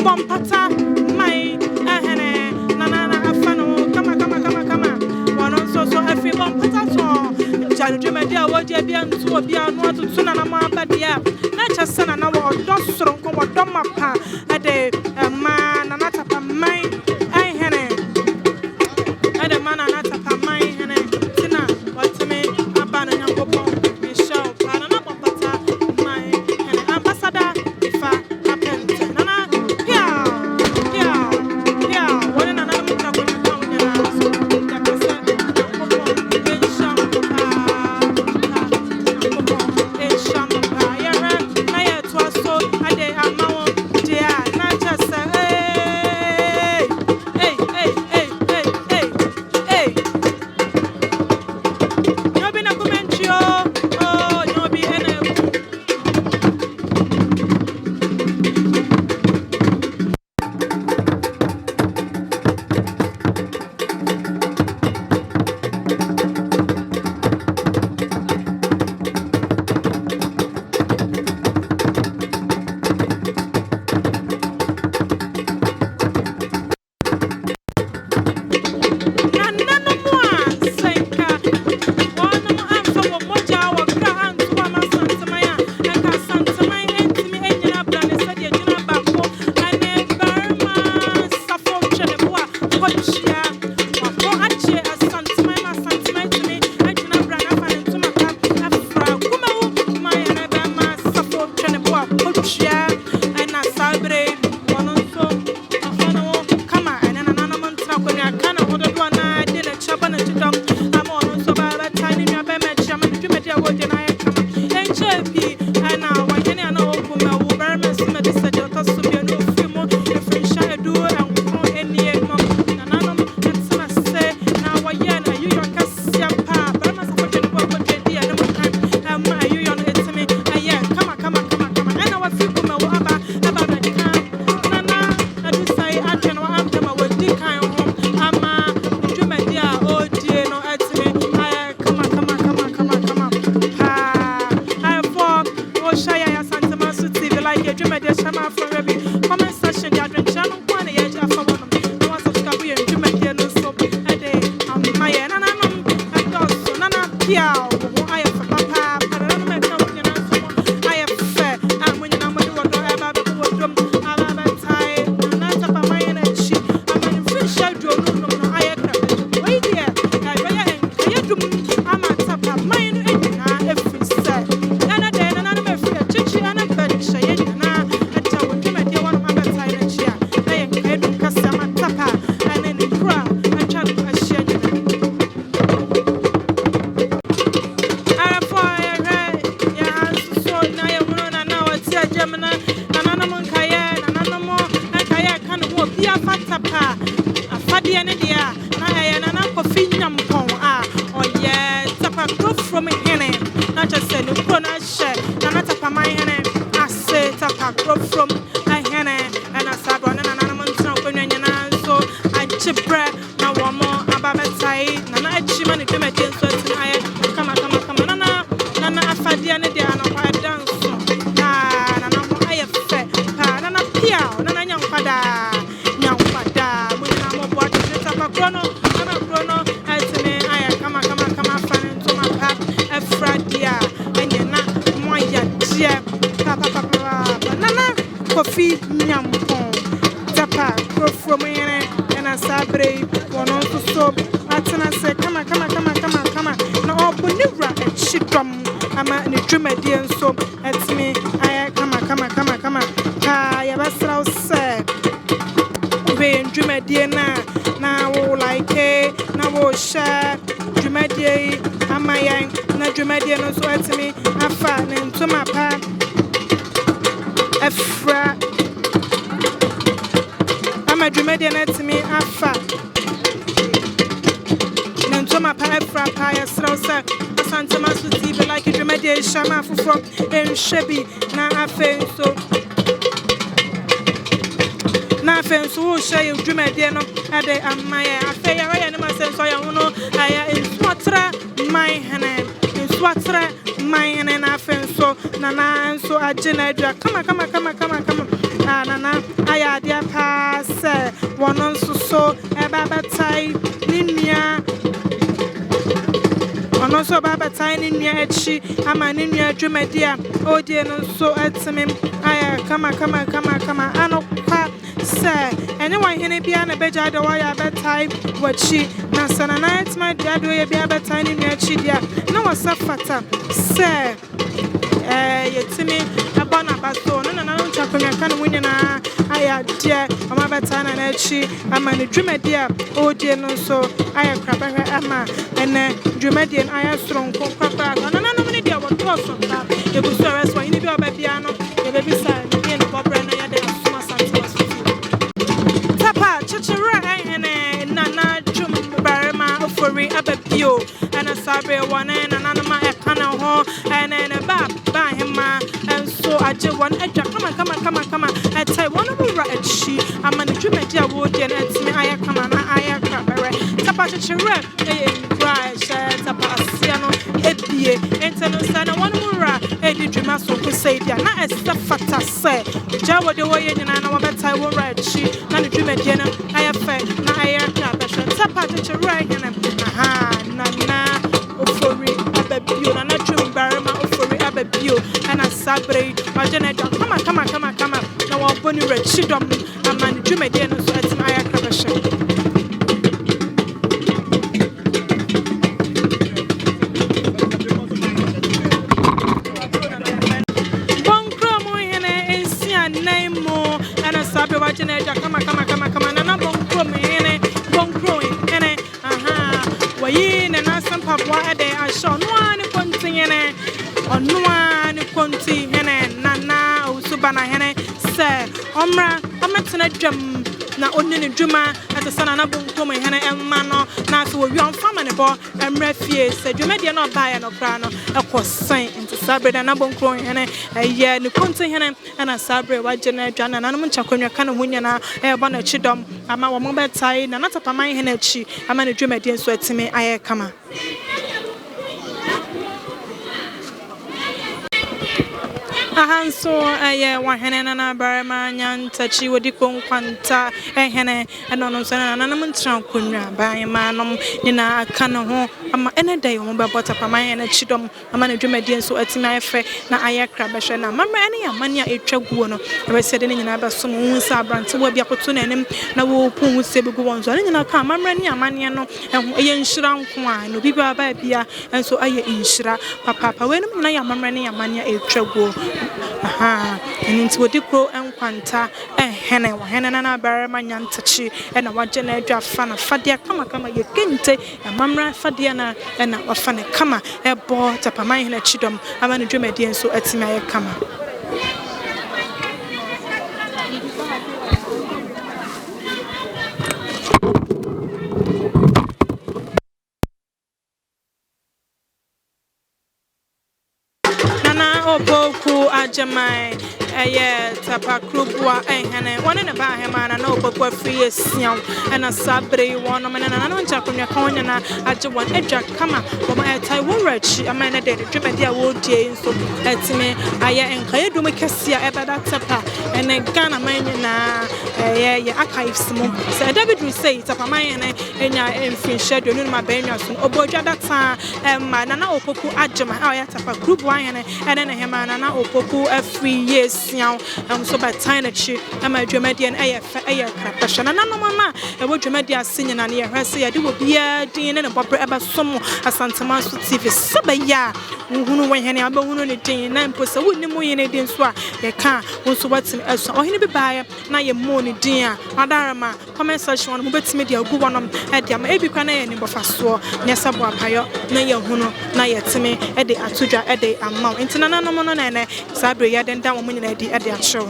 bompata my hene nana afano kama wono so efi bompata so janu dwumadie a wodi bia ntu obi anu atutu na ma abadia na chasana na wo do soro nko wo do mapa ade ma nana tapa mai hene ade ma nana tapa mai hene tina watime abana nyankopon Michelle panana bompata mai hene ambassador ifa apente nana pia wona nana mutaka kwa nyana so yakasa Tepamanhene, I say Tapa from Ahwerewa and I said, Nananom dwumadie nso atimi ayɛ kama nana afadeɛ ne deɛ anɔpa dance nana ho ayɛ fɛ paa nana pia nana nyankwada munyina mo bo atete tapakro no atimi ayɛ kama fa ne ntoma pa afradia enye na mo ayɛ deɛ papa nana kofi nyampon tapa profro mo yene na sabre wono so atena se kama na obunira chidom ama ne dwumadie nso atimi ayɛ kama ka ya basra se we dwumadie na wo like na wo share dwumadie ama yan na dwumadie no so atimi afa ne ntoma pa afra ama dwumadie na atimi afa ne ntoma pa afra pa ya sra se Santama so TV like dwumadie shama foforo enhwebi na afenso wo share dwumadie no ade amaya afeya ya ne masenso ya hono aya ensuatra mine na afenso na nso agena adwa kama nana aya dia pa se wono nso so ebabatai ninia ono so baba tiny nua echi ama ne nua dwumadi a odie no so atime aya kama anokwa se ene wan hene bia na beja de wa ya betai wachi na sana na atma dia do ya bia betai ne nua echi dia na wasafata se yetimi abana baso no na ncha kwanya kan munyina aya dia ama betai na echi ama ne dwumadi a odie no so aya krabahwe ama ene dwumadi aya stronko papa nananom ne dia woto so ta e bu so reso yin bi obabia no e be bisa ne no bobra na ya de asuma santos tapa chichira ene nana dwum barema ofori ababio ana sabe wane nananom e kana ho ene ne ba hema enso aje won adwa kama etai won mu ra achi ama ne dwumadi a wo de na atimi aya kama na aya krabere tapa chichira tapa asiano ebie enteno sana wanmura edi dwuma so ko saidia na estafata se jawo de wo yenyina na wabetai wo rachi na ne dwumadie na ayafe na ayaka behwe tapa chichira hene na ofori ababio na twum barema ofori ababio ana sabre majene kama na wo boni rachi dom ama ne dwumadie no so atima ayaka behwe wajene kama na bonkro mene bonkro ene wayi ne na sampa bwa ede asho no ani kontiene onu ani konti hene nana usuba na hene se omra ametena dwam na onne dwuma atesana na bonkro hene emma no na so wi onfama ne bo emra fie se dwumade no bae no kra no ekosan nti sabre na bonkro hene eye ne konti hene ana sabre wajene adwana nanom nchakonwa kana munyana eba na chidom ama wo mo betai na Tepamanhene achi ama ne dwumade nso atime aye kama ahanso aye wahene na barama nyantachi wodi konkwanta ehene enono so na nanom ntran konwa ban manom ni na aka ne ho ama ene dai wo bebo Tepamanhene chidom ama ne dwumade nso atime ayefe na ayekra behwe na mamra ene yamane a etwa guo no ebese de ne nyina beso mo hunsa abrante wo bia koto na enim na wo pon hu se begu wonso ne nyina ka mamra ne yamane no eye nhira nko a no bibia ba bia enso aye nhira papa wenum na yamamra ne yamane a etwa guo nti wodi pro enkwanta ehene wahene na barema nyantachi na wagene adwa fa na fadia kama ye kente mamra fadia na wafa ne kama ebo Tepamanhene chidom ama ne dwumade nso atimi aye kama Boku ajamai tapa krubwa ehene one ne ba hema na obokwa free siam na sabre won me na no ncha konwa kan na age won adwa kama wo ma etai wo rachi ama na de dwemadi a wo die nso etime aye enka yedum kesia ebeda tapa ene Ghana man na archives mo se David will say Tepamanhene enya enfin schedule no ma benwa so obodwa data ma na opoku agema a tapa krubwa ehene ene ne hema na opoku free years siam so by time chi ama dwemadi en krapasha na mama e wo dwemadi asenye na ne hwese ye de wo bia din ne bobre eba som asantama so TV sabaya hunu wenhene abahunu ne din na mposa wonni mu yene din so a ye ka wonso watim eso ohene bi baaye na ye mo ne din a adarama comment section mo betime dia gu wonom e dia ma ebi kwa na ye ne bofaso ne sabo apayo na ye hunu na ye time e de atodwa e de amaw ntina na no no na ne sabre ya den da wo nyina di e de achew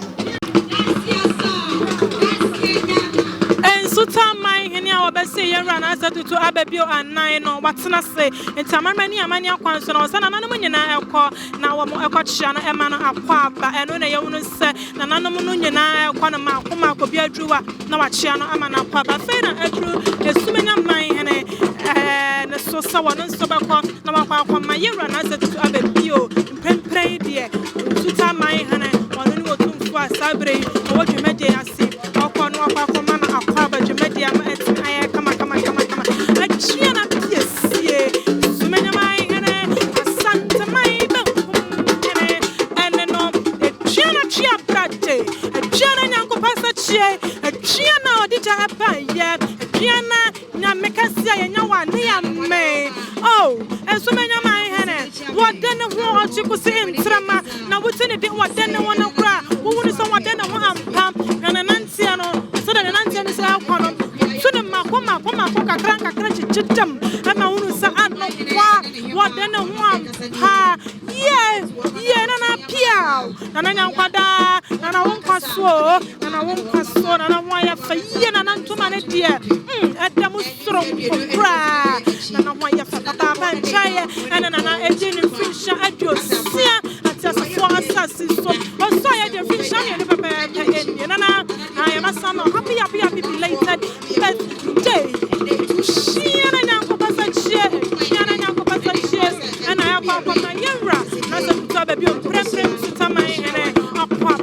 Tepamanhene a wobese ye rana asatutu ababio anan no watena se ntamarmani amani akwanso no sa nananom nyina ekọ na wo ekọchia no ema no akwa aba eno na ye wonu se nananom no nyina ekọ na makoma akobia adruwa na wachia no ama na akwa aba fe na adru esumenya manhene ne so sa wono nso bekọ na wakwa ma ye rana asatutu ababio mpempren de Tepamanhene wono ni Otumfuo asabre wo dwemade ase akọ no akwa ma na akwa ba dwemade ama aya kama achia na Piesie sumenya Manhene asante maiba ene no achia na chia brate achia na nyanko pasa chie achia na odija apa ye achia na nyamekasia ye nyawa ne ya me oh sumenya Manhene wadene ho ochikusi intrama na wutene de wadene wona kra wo wonu so wadene ho ampam na nantia no so da nantia no sa akono so de makoma kakra chichitam ama wonu sa anno kwa wadene ho ampa ye na pia na nyankwada na wonkwaso na waya fa ye na ntoma ne de adam soro kra na waya fa papa banchaye na ejini fisha Adusei atasafo asasi so oso ya de fisha ye de papa na I am a son of happy belated birthday shiana nyanko pasa chia and I have papa yera na so to baby on prem Tepamanhene akwa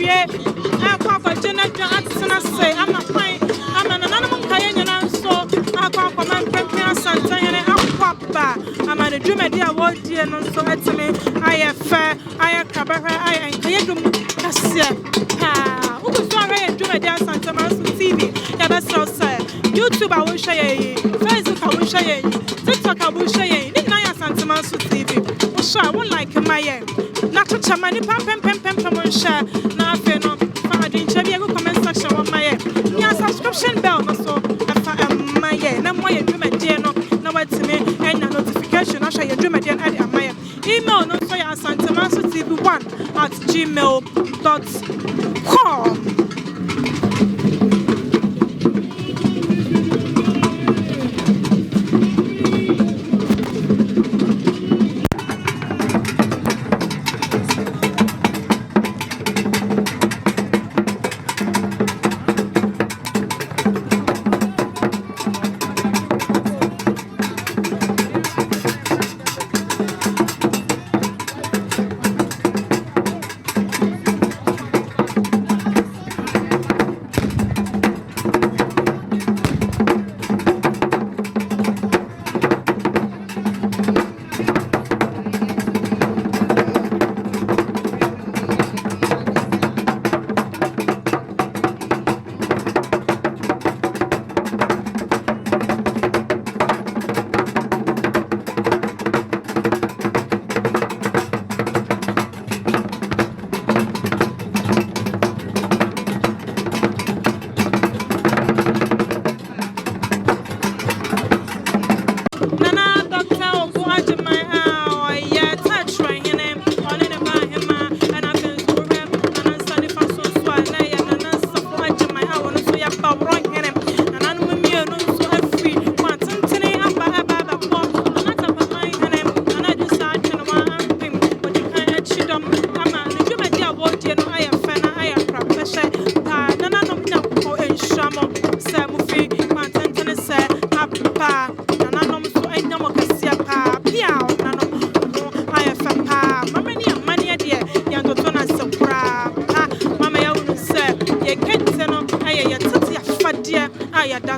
awie akwa jenadu atsena say ama kwan ama nananom kaye nyina nso akwa man pempe asanta yene akwa ba ama ne dwumadi a wodie no nso atime aye fa aye kabahwa aye kaye dum kase ha uguso aye dwumadi asanta maso TV ya besro say YouTube a wo hwe Facebook a wo hwe TikTok a wo hwe ni na ya asanta maso TV wo sha wo like my na chacha mani pam mo sha na afi no fa adinche bi go comment section wo my nya subscription bell no so afa my na mo ye dwumadi no na watime enya notification na hwe ye dwumadi na ade my email no so ya asantamaso.tv1@gmail.com.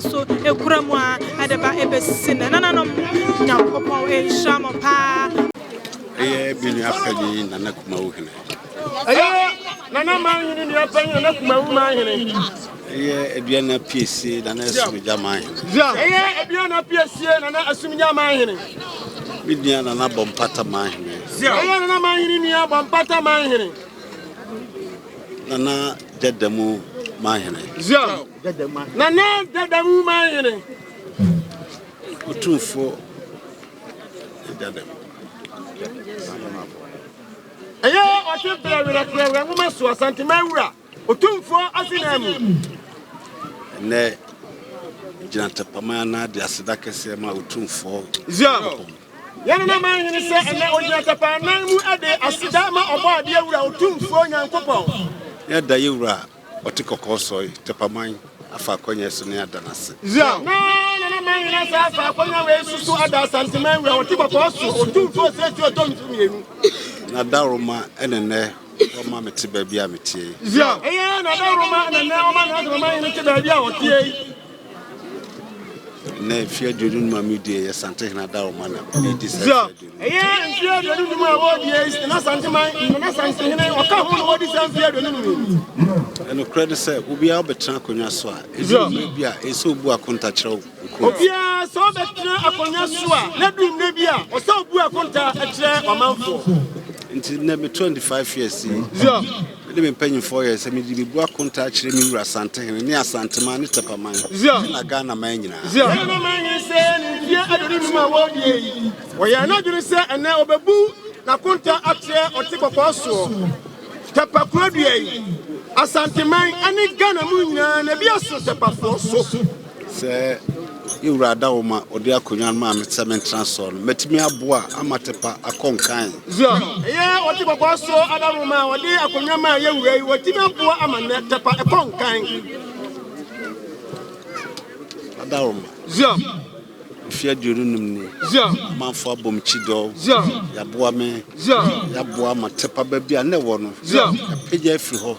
So ekuramu adeba ebesine nananom nyankopon enshamo pa binu afadi nanakuma uhene nanamanhene ni apanyi nanakuma uhene Aduana Piesie nana asumja mahene Aduana Piesie nana asumja mahene bidnia nana bompata mahene nana mahene ni bompata mahene nana dedamu mahene nana dedamu mahene Otumfuo dedamu Otebra ngoma so asante mawura Otumfuo asinamu ne jina Tepamanhene de aseda kese ma Otumfuo yana na mahene se ene ojina Tepamanhene mu ade aseda ma obo ade awura Otumfuo nyankopon ya da yewura otikokoso Tepamanhene afa akonya so ne adanase na mahene se afa akonya we susu ada asante mawura otikokoso Otumfuo se ti otomfuo na daroma enene Oma meti baby a metie. Na daroma enene oma na mahene meti baby a otie. Ne fie dunu ma medie ya sante na daroma na di se. Fie dunu ma wodie na sante hene oka ho no wodi se fie dunu. Eno credit say obi a betra akonya so a ezu bi a eso bu akonta kire obi a so betra akonya so a na dum na bi a o so bu akonta kire omanfo. Until never 25 years. Let me pay 4 years. I mean, the book contact me were something near Santa Mani Tepamanhene. I got a man. Saying, yeah, I don't know my word. We are not going to say, and now Babu, Nakunta up there or take a passo. Tapacrodier, a Santa Man, and it Ghana Moon, and a Biaso Tepafoso. Say, you rather or dear Kunyan Mam, Seven Transon, met me a bois, Amatepa, a conkin. Yeah, what if a passo, Adama, or dear Kunyama, you were Timapua, Amatepa, a conkin. Adaroma. Fear during man for bomb chido, Yabuame, Yabuama, Tepa baby, and never one. Pay free ho.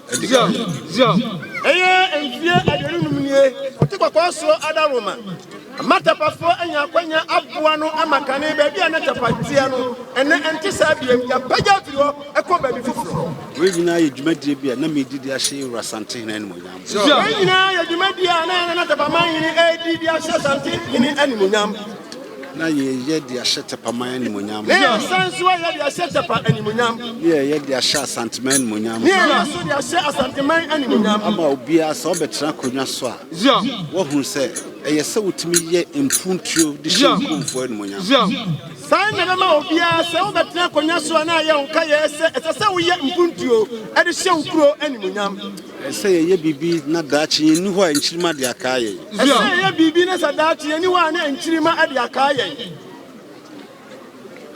And fear at the room, take a course or other woman. Matapa for and Yaquania Abuano, Amakane, baby, and Tapatiano, and then Antisabium, Yapayatio, a combat before. Regina, you met the beer, Nami did the Ashe Rasantin and Moyam. Regina, you met the Anna Tepamanhene, the Ashe Santin in Animunam. Now ye the Ashe Tepamanhene Munyam. Yes, why the Ashe Tepa and Munam. Yeah, the Ashe Santman Munyam. Yes, the Ashe Santiman and Munam. About Bia Sobetra Kunyaswa. What who said, a so to me yet in Puntio, the show for Munyam. Sign the amount of Bia, so that Nakonyaswa and I am Kaya, as I we yet in Puntio, at the show crow and Munam. I say, ye be not that you knew why in Chima de Akaye. I say, ye be as a Dutch, anyone in Chima at the Akaye.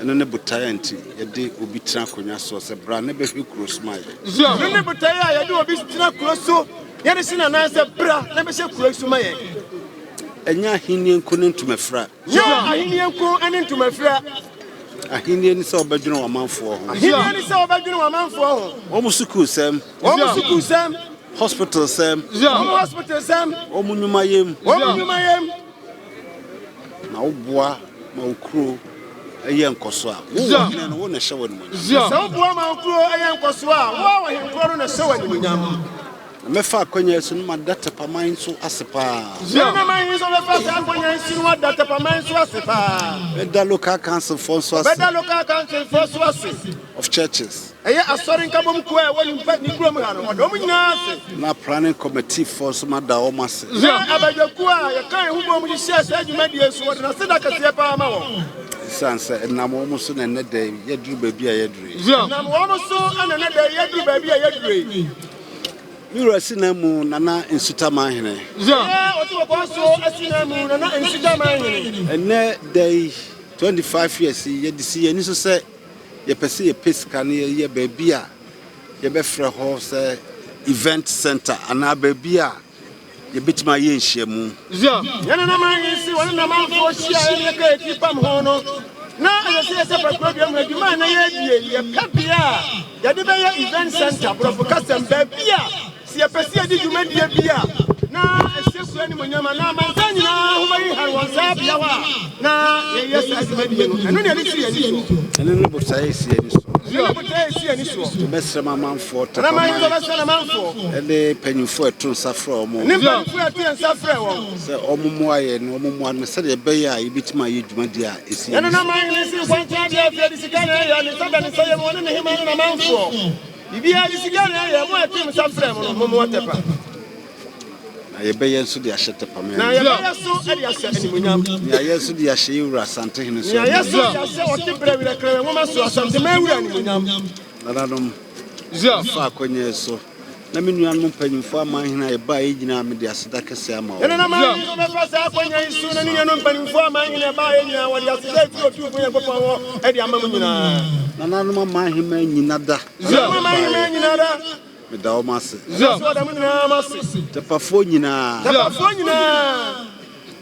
And then the Butayanti, a day will be Tranconia, so a brand never who cross my. Remember, I do a bit Trancoso, yet it's in an answer, bra, never shall cross my. And ya Hinian couldn't to my frat. Yeah, I Indian co and into my frat. A Hinian is over general amount for. Hinian is over general amount for. Almost a cool Sam. Almost a cool Sam. Hospital Sam. Hospital Sam. Omunumayem. Omunumayem. Now, bois, my crew. A young Coswa. And one a show in me. So, my crew, a young Coswa. Wow, him for a show in me. Mefa kwenye sunu madata pamain so asepa. Zema main so mefa kwenye sunu madata pamain so asepa. Beda local council for so Beda local council for so of churches. Eye asorin kabom ko e woni mpa ni kuro mu ha no odom nyina ase. Na planning committee for so mada o mase. Zema abajaku a ye kan hu bom di share sa adwuma die so wona seda kase pa ma wo. Sanse na mo mo so na ne dey ye duru ba bia ye duru. Na mo mo so na ne dey ye duru ba bia ye duru. Mira sinamu nana Tepamanhene. Yeah, Otumfuo asinamu nana Tepamanhene. And day 25 years ye di see ani so say ye pese ye pesca ne ye baby a ye be frɛ ho say event center ana baby a ye betima ye nhyiamu. Yeah, yana na man yi si wona na man fo hia ye ka ekipam ho no. Na ayese se program adwuma na ye die ye kabia ye de be ye event center profokasem baby a si apesi di dwuma die bia na eseku ani monyama na manza nyina ho bari har wanza bia wa na ye yes asema die no eno ne ali si ani so eno no bo sai si ani so no bo sai si ani so to besra man for na man so besra man for ele panyufo eto nsafra omo ne panyufo eto nsafra wo se omomo aye no omomo an se de be ya ibitima ye dwuma die a esi eno na man ni si kwanta dia fia di sika na ya ni sada ni saye mo ne hima na man for bibia di sika na ya mo eto nsafra mo mo tepa na ye be yenso de ahye Tepamanhene na ye be yenso de ahye animunyam ya yenso de ahye wura Santehene so ya yenso de ahye otibre wira kran mo ma so Asantema wura animunyam Nananom fa konye so na menuan mo mpanyimfo amanhene e ba yigina me de aseda kese ama o na ma me fa sa konye so na nyina no mpanyimfo amanhene ba yigina wo de aseda ti Otumfuo ye popo wo e de amamu nyina Nananom amanhene nyina da amanhene nyina da me da o mase so da mu nyina mase Tepafo nyina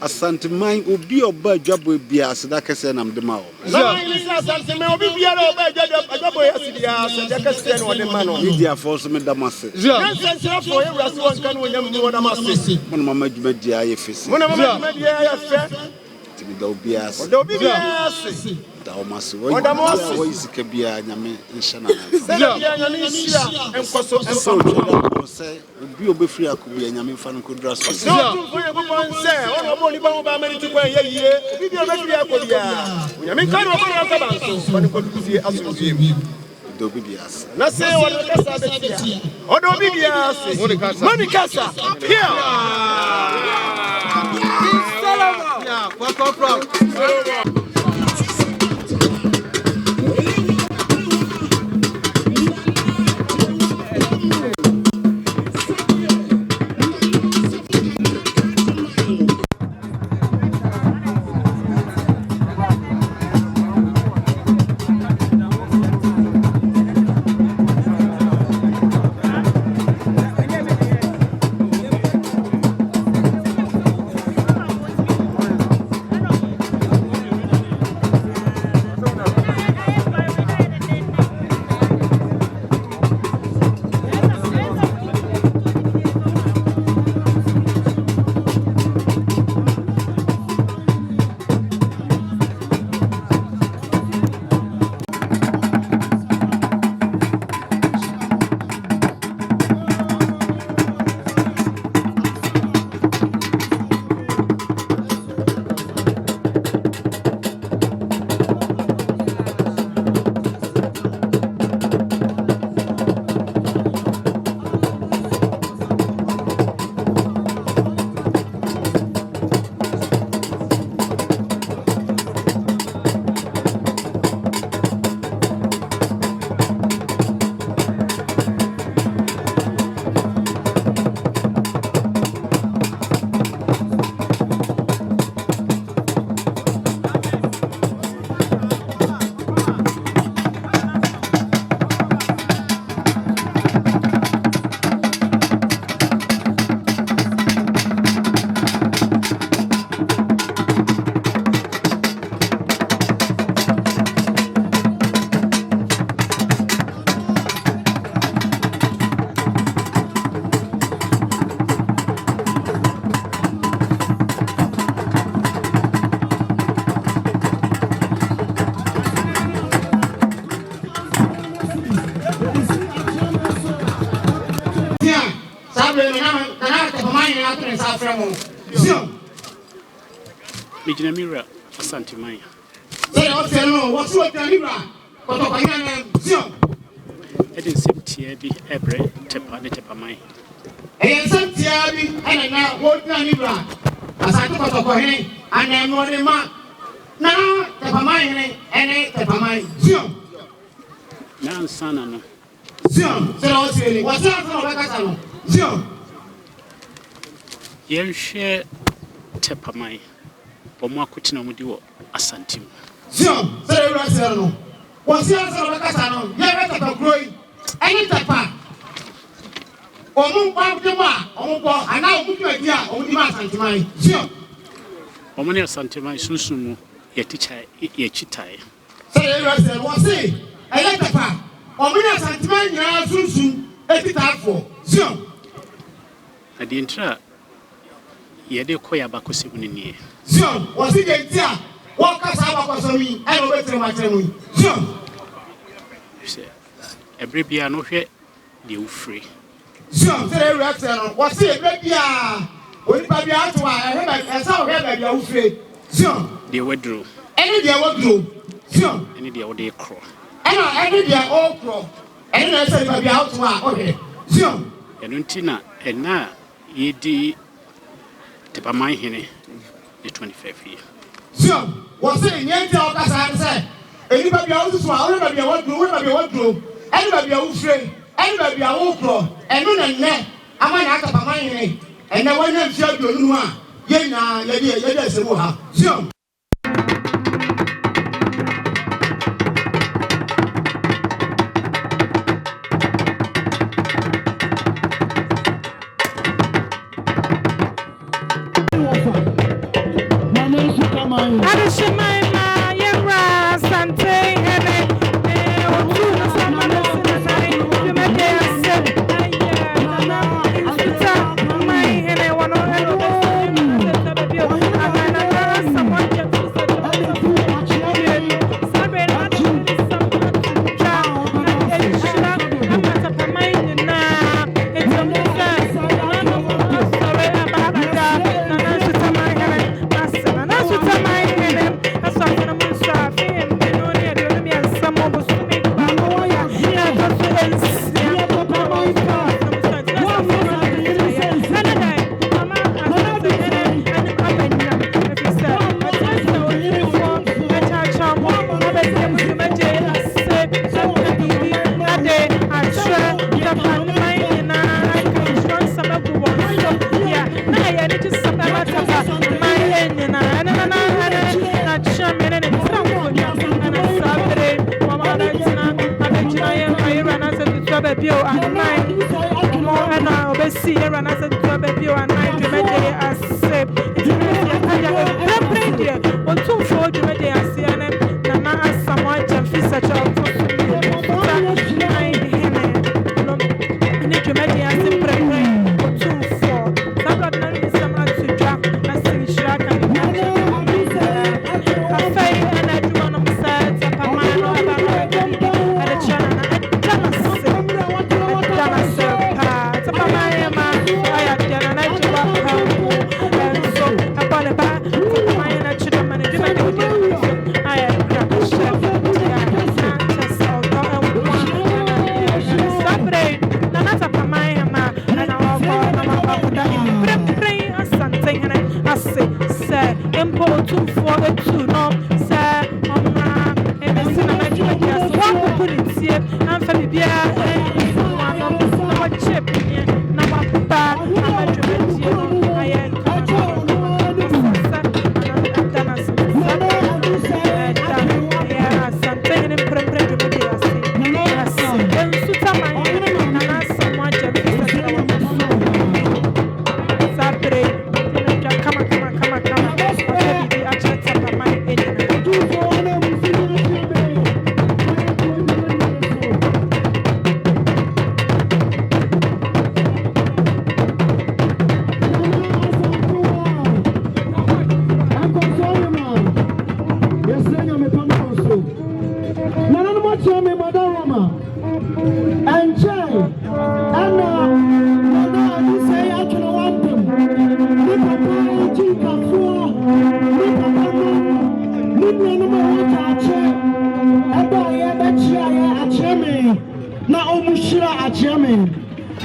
Asanteman obi oba adwabo bia aseda kese nam de ma o na ni sa Asantema obi bia oba adwabo asidia aseda kese no de ma no media force me da mase na sanchira fo ye wura so won kan wonyam ni woda mase mo mama dwuma dia ye fesi mo na mama dwuma dia ye fe ti da obi ase da obi bia ase da o mase wo isika bia nyame nhana na bia nyame nhia enkoso empam say obi obefiri akubia nyame mfa no kodra so so Otumfuo ye popo nse ono obo ni ba mo ba mani tukwa ye yie obi bia obefiri akobia nyame kan obo na ka banso bani koduzie asomdiem do obi bia ase na se wo de kasa betia o do obi bia ase monikasa here salama ya kwa Tepamanhene atone sa afra mo. Zion. Mijina mira asante maya. Say o se no, wo so tanibra. Kotopanya Zion. Edin septia bi ebre Tepamanhene. Eyen septia bi enana wo tanibra. Asante Kotopanya anan no ne ma. Na Tepamanhene ene Tepamanhene. Zion. Na sana no. Zion, say o se ni. Wo se afra o bekasa no. Zion. Yen share Tepamanhene. Pomo akutina mudi wo asantim. Zion, say we say no. Wo se afra o bekasa no. Ye be tapa growing. Any tapa. Omo pa dema, omo po ana omo tu adia, omo di ma asantimai. Zion. Omo ne asantimai sunsumu ye teacher ye chitai. Say we say wo se any tapa. Omo ne asantimai nya sunsum etitafo. Zion. Adi entra ye de koya bakosi munini. Zion, wo se de ntia, wo kasa bakoso mi, e no betre ma kyeremu. Zion. Every bia no hwe de ufre. Zion, say we say no. Wo se every bia oni ba bia to a e ba esa o hwe ba bia ufre. Zion. De wedro. Any de wedro. Zion. Any de ode kro. Any de o kro. Any na say ba bia to a o hwe. Zion. Eno ntina ena yedi Tepamanhene the 25th year. Zion, wo se nyenti o kasa say eni ba bia o so a o ba bia wedro, o ba bia wedro. Any ba bia ufre. Any ba bia o kro. Eno na nne ama na Tepamanhene. Ene wanya mfia do nu a ye na ye de asemu ha. Zion.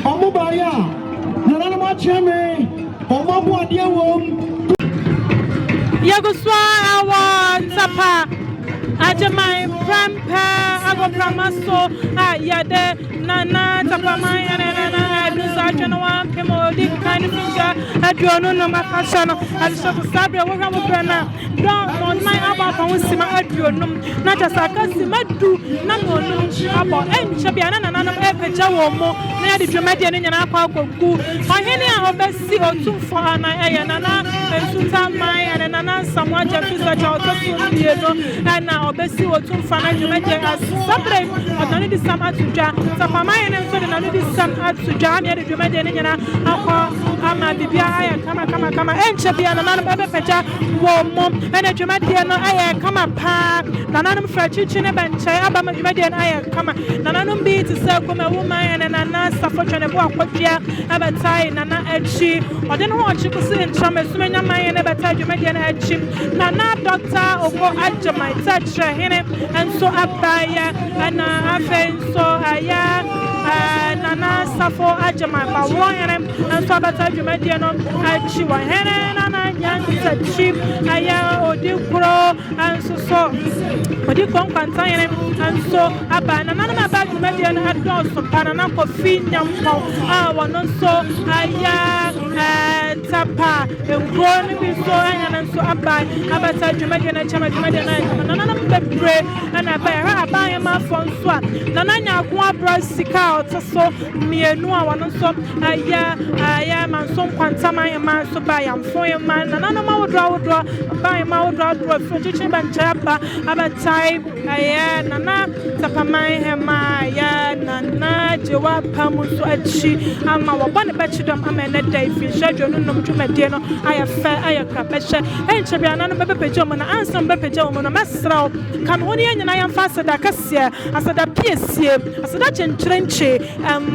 Omubaya, Nananom Chame, Omabu Adiawom. Yagoswa awa tapa Ajamai Prampa Ago Pramaso Yade Nana Tepamanhene Nana Adusei no Ampem odi kind of feature Aduana no Makasano Adusei Sabra Wofa don't my about Sima Aduanum not as a Casimadu Nanonum about Enchabiana Nananom Epejawomo near the Dramadian in Apako Mahenia Obesi Otumfuo Nana and Suta Mai and Nana someone Jeffisa and now Obesi Otumfuo Nana as Sabre or none of the summer to Jan Tepamanhene and so none of the summer to Jan the Dramadian Ama Bibia Kama Enchabiana Nana Peja Womo and a Dramadian I come up Nananom Frachin and Bancha Abama Dramadian I come Nananom be to circle a woman and Nana Saffron and Wakotia Abatai Nana Edchi or then watch you see in Chama Sumana Mai and Abatai Dramadian Edchi Nana Doctor Oko Ajamai Touch Hene and so Abaya and Afen so Nana Safo Ajamai Bawan and so Abatai Dramadian Edchi Hene Nana Yan Chip Aya Odikro and so Odikon Pantine and so Abana Nana Bad Dramadian had done some Panana Coffee one so Tapa growing so and so Abata Dramadian and Chamadamadian and pray and I buy my phone swap. Nananya Guabra Sika so me no one so I am and some quantama and man so buy am for a man Nanama would draw buy my draw for teaching and chapa Abatai Nana Tepamanhene Nana Joa Pamuso Achi Ama one betchedom amena day fish Num to Mediano I have fair I have capesha and Chabiana Pejom and Ansem Pejom and a Masra Camonian and I am faster than Cassia as a Piesie as a Dutch and Trenche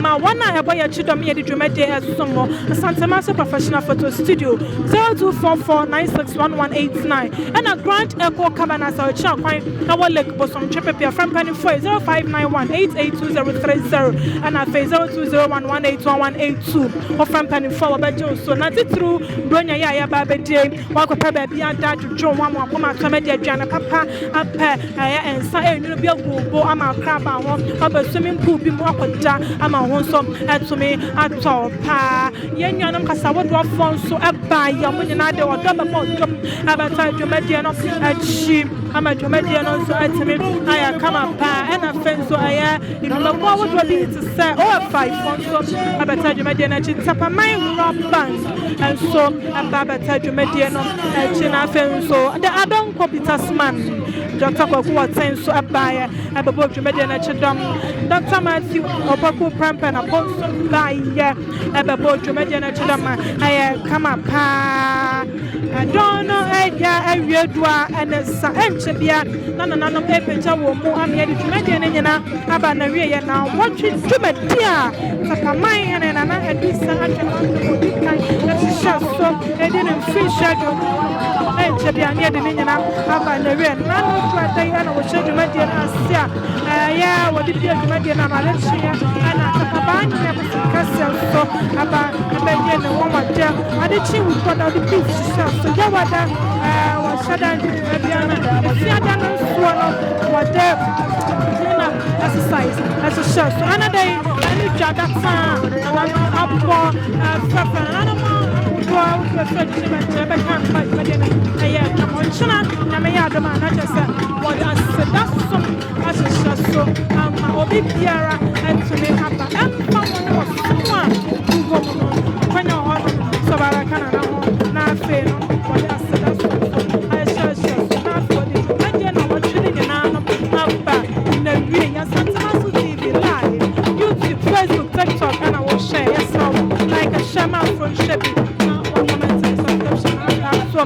my one I have a chidom here to Media as some a Santa Maso professional photo studio 0244961189 and a Grand Echo Cabanas or Chakwine our leg bosom Chepepia from Penny 0591 882030 and a phase 0201181182 or from Penny 4 by so not through Bronya ya Baba Day, Waka Baby and Dad to John one more Media Jana Papa up and say you be a go ama crab a swimming pool be more ama honsom at to me at all pa Yanam Casawa phone so up by Yamunade or double about Mediano at sheep I'm a Mediano so at me I come up and a fence so I you know what would be to say oh 5 phones so about Mediana Tepamanhene Band and so Baba Mediano China so the Adam Copitas man Dr. Kwaku Tenso Abaya Ababo Mediana Chedam Dr. Matthew Opaku Prampen Apostle Baya Ababo Mediana Chedama I come up I don't know I and Chebia Nananom Epeja Womo I'm here to Mediana Abanaria now watch it to Media Tepamanhene and Nana Adusei so they didn't fish shadow and Chebia near the Nina Abanaria Nano Diana was showing Mediana Asia what did you do Mediana Malaysia and Tepamanhene Castle so about Mediana woman jam and the chief with what the beef so Yawada was Shadan Mediana Siadana swallow what there exercise as a show so another day I need that time and I'm up for animal well the French can't fight Mediana come on China I may have the man I just said what I said that's some as a show so Obi Piara and to me happen and someone who go when you're on so I can now fail what I said that's I show now for the Mediana what shooting and I'm back in the ring and sometimes TV live YouTube Facebook TikTok and I will share yes so like a shaman from Sheppy so I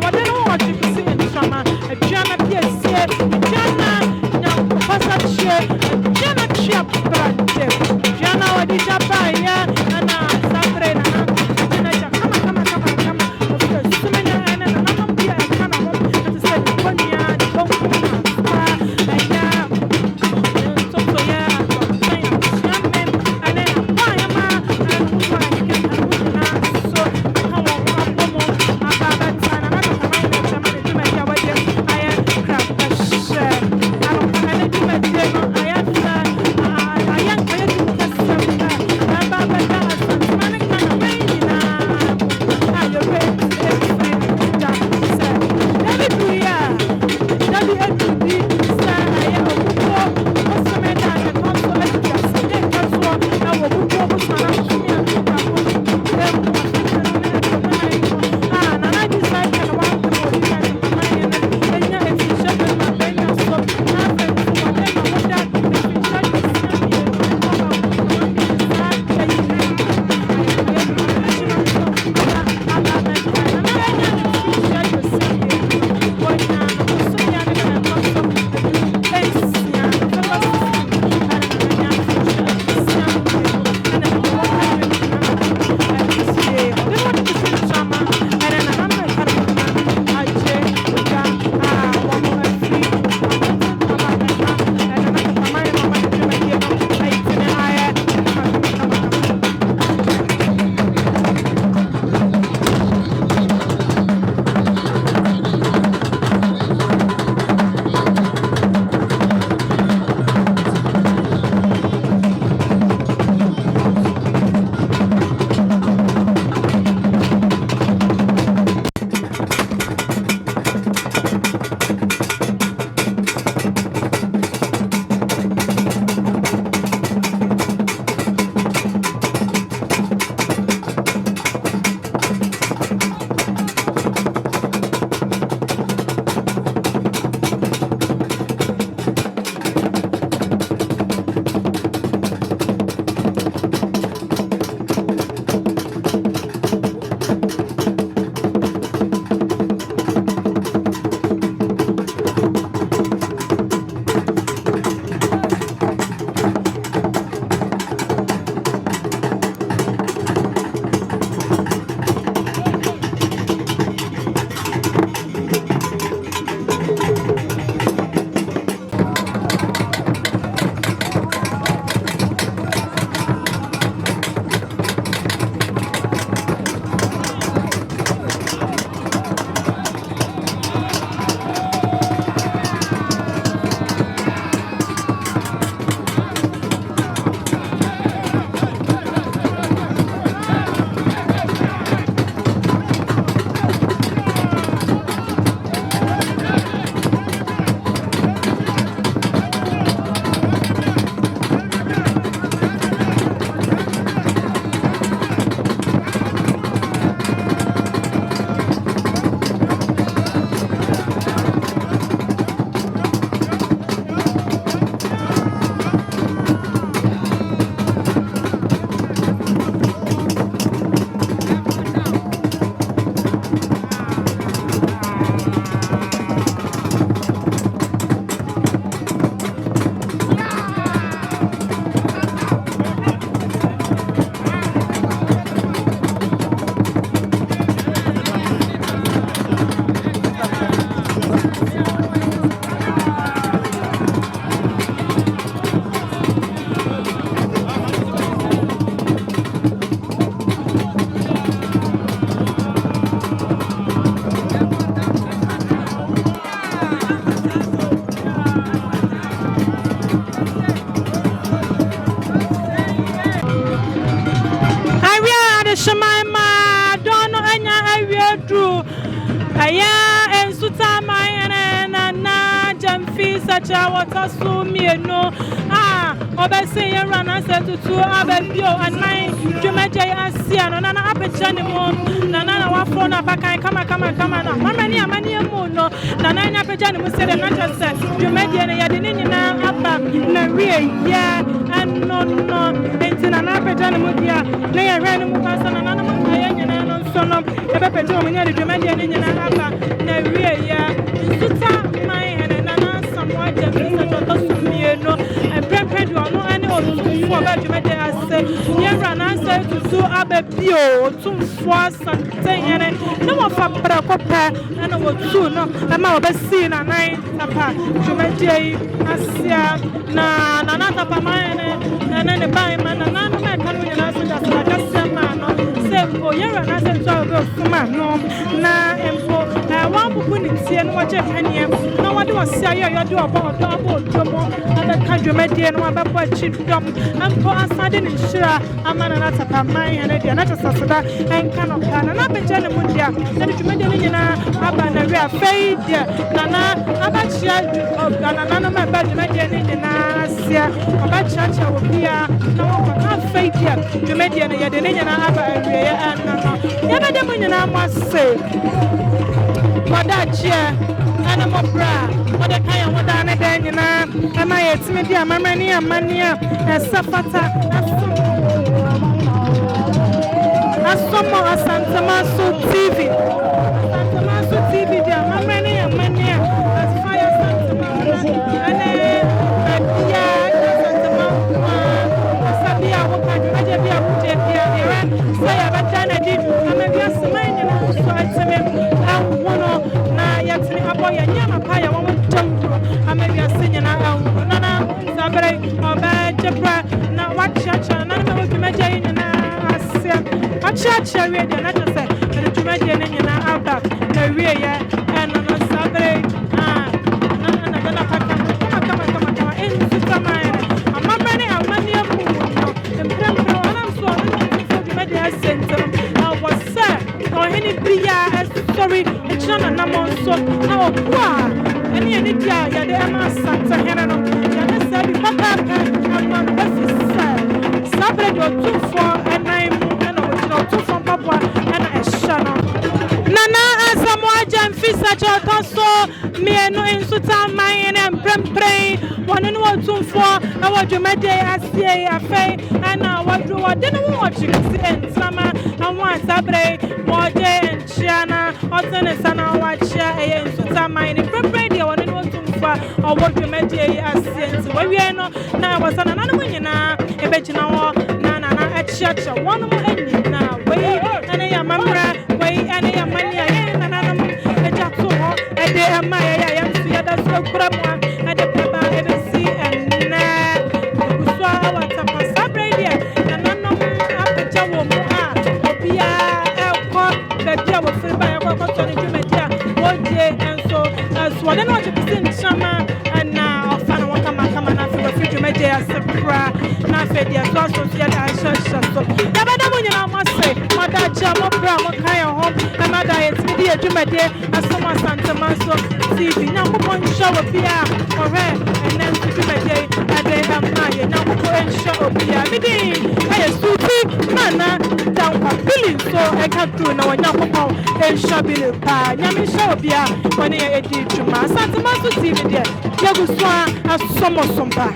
what they don't want you to see in drama a drama Piesie Jana now Pastor Share Jana Chap Brande Jana what did you buy and Sabrina Jana come because so many and Nananom be and come home and say Konya the so yeah and then Fisacha water so me no obese ye run answer to abebio and my Jumeje asia no nana apechane mo nana wa phone abakan kama na mama ni amani mo no nana nya apechane mo se de na just Jumeje ne yade ni nyina aba na wie ya no enti nana apechane mo dia na ye hwe mo pasa nana mo ya nyina no so no ebe pecho mo nya de Jumeje ni nyina aba na wie ya suta mai ene nana samwa je Fisacha to sumie no emprempedu no ene Otumfuo ba Jumeje ase ye run answer to abebio Otumfuo santenene no mo fa prakopa na wo tu no ma obesi na nine tapa Jumeje asia na nana Tepamanhene na ne bai ma na no me kanu nyina so da so ka sema no se o ye run answer to abefuma no na empo wa bubu ni tie no wa che panie na wa de wasia ye yo de obo odomo na ka Jumeje no abebo achi dom ampo asade ni shira amana na Tepamanhene dia na tsasada enka no kana na beje ne mundia na Jumeje ni nyina aba na wi afei dia na abachia na no ma ba Jumeje ni nyina asia abachia obia na wo ka afei dia Jumeje ni yede ni nyina aba awie ya na no ya bede mu nyina amase Wadache ana mobra wada kaya wada na de nyina ama yetime dia mamani amania esafata asomo asantamaso TV dia mamani amania asfaya santamaso ane dia santama sabia woka Jumeje bia kuje bia era saya batana di amabia semaina na so ateme wono na yatini aboya nyama paya wo tamdo amabia senya na nana sabre obejebra na wachacha na na Jumeje nyina asia wachacha we de na tse na Jumeje nyina aba na we ya na no sabre na paka kama ensutamaina amabani amani amu no emprempro anam so Jumeje asento awasa ohini bia sorry echana na monso kwa eni dia ya de ama santa hena no ya na sabi papa amman basisa sabre do Otumfuo enai mu na Otumfuo papa na eshana nana asamo agem Fisacha toso mienu Tepamanhene emprempre wonu no Otumfuo na wo Jumeje asie afei ana wadru wode no wo chikisi entama anwa sabre moje enchiana otene sana wachia eye Tepamanhene emprempre dia wonu no Otumfuo owo Jumeje asie nti wawie no na wasana nanu nyina ebegina wo na achiacha wonu mo enyi na wei ene ya mamra wei ene ya mania ye Nananom ejato ho ede ama ya yamsu ya da so kuramwa ede peba ebesi enne uswa awata pasabre dia Nananom apeja wo mu obia ekọ bebia wo friba ya kwa to ni Jumeje woje enso so de no chipisi nchama na ofana kama na fi Jumeje asepra na fe dia so social ashasha so ya bada mo nyina amase madacha mo bra mo kan ho amada yetimi dia Jumeje asoma santamaso TV na mo pon show bia ore enen Jumeje ade amaye na mo pon show bia bidi aye suti mana down pa feeling so e ka through na wonya mo pon show bile pa nyame show bia woni e di juma santamaso TV dia yeguso asomo somba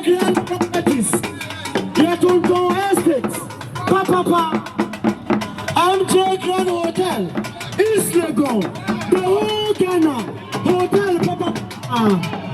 grand properties. Yatunto Estate, Papa, MJ Grand Hotel, East Legon, the whole Ghana Hotel, Papa.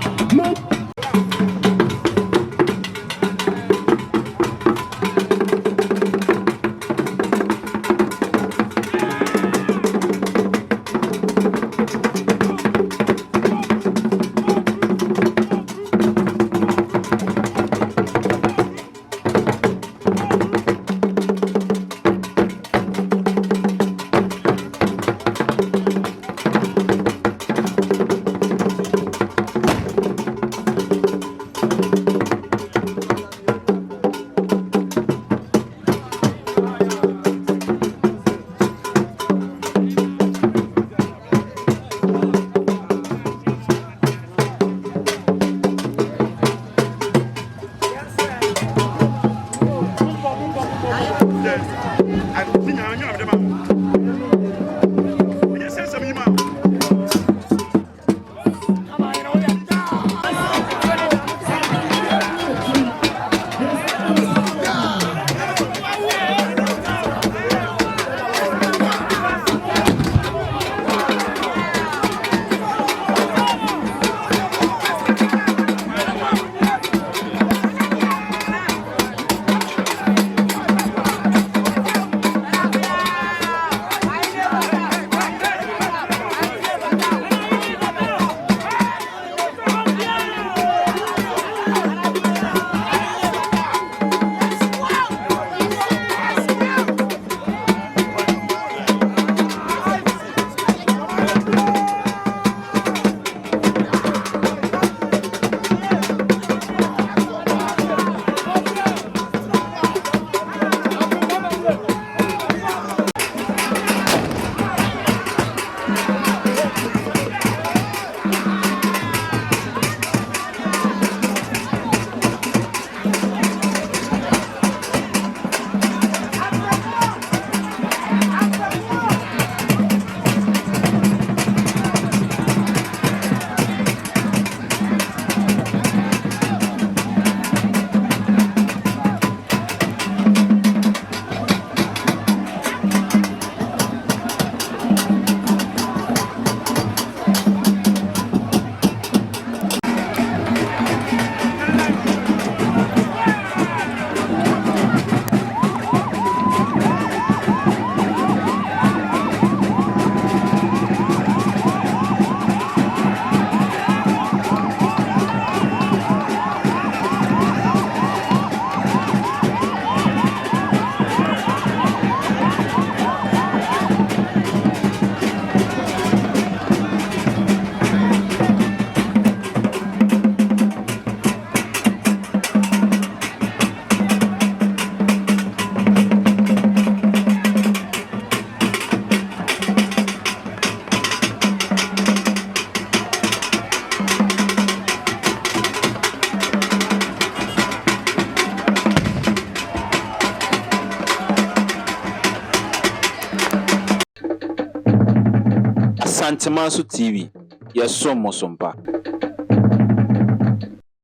Tepamanhene TV, yes, so Mosompa.